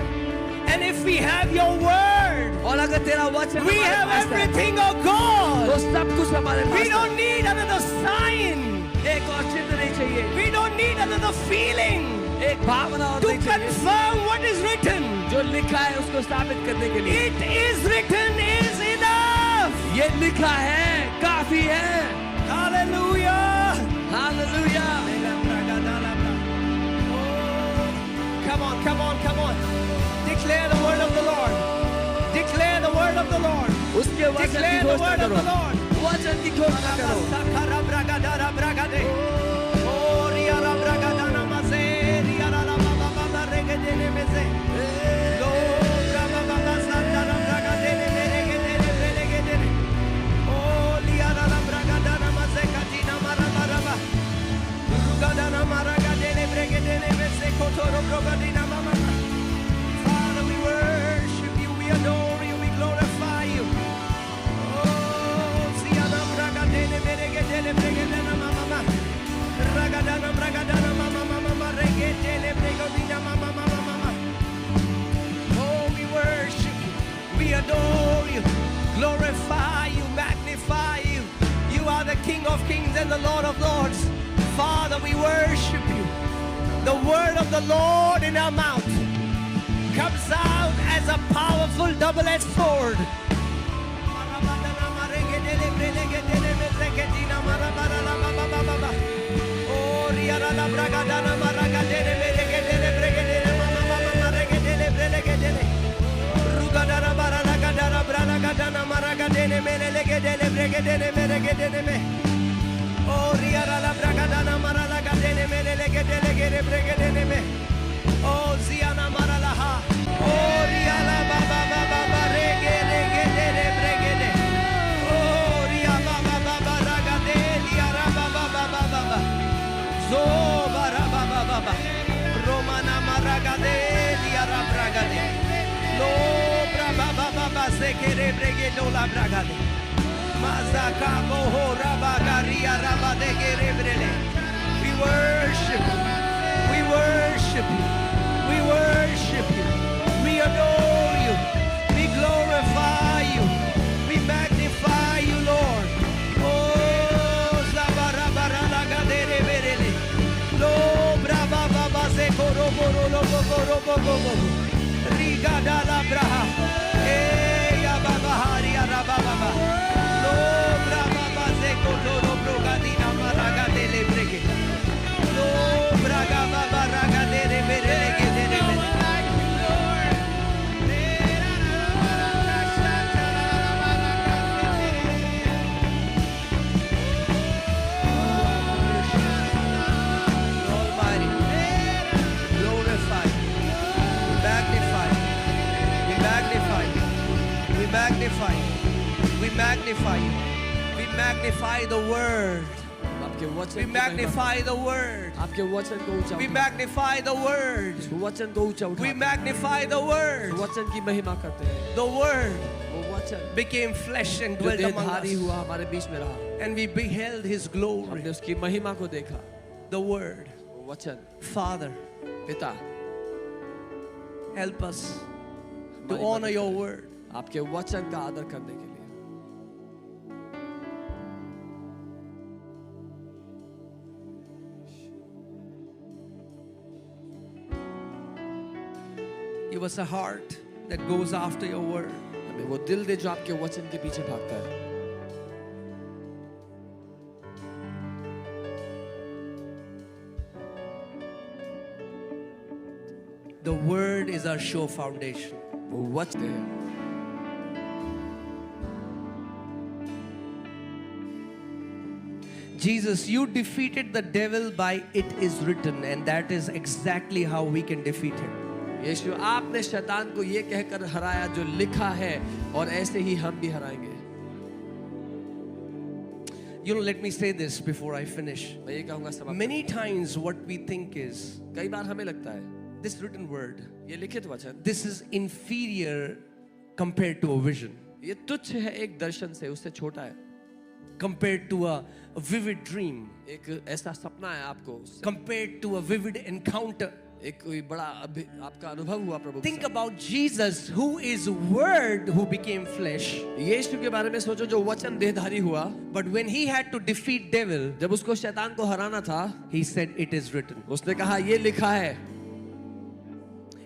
And if we have Your word, और अगर तेरा वचन we हमारे have पास है, everything, oh तो God. सब कुछ हमारे पास We है। don't need another sign. एक और चिन्ह नहीं चाहिए, We don't need another feeling एक भावना और to नहीं चाहिए। confirm what is written. जो लिखा है उसको साबित करने के लिए It is written is enough. ये लिखा है, काफी है। Hallelujah. Hallelujah. Oh, come on, come on, come on. Declare the word of the Lord. Declare the word of the Lord. उसके वचन की Declare the घोषणा word of करो। the Lord. वचन की घोषणा करो। Sakara bragadara bragade. Oh, riara bragadana maze, riara la baba baba regedene meze. Lo braba baba sandara bragadene meregedene meregedene. Oh, liara la bragadana maze katina marabaraba. Rugadana maragadene bregedene meze kotoro brogadina mama. Father, we worship You, we adore You, we glorify You. Oh, siana bragadene meregedene. of Kings and the Lord of Lords. Father, we worship you. The word of the Lord in our mouth comes out as a powerful double-edged sword. Oh, Ziana Maralaha. Oh, Riala Baba Baba Rege Rege Bregede. Oh, Ria Baba Baba Ragade, Liara Baba Baba Baba. Zo Bara Baba Baba. Romana Maragade, Liara Bragade. Lo Braba Baba Sekere Bregedo La Bragade. Mazaka Moho Rabagaria Rabade Gerebrele. We worship you. We worship you. We worship you. We adore you. We glorify you. We magnify you, Lord. Oh, Zabarabaragadere Berele. Lo Braba Baba Zekoroboro Lobo. Rigada la Braha. Eh, ya Baba Haria Rababa. Lo Braba Baba Zekotoro Brogadina Maragadele Brege. Lo Braga Baba Ragadere Berele Gedere. Almighty, glorify, magnify, we magnify, we magnify, we magnify, we magnify the word. आपके वचन We magnify the word. आपके वचन को ऊंचा We magnify the word. वचन को ऊंचा We उठाते magnify the word. हैं वचन की महिमा करते हैं The word वो वचन became flesh and जो dwelt among देहधारी us. हुआ हमारे बीच में रहा And we beheld his glory. हमने उसकी महिमा को देखा The word. वो वचन Father, पिता help us to हमारी honor मदद your करें। word. आपके वचन का आदर करने के लिए Give us a heart that goes after your word. हमें वो दिल दे जो आपके वचन के पीछे भागता है The word is our sure foundation. वो वचन है Jesus, you defeated the devil by it is written, and that is exactly how we can defeat him. यीशु आपने शैतान को ये कहकर हराया जो लिखा है और ऐसे ही हम भी हराएंगे You know, let me say this before I finish. मैं ये कहूँगा समाप्त Many times what we think is कई बार हमें लगता है this written word, ये लिखित वचन this is inferior compared to a vision, ये तुच्छ है एक दर्शन से उससे छोटा है compared to a vivid dream, एक ऐसा सपना है आपको उससे compared to a vivid encounter. एक कोई बड़ा आपका अनुभव हुआ प्रभु के Think साथ। about Jesus, who is word who became flesh. यीशु के बारे में सोचो जो वचन देहधारी हुआ But when he had to defeat devil, जब उसको शैतान को हराना था he said it is written. उसने कहा ये लिखा है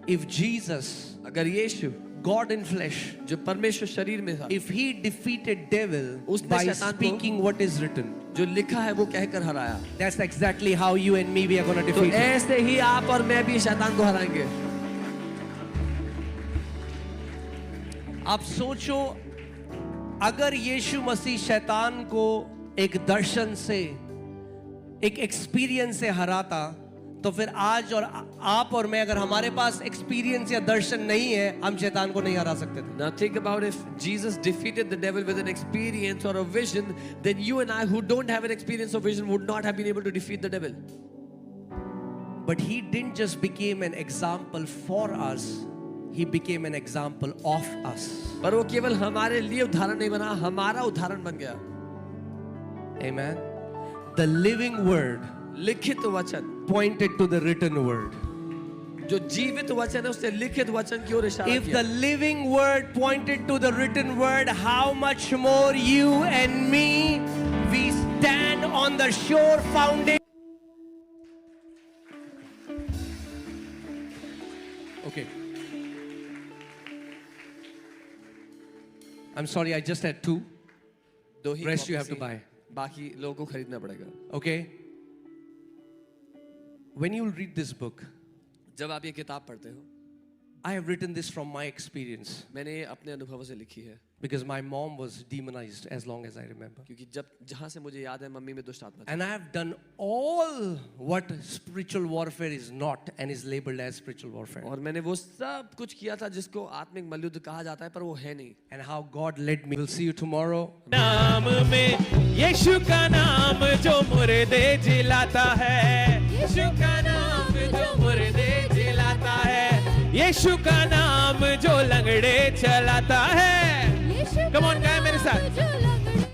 If Jesus, अगर यीशु God in flesh, जो परमेश्वर शरीर में था if he defeated devil उसने by शैतान को- speaking what is written, जो लिखा है वो कहकर हराया that's exactly how you and me we are going to तो defeat him. ऐसे ही आप और मैं भी शैतान को हराएंगे आप सोचो अगर यीशु मसीह शैतान को एक दर्शन से एक एक्सपीरियंस से हराता तो फिर आज और आप और मैं अगर हमारे पास एक्सपीरियंस या दर्शन नहीं है हम शैतान को नहीं हरा सकते थे. Now think about if Jesus defeated the devil with an experience or a vision, then you and I who don't have an experience or vision would not have been able to defeat the devil. But he didn't just became an example for us, he became an example of us. पर वो केवल हमारे लिए उदाहरण नहीं बना हमारा उदाहरण बन गया Amen. The living word लिखित वचन pointed to the written word. जो जीवित वचन है उससे लिखित वचन की ओर इशारा If किया the living word pointed to the written word, how much more you and me, we stand on the sure foundation. Okay. I'm sorry, I just had 2. दो ही Rest you have copies to हैं, buy. बाकी लोगों को खरीदना पड़ेगा. Okay? When you read this book, जब आप ये किताब पढ़ते हो, I have written this from my experience मैंने ये अपने अनुभवों से लिखी है, because my mom was demonized as long as I remember. क्योंकि जहाँ से मुझे याद है मम्मी में दुष्ट आत्मा थी. And I have done all what spiritual warfare is not and is labeled as spiritual warfare. और मैंने वो सब कुछ किया था जिसको आत्मिक मल्लयुद्ध कहा जाता है, पर वो है नहीं. And how God led me. We'll see you tomorrow. नाम में यीशु का नाम जो मुर्दे जिलाता है, यीशु का नाम जो मुर्दे जिलाता है, यीशु का नाम जो लंगड़े चलाता है. कम ऑन गाए मेरे साथ.